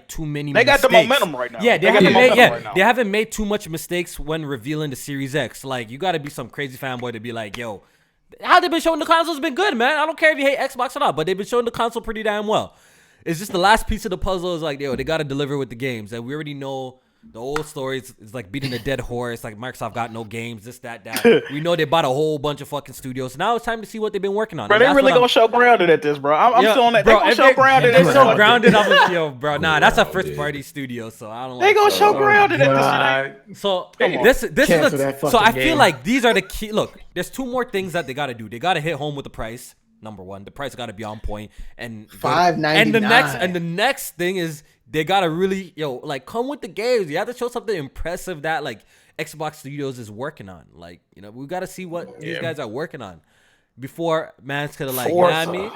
too many mistakes. Got the momentum right now. Yeah, they haven't made too much mistakes when revealing the Series X. You got to be some crazy fanboy to be like, yo, how they've been showing the console's been good, man. I don't care if you hate Xbox or not, but they've been showing the console pretty damn well. It's just the last piece of the puzzle is they got to deliver with the games. And we already know the old stories is beating a dead horse. Microsoft got no games, this, that. We know they bought a whole bunch of fucking studios. Now it's time to see what they've been working on. Bro, they really gonna show Grounded at this, bro. I'm still on that. Bro, they gonna show Grounded. They show Grounded. Bro, nah, that's a first party studio, so I don't. They gonna show Grounded at this. So this is so I feel like these are the key. Look, there's two more things that they got to do. They got to hit home with the price. Number one, the price got to be on point, and $5.99. And the next thing is they gotta really come with the games. You have to show something impressive that Xbox Studios is working on. We gotta see what these guys are working on before man's gonna you know what I mean?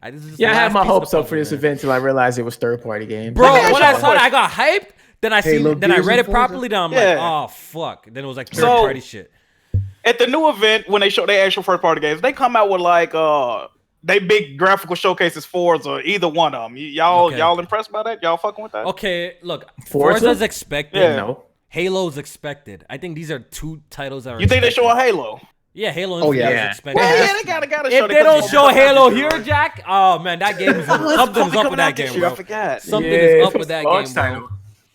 I had my hopes up for this event till I realized it was third party games. Bro, when I saw it, I got hyped. Then I read it properly. Then I'm like, oh fuck. Then it was third party shit. At the new event, when they show their actual first party games, they come out with they big graphical showcases Forza, either one of them. Y'all impressed by that? Y'all fucking with that? Okay, look, Forza's expected. Yeah. No. Halo's expected. I think these are two titles that are. You think they show a Halo? Yeah, Halo. Is expected. Yeah, they gotta show. If they don't show Halo here, Jack, oh man, that game is something's up with that game, bro. I forgot. Something is up with that game, bro.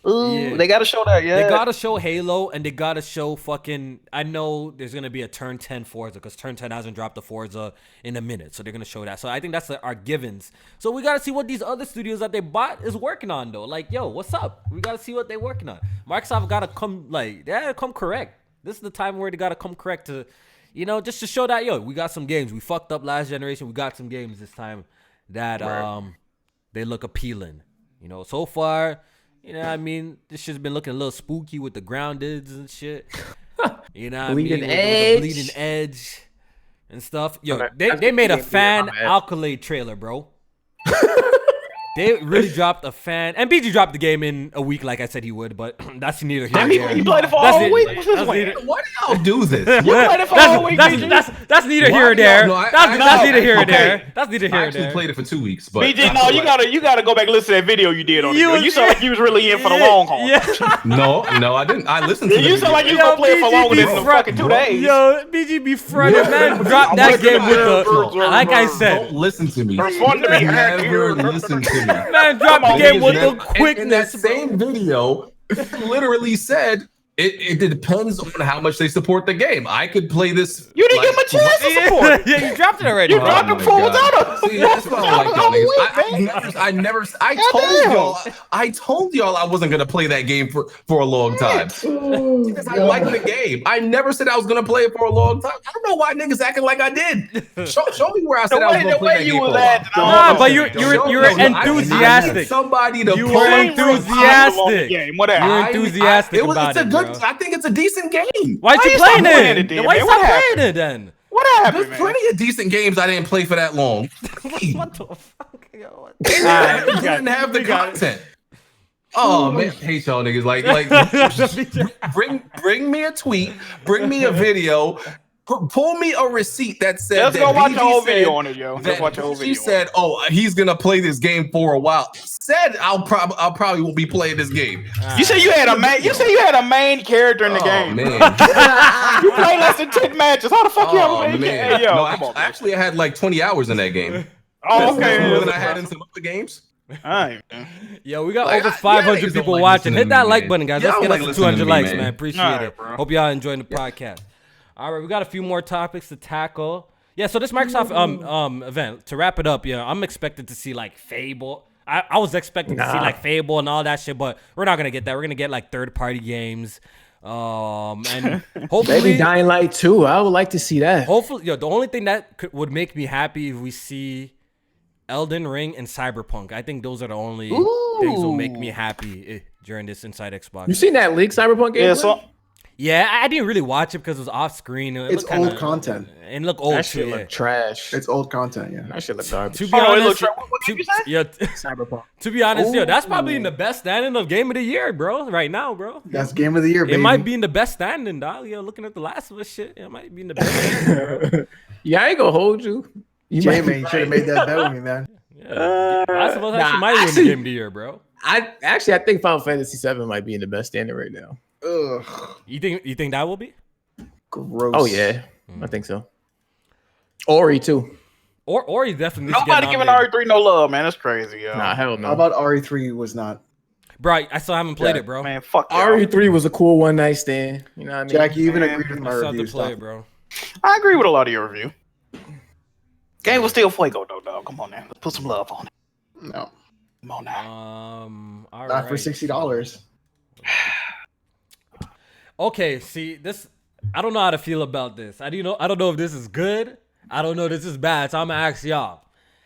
Ooh, they gotta show that. Yeah, they gotta show Halo, and they gotta show fucking. I know there's gonna be a Turn 10 Forza because Turn 10 hasn't dropped the Forza in a minute, so they're gonna show that. So I think that's our givens. So we gotta see what these other studios that they bought is working on, though. Yo, what's up? We gotta see what they're working on. Microsoft gotta come they gotta come correct. This is the time where they gotta come correct to, just to show that we got some games. We fucked up last generation. We got some games this time that they look appealing. So far. I mean? This shit's been looking a little spooky with the groundeds and shit. Bleeding Edge. Bleeding Edge and stuff. Yo, they made a fan Accolade trailer, bro. They really dropped a fan, and BG dropped the game in a week, like I said he would. But that's neither here I nor mean, there. you played it for a whole week. What's this that's one? neither- Why do y'all do this? You played it for a whole week, BG. That's neither Why here or do there. y'all- no, I- That's neither here or okay. there. That's neither I here or actually there. played it for 2 weeks, but BG, no, you gotta go back and listen to that video you did on it. You Yo. was- You sound like you was really in for the long haul. Yeah. no, I didn't. I listened to. You the sound like you video. was gonna play it for BG longer be than the front- fucking 2 days. Yo, BG be fronted, man. Drop I'm that listening game to with that. the. Like I Don't said, listen to me. There's one to be heard Never here. listen to me. man, drop the on, game with Never- the quickness. in that same video, it literally said it depends on how much they support the game. I could play this. You didn't give him a chance to support it. Yeah, you dropped it already. You bro. dropped them my full God. out. See, that's why I don't like y'all niggas. I told y'all I wasn't gonna play that game for a long time. Because I like the game. I never said I was gonna play it for a long time. I don't know why niggas acting like I did. Show me where I said I was gonna play that game for a while. Nah, but you're enthusiastic. I need somebody to You pull were me from- enthusiastic. Game, whatever. You're enthusiastic about it's a it, good. bro. I think it's a decent game. Why you you playing stop playing it it? then, Why you man? What stop happened? playing it then? What happened, There's man? plenty of decent games I didn't play for that long. What the fuck? Yo, what- I didn't have the content. Oh man, I hate y'all niggas. Like bring me a tweet, bring me a video, pull me a receipt that said. Let's that go watch BG the whole said video on it, yo. Let's that watch the whole BG video. said, "Oh, he's gonna play this game for a while." Said I'll probably won't be playing this game. You said you had a main. You said you had a main character in the Oh game. man, You played less than 10 matches. How the fuck you have a oh main man. character? Hey, yo, No, come on, man. actually, I had like 20 hours in that game. Oh, More than okay. I had in some other games. Alright, man. Yo, we got Like, over y'all 500 niggas don't people like watching. listening Hit to that me, like man. button, guys. Y'all Let's get like us to listening to 200 me, likes, man. man. Appreciate Alright, it. bro. Hope y'all enjoying the podcast. All right, we got a few more topics to tackle. Yeah, so this Microsoft event, to wrap it up, yeah, I'm expected to see like Fable. I was expecting to see like Fable and all that shit, but we're not gonna get that. We're gonna get like third-party games. And hopefully Maybe Dying Light 2. I would like to see that. hopefully, yo, the only thing that would make me happy if we see Elden Ring and Cyberpunk. I think those are the only things that will make me happy during this Inside Xbox. You seen that leak Cyberpunk game? Yeah, so Yeah, I didn't really watch it because it was off screen. It's old content. And look old that too. shit look trash. It's old content, yeah. That shit look garbage. To be Oh, it honest, looks what game you said? yeah, Cyberpunk. to be honest, yo, that's probably in the best standing of game of the year, bro. Right now, bro. That's game of the year, baby. It might be in the best standing, dog. Yo, looking at the Last of Us shit, it might be in the best standing, bro. Yeah, I ain't gonna hold you. You might be J-Man, you should have made that bet with me, man. Yeah. Last of Us actually might win the game of the year, bro. I think Final Fantasy VII might be in the best standing right now. Ugh, You think that will be? gross. Oh yeah, I think so. Ori too. Or he definitely needs to get nobody giving nominated. RE3 no love, man. That's crazy, yo. Nah, hell no. How about RE3 was not? Bro, I still haven't played Yeah, it, bro. Man, fuck y'all. RE3 was a cool one night stand. You know what I mean? Jack, you even Man, agreed with my I still have review to play stuff. it, bro. I agree with a lot of your review. Game was still fuego though, dog. Come on now. Let's put some love on it. No, Come on now. All not for right. $60. Okay, see this. I don't know how to feel about this. I don't know if this is good. I don't know if this is bad. So I'm gonna ask y'all.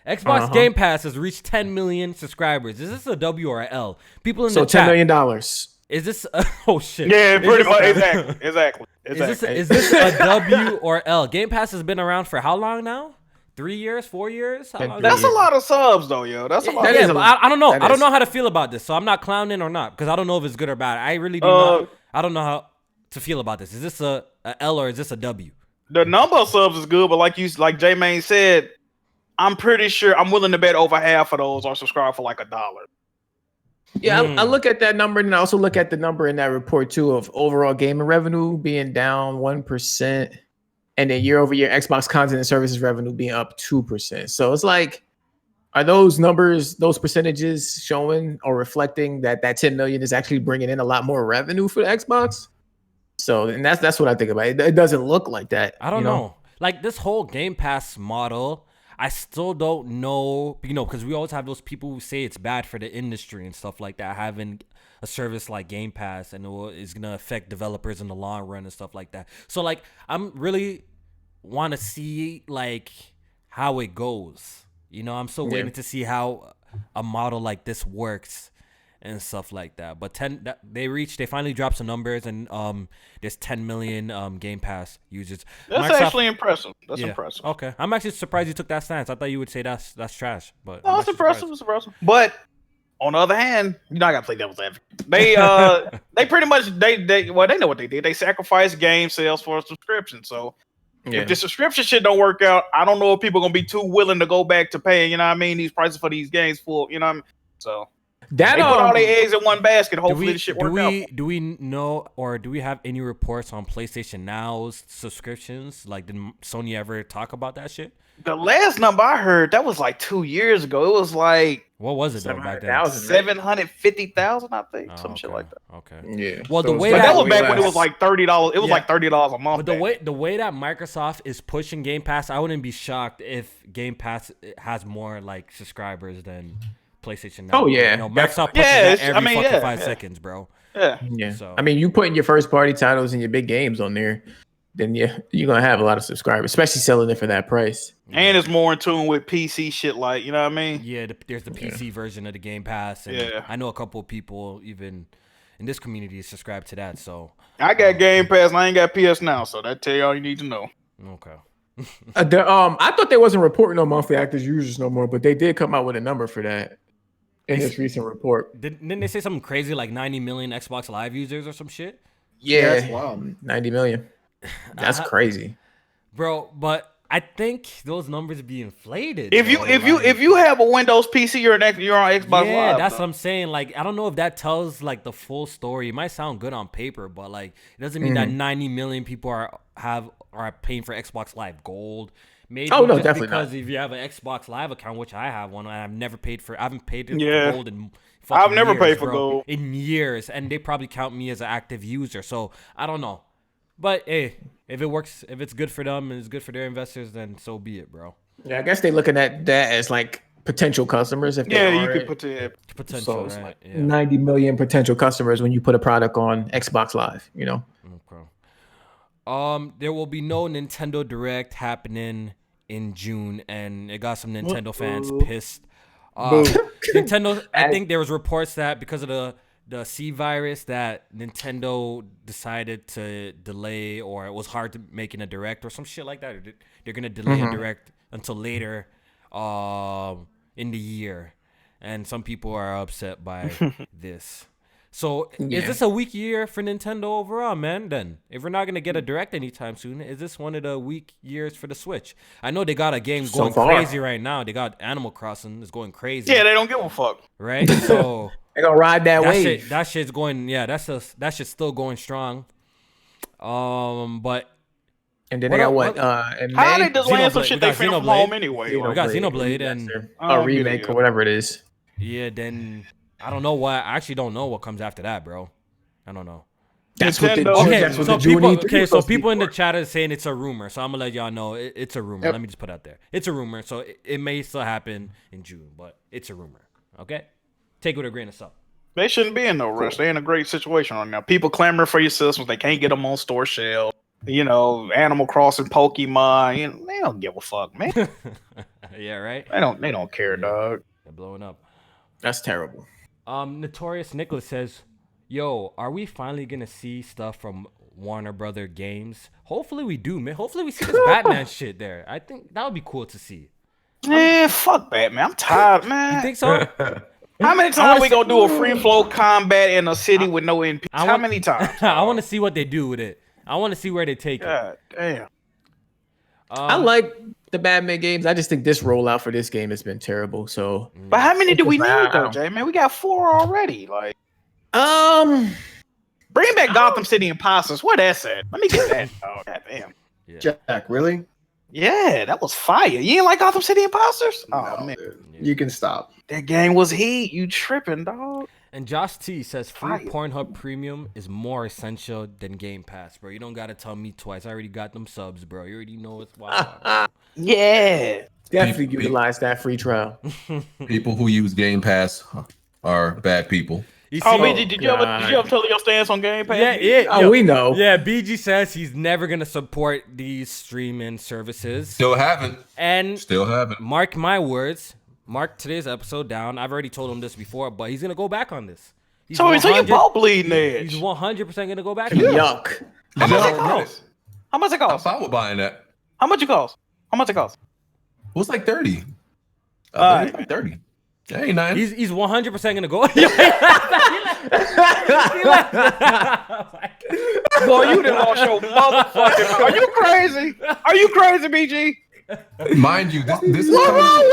Xbox Game Pass has reached 10 million subscribers. Is this a W or a L? People in So the chat. $10 million. Is this? Oh shit. Yeah, Is pretty this- much. Exactly. Is this a W or L? Game Pass has been around for how long now? 3 years? 4 years? How long? That's a lot of subs though, yo. That's a lot. That Yeah, is a but lot. I don't know. That I don't is. know how to feel about this, so I'm not clowning or not because I don't know if it's good or bad. I really do not. I don't know how to feel about this. Is this a L or is this a W? The number of subs is good, but like J-Main said, I'm pretty sure I'm willing to bet over half of those are subscribed for like $1. Yeah, I look at that number and I also look at the number in that report too of overall gaming revenue being down 1%, and then year over year Xbox content and services revenue being up 2%. So it's like, are those numbers, those percentages showing or reflecting that 10 million is actually bringing in a lot more revenue for the Xbox? So, and that's what I think about it. It doesn't look like that. I don't you know. Like this whole Game Pass model, I still don't know, because we always have those people who say it's bad for the industry and stuff like that, having a service like Game Pass and it's going to affect developers in the long run and stuff like that. So like, I'm really want to see like how it goes. I'm still waiting to see how a model like this works. and stuff like that. But they finally dropped some numbers, and there's 10 million Game Pass users. That's Microsoft, actually impressive. That's impressive. Okay, I'm actually surprised you took that stance. I thought you would say that's trash, but No, it's impressive. It's impressive. But on the other hand, you know I gotta play devil's advocate. They pretty much they know what they did. They sacrificed game sales for a subscription. So if the subscription shit don't work out, I don't know if people are gonna be too willing to go back to paying, you know what I mean, these prices for these games full, you know what I mean? So they put all their eggs in one basket. Hopefully this shit work out. Do we know, or do we have any reports on PlayStation Now's subscriptions? Like, did Sony ever talk about that shit? The last number I heard, that was like 2 years ago. It was like, what was it though back then? 750,000, I think, some shit like that. Okay. Yeah. Well, the way that was back when it was like $30. It was like $30 a month. But the way that Microsoft is pushing Game Pass, I wouldn't be shocked if Game Pass has more like subscribers than PlayStation Now. Oh yeah, Microsoft pushes that every fucking 5 seconds, bro. Yeah. So. I mean, you putting your first party titles and your big games on there, then you're gonna have a lot of subscribers, especially selling it for that price. And it's more in tune with PC shit, like, you know what I mean? Yeah, there's the PC version of the Game Pass, and I know a couple of people even in this community subscribe to that. So I got Game Pass and I ain't got PS Now, so that tell you all you need to know. Okay. I thought they wasn't reporting on monthly active users no more, but they did come out with a number for that in this recent report. Didn't they say something crazy like 90 million Xbox Live users or some shit? Yeah, that's wild. 90 million. That's crazy, bro. But I think those numbers be inflated. If you have a Windows PC, you're on Xbox Live. Yeah, that's what I'm saying. Like, I don't know if that tells like the full story. It might sound good on paper, but like it doesn't mean that 90 million people are paying for Xbox Live Gold. Maybe definitely because if you have an Xbox Live account, which I have one, and I haven't paid for Gold in I've never years, paid for Gold in years, and they probably count me as an active user. So I don't know, but hey, if it works, if it's good for them and it's good for their investors, then so be it, bro. Yeah, I guess they're looking at that as like potential customers. If you could put it potential, so right? Like 90 million potential customers when you put a product on Xbox Live, you know. Okay. There will be no Nintendo Direct happening in June, and it got some Nintendo fans pissed. Nintendo, I think there was reports that because of the C virus that Nintendo decided to delay, or it was hard to making a Direct or some shit like that. They're gonna delay a Direct until later in the year, and some people are upset by this. So is this a weak year for Nintendo overall, man? Then if we're not gonna get a Direct anytime soon, is this one of the weak years for the Switch? I know they got a game going crazy right now. They got Animal Crossing is going crazy. Yeah, they don't give a fuck, right? So they're gonna ride that wave. That shit's going. Yeah, that shit's still going strong. But and then they got what? In how May? they delaying some shit they film from home anyway? We got Xenoblade and a remake or whatever it is. Yeah, then. I don't know what. I actually don't know what comes after that, bro. I don't know. That's what the so people in the chat are saying it's a rumor. So I'm gonna let y'all know it's a rumor. Yep. Let me just put it out there. It's a rumor. So it may still happen in June, but it's a rumor. Okay, take it with a grain of salt. They shouldn't be in no rush. They're in a great situation right now. People clamoring for your systems. They can't get them on store shelves. You know, Animal Crossing, Pokemon. You know, they don't give a fuck, man. Yeah, right. They don't care, dog. They're blowing up. That's terrible. Notorious Nicholas says, yo, are we finally gonna see stuff from Warner Brother Games? Hopefully we do, man. Hopefully we see this Batman shit there. I think that would be cool to see. Man, fuck Batman. I'm tired, man. You think so? How many times we gonna do a free flow combat in a city with no NPCs? How many times? I want to see what they do with it. I want to see where they take it. Damn. I like the Batman games. I just think this rollout for this game has been terrible. So, but how many do we need though, Jay? Man, we got 4 already. Like, bring back Gotham City Imposters. Where that's at? Let me get that. Oh, goddamn. Yeah. Jack, really? Yeah, that was fire. You ain't like Gotham City Imposters? Oh man, you can stop. That game was heat. You tripping, dog? And Josh T says free Pornhub Premium is more essential than Game Pass, bro. You don't gotta tell me twice. I already got them subs, bro. You already know it's wild. Yeah, definitely utilize that free trial. People who use Game Pass are bad people. Did you ever tell your stance on Game Pass? Yeah. We know. Yeah, BG says he's never gonna support these streaming services. Still haven't. And still haven't. Mark my words. mark today's episode down. I've already told him this before, but he's gonna go back on this. So you both bleeding edge. He's 100% gonna go back. Yuck. How much it cost? How much it I'm cost? fine with buying that. How much it cost? How much it cost? It was like 30. Alright. Like 30. That ain't nothing. He's 100% gonna go. Boy, you done lost your motherfucking. Are you crazy? Are you crazy, BG? Mind you, this is What's wrong coming,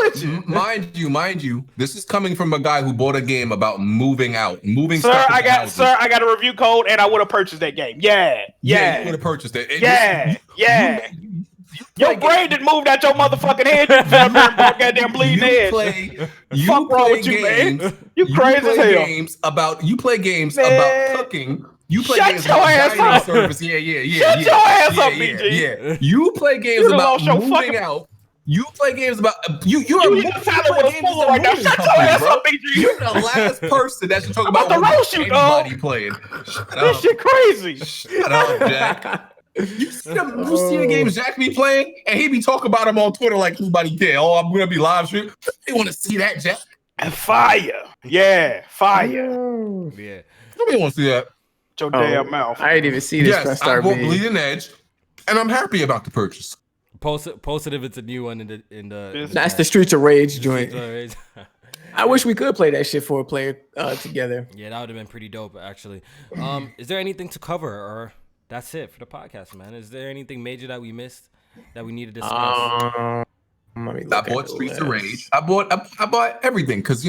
with you? Mind you, this is coming from a guy who bought a game about moving out, moving. Sir, stuff I into got houses. I got a review code, and I would have purchased that game. Yeah, You yeah, would have purchased it. And yeah. you Your brain didn't move out your motherfucking head. You fell there and bought goddamn bleeding edge. Fuck wrong with you, man? You crazy as hell. You play games Man. about cooking. You play Shut games your about ass dining up. service. Yeah. Shut your ass up, yeah, BG. Yeah. You play games You done about lost your moving fucking- out. You play games about you. You're You a need movie to tell it with a games spoon as a right now. moving Shut your company, ass bro. up, BG. You're the last person that should talk I'm about about to roast you, dog. anybody playing. Shut This up. shit crazy. Shut up, Jack. You see the games Jack be playing, and he be talking about them on Twitter like anybody care. Oh, I'm gonna be live stream. They want to see that, Jack. And fire. Yeah, fire. Yeah. Nobody want to see that. Your damn mouth. I didn't even see this. Yes, I bought Bleeding Edge, and I'm happy about the purchase. Post it if it's a new one in the. That's the Streets of Rage joint. Rage. I wish we could play that shit for a player together. Yeah, that would have been pretty dope, actually. Is there anything to cover, or that's it for the podcast, man? Is there anything major that we missed that we need to discuss? I bought Streets of Rage. I bought everything because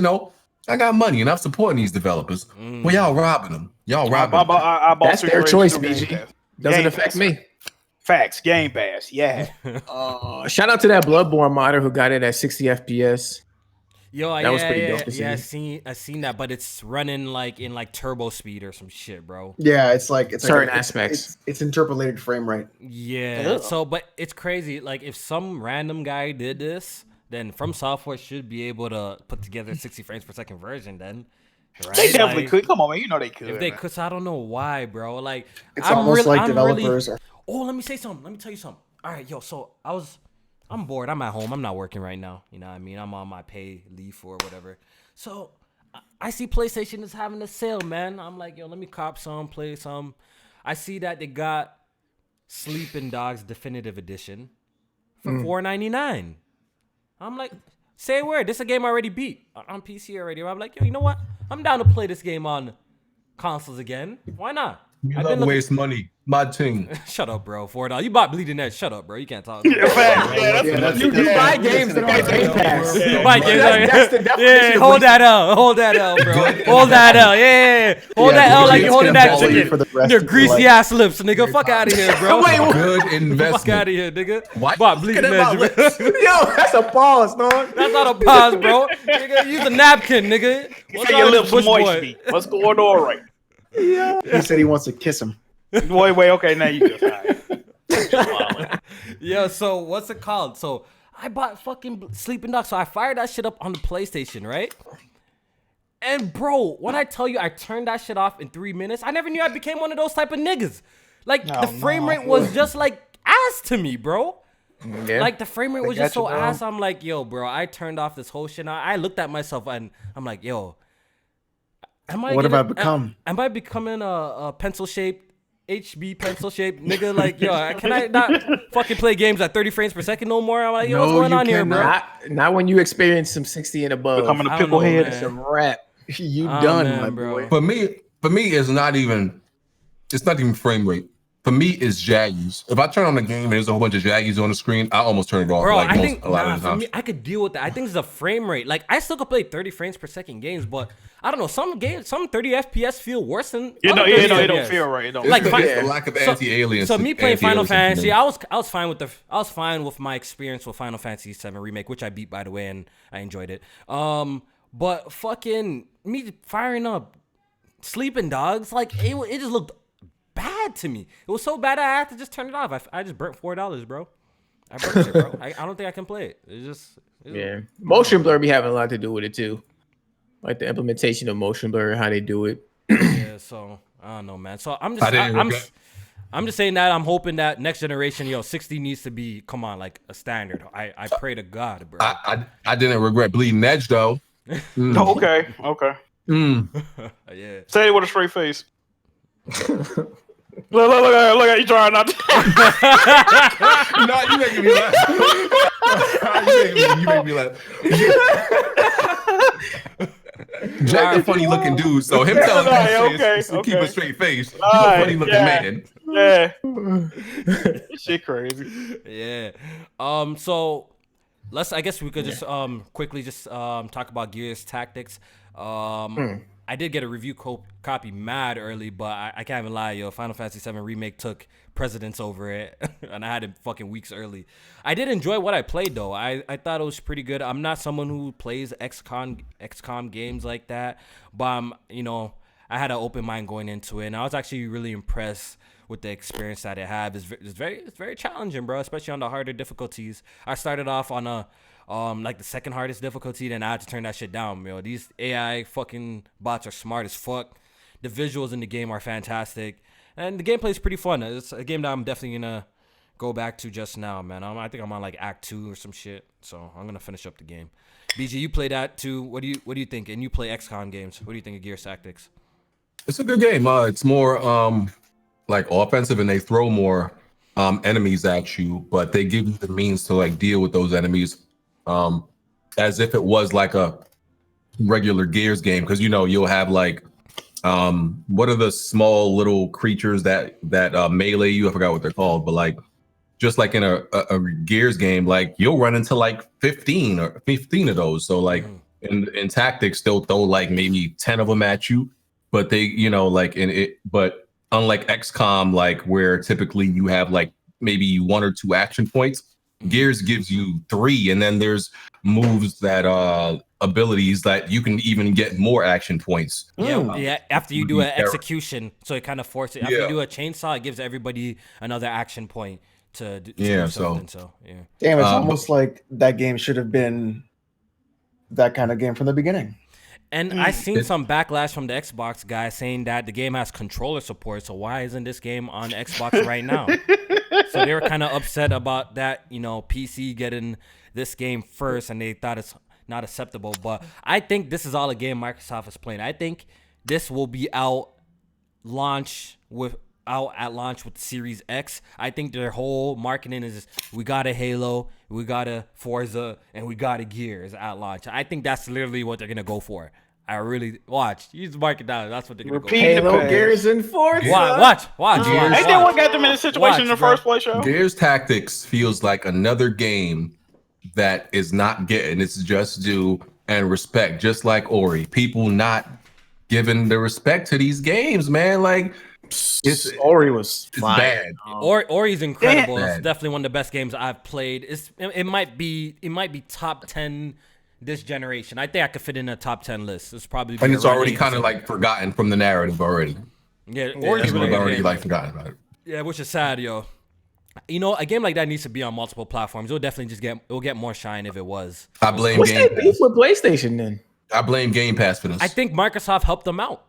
I got money and I'm supporting these developers. Well, y'all robbing them. Y'all robbing them. I bought That's Street their Rage choice, through Game BG. Pass. Doesn't Game affect Pass. me. Facts. Game Pass. Yeah. Shout out to that Bloodborne modder who got it at 60 FPS. Yo, That was pretty dope to see. I seen that, but it's running like in turbo speed or some shit, bro. Yeah, it's Certain aspects. It's interpolated frame rate. Yeah. So, but it's crazy. Like, if some random guy did this, then From Software should be able to put together 60 frames per second version. Then, right? They definitely could. Come on, man. You know they could. If they could, so I don't know why, bro. Like, It's almost like developers are. Oh, let me say something. Let me tell you something. All right, yo. So I'm bored. I'm at home. I'm not working right now. You know what I mean? I'm on my pay leave or whatever. So I see PlayStation is having a sale, man. I'm like, yo, let me cop some, play some. I see that they got Sleeping Dogs Definitive Edition for $4.99. I'm like, say a word. This is a game I already beat on PC already. I'm like, yo, you know what? I'm down to play this game on consoles again. Why not? You love waste money. My team. Shut up, bro. $4. You bought Bleeding Edge. Shut up, bro. You can't talk. Yeah, facts. You buy games that are on Game Pass. You buy games. That's the definition Yeah, of hold that L. Hold that L, bro. Hold that L. Yeah. Hold that L like you're holding that chicken. Your greasy ass lips, nigga. Fuck out of here, bro. Good investment. Fuck out of here, nigga. Why Bought Bleeding Edge, bro. Yo, that's a pause, dog. That's not a pause, bro. Nigga, use a napkin, nigga. Say your lips moist. Me. What's going on right? He said he wants to kiss him. Wait. Okay, now you just. Right. Yo, so what's it called? So I bought fucking Sleeping Dogs. So I fired that shit up on the PlayStation, right? And bro, when I tell you I turned that shit off in 3 minutes, I never knew I became one of those type of niggas. Like the frame rate was just like ass to me, bro. Yeah. Like the frame rate was just so you, bro. ass. I'm like, yo, bro, I turned off this whole shit. I looked at myself and I'm like, yo, What have I become? Am I becoming a pencil shaped HB pencil shaped nigga? Like, yo, can I not fucking play games at 30 frames per second no more? I'm like, yo, what's going on here, bro? Not when you experience some 60 and above. Becoming a I don't pickle know, head. man. It's a wrap. You Oh, done, man, my bro. boy. For me, it's not even frame rate. For me, it's jaggies. If I turn on the game and there's a whole bunch of jaggies on the screen, I almost turn it off. Bro, like I think a lot of the for times. me, I could deal with that. I think it's a frame rate. Like, I still could play 30 frames per second games, but I don't know. Some 30 FPS feel worse than You know, other it 30 don't FPS. feel right. It don't Like, It's fi- the lack of anti-aliens. So me playing Final anti-aliens Fantasy, sentiment. I was fine with my experience with Final Fantasy VII Remake, which I beat by the way, and I enjoyed it. But fucking me firing up Sleeping Dogs, like it just looked bad to me. It was so bad I had to just turn it off. I just burnt $4, bro. I burnt it, bro. I don't think I can play it. Yeah. Motion blur be having a lot to do with it too. Like the implementation of motion blur, how they do it. Yeah, so I don't know, man. So I'm I'm just saying that I'm hoping that next generation, 60 needs to be, come on, like a standard. I pray to God, bro. I didn't regret bleeding edge though. Okay. Yeah. Say it with a straight face. Look at you trying not to. No, you making me laugh. you make me laugh. Jack a funny looking dude, so him telling me to keep a straight face. He's a funny looking man. Yeah. This shit crazy. Yeah. So I guess we could just quickly just talk about Gears Tactics. I did get a review copy mad early, but I can't even lie, Final Fantasy VII Remake took precedence over it, and I had it fucking weeks early. I did enjoy what I played, though. I thought it was pretty good. I'm not someone who plays XCOM games like that, but I had an open mind going into it, and I was actually really impressed with the experience that it had. It's very challenging, bro, especially on the harder difficulties. I started off on a like the second hardest difficulty, then I had to turn that shit down, These AI fucking bots are smart as fuck. The visuals in the game are fantastic, and the gameplay is pretty fun. It's a game that I'm definitely gonna go back to just now, man. I think I'm on like Act 2 or some shit, so I'm gonna finish up the game. BG, you play that too. What do you think? And you play XCOM games. What do you think of Gears Tactics? It's a good game. It's more like offensive, and they throw more enemies at you, but they give you the means to like deal with those enemies as if it was like a regular Gears game, because you'll have like what are the small little creatures that melee you? I forgot what they're called, but like just like in a Gears game, like you'll run into like 15 of those. So like in Tactics, they'll throw like maybe 10 of them at you, but they but unlike XCOM, like where typically you have like maybe 1 or 2 action points, Gears gives you 3, and then there's moves that abilities that you can even get more action points. Yeah. After you do an execution, so it kind of forces it. After you do a chainsaw, it gives everybody another action point to do something. So damn, it's almost like that game should have been that kind of game from the beginning. And I seen some backlash from the Xbox guy saying that the game has controller support, so why isn't this game on Xbox right now? So they were kind of upset about that, PC getting this game first, and they thought it's not acceptable. But I think this is all a game Microsoft is playing. I think this will be out at launch with the Series X. I think their whole marketing is we got a Halo, we got a Forza, and we got a Gears at launch. I think that's literally what they're gonna go for. I really watch. You just mark it down. That's what they're gonna go for. Halo, Gears, and Forza. Watch. Ain't that what got them in this situation in the first place, yo? Gears Tactics feels like another game that is not getting its just due and respect, just like Ori. People not giving the respect to these games, man. Like Ori was bad. Ori's incredible. It's definitely one of the best games I've played. It might be top 10 this generation. I think I could fit in a top 10 list. It's probably and it's already kind of like forgotten from the narrative already. Yeah, Ori's really already like forgotten about it. Yeah, which is sad, yo. A game like that needs to be on multiple platforms. It'll definitely get more shine if it was. I blame What's Game that beef with PlayStation then? I blame Game Pass for this. I think Microsoft helped them out.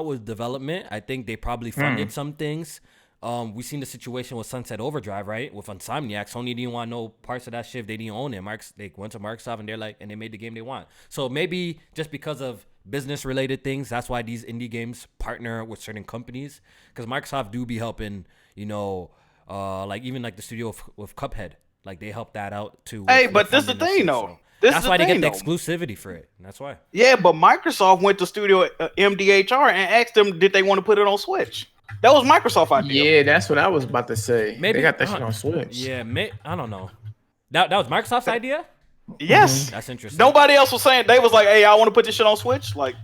With development. I think they probably funded some things. We seen the situation with Sunset Overdrive, right? With Insomniac, Sony didn't want no parts of that shit. They didn't own it. They went to Microsoft and they made the game they want. So maybe just because of business related things, that's why these indie games partner with certain companies. Because Microsoft do be helping, like even like the studio with Cuphead, like they help that out too. Hey, but this is the thing though. That's why they get the exclusivity for it. That's why. Yeah, but Microsoft went to Studio MDHR and asked them, did they want to put it on Switch? That was Microsoft idea. Yeah, that's what I was about to say. Maybe they got that shit on Switch. Yeah, I don't know. That was Microsoft's idea? Yes. That's interesting. Nobody else was saying. They was like, hey, I want to put this shit on Switch. Like,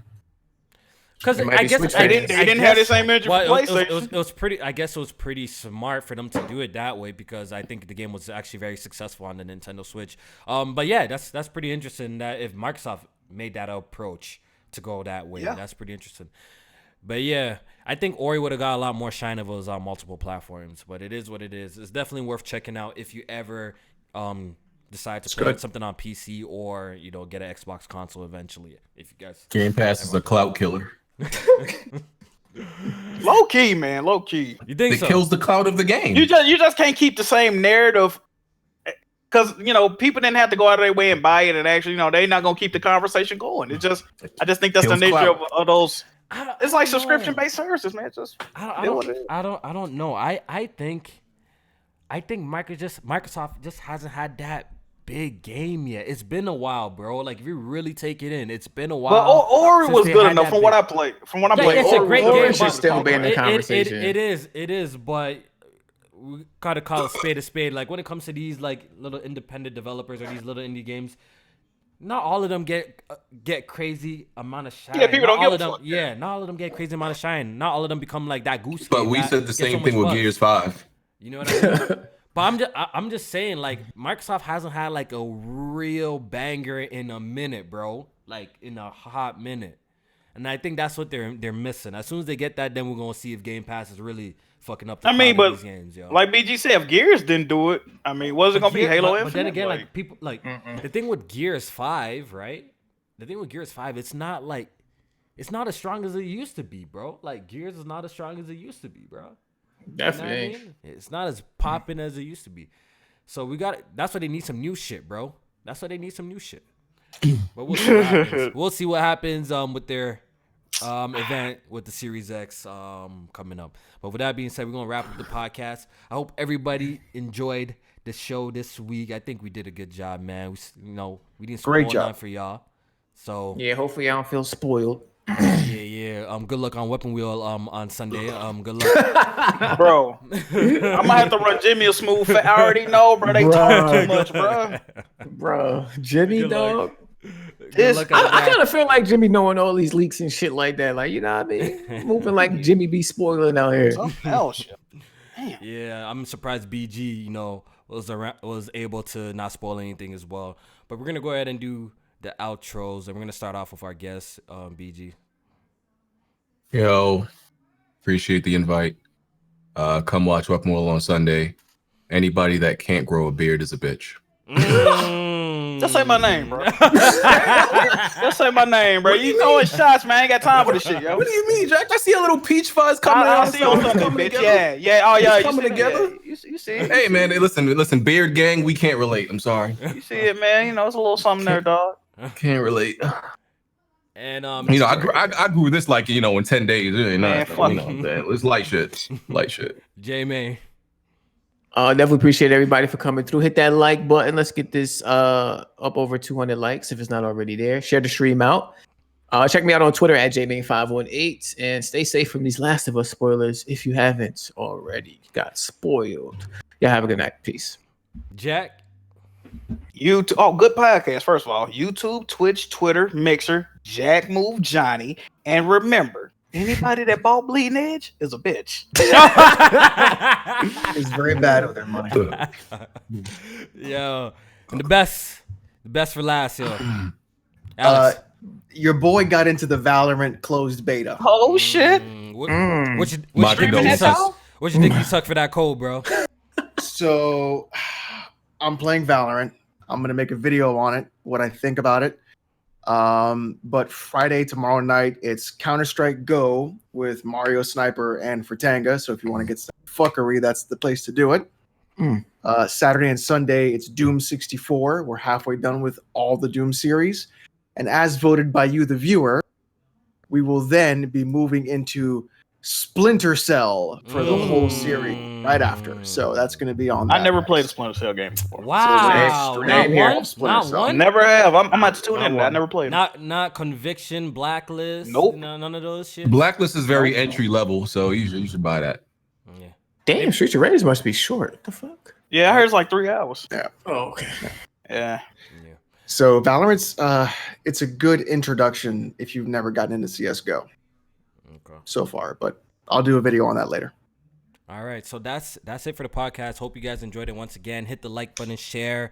because I guess they didn't have the same engine for PlayStation. It was pretty. I guess it was pretty smart for them to do it that way because I think the game was actually very successful on the Nintendo Switch. But yeah, that's pretty interesting that if Microsoft made that approach to go that way, that's pretty interesting. But yeah, I think Ori would have got a lot more shine if it was on multiple platforms. But it is what it is. It's definitely worth checking out if you ever decide to play something on PC or get an Xbox console eventually. If you guys Game Pass is a clout killer. Low key, man. Low key. You think It so? kills the cloud of the game. You just can't keep the same narrative. Because people didn't have to go out of their way and buy it, and actually, they're not gonna keep the conversation going. I just think that's the Kills nature clout. of those. It's like don't know. subscription-based services, man. I don't know. I think Microsoft just hasn't had that big game yet. It's been a while, bro. Like if you really take it in, it's been a while. But Ori since was they good had enough that from big- what I played. From what I Yeah, played, it's a great Ori game. should still be in the conversation. It is, but we gotta call a spade. Like when it comes to these like little independent developers or these little indie games, not all of them get crazy amount of shine. Yeah, people Not don't all give of a them. fuck. Yeah, not all of them get crazy amount of shine. Not all of them become like that goose. But game we that said the gets same so thing much with buzz. Gears 5. You know what I mean? But I'm just saying, like Microsoft hasn't had like a real banger in a minute, bro. Like in a hot minute, and I think that's what they're missing. As soon as they get that, then we're gonna see if Game Pass is really fucking up. I mean, crowd of but these games, yo. like BG said, if Gears didn't do it, I mean, was it gonna be Halo Infinite? But then again, like people like the thing with Gears 5, right? The thing with Gears 5, it's not as strong as it used to be, bro. Like Gears is not as strong as it used to be, bro. Definitely. You know what I mean? It's not as popping as it used to be. So that's why they need some new shit, bro. That's why they need some new shit. But we'll see what happens. We'll see what happens with their event with the Series X coming up. But with that being said, we're gonna wrap up the podcast. I hope everybody enjoyed the show this week. I think we did a good job, man. We didn't spoil Great job. none for y'all. So Yeah, hopefully I don't feel spoiled. yeah. Good luck on Weapon Wheel on Sunday. Good luck. bro. I might have to run Jimmy a smooth. I already know, bro. They talk too much, bro. Bro, Jimmy, Good luck. dog. Good luck on I that. kind of feel like Jimmy knowing all these leaks and shit like that. Like, you know what I mean? Moving like Jimmy be spoiling out here. Something else. Yeah, I'm surprised BG, was able to not spoil anything as well. But we're gonna go ahead and do the outros, and we're gonna start off with our guest, BG. Yo, appreciate the invite. Come watch Weapon Wheel on Sunday. Anybody that can't grow a beard is a bitch. Just say my name, bro. Just say my name, bro. You know it's shots, man. I ain't got time for this shit, yo. What do you mean, Jack? I see a little peach fuzz coming I out. see on something, bitch. Yeah. Oh, yeah. It's coming together. You see it? Hey, man, listen, beard gang, we can't relate. I'm sorry. You see it, man. It's a little something there, dog. Can't relate. And I grew this like in 10 days. It ain't Man, nothing, fuck it's light shit. Light shit. J May. Definitely appreciate everybody for coming through. Hit that like button. Let's get this up over 200 likes if it's not already there. Share the stream out. Check me out on Twitter at jmain518 and stay safe from these Last of Us spoilers if you haven't already got spoiled. Y'all have a good night. Peace. Jack. YouTube. Oh, good podcast. First of all, YouTube, Twitch, Twitter, Mixer, Jack Move Johnny, and remember, anybody that bought Bleeding Edge is a bitch. It's very bad with their money. Yo, and the best for last, yo. Alex. Your boy got into the Valorant closed beta. Oh shit! What My you think you condolences. suck? What you think you suck for that code, bro? So I'm playing Valorant. I'm gonna make a video on it, what I think about it. But Friday, tomorrow night, it's Counter-Strike Go with Mario Sniper and Fratanga. So if you want to get some fuckery, that's the place to do it. Saturday and Sunday, it's Doom 64. We're halfway done with all the Doom series. And as voted by you, the viewer, we will then be moving into Splinter Cell for the whole series right after. So that's going to be on. I never played a Splinter Cell game before. Wow, So not here, one, Splinter not Cell. one. Never have. I'm about to tune in. I never played. Not Conviction, Blacklist. Nope. None of those shit. Blacklist is very entry level, so you should buy that. Yeah. Damn, Streets of Rage must be short. What the fuck? Yeah, I heard it's like 3 hours. Oh, okay. Yeah. So Valorant's it's a good introduction if you've never gotten into CS:GO Okay. so far, but I'll do a video on that later. All right, so that's it for the podcast. Hope you guys enjoyed it. Once again, hit the like button, share,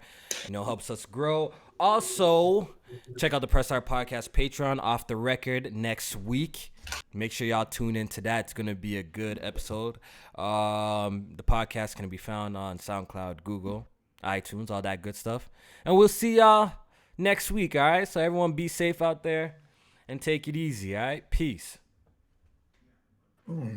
helps us grow. Also, check out the Press Start Podcast Patreon off the record next week. Make sure y'all tune into that. It's gonna be a good episode. The podcast can be found on SoundCloud, Google, iTunes, all that good stuff. And we'll see y'all next week, all right? So everyone be safe out there and take it easy, all right? Peace.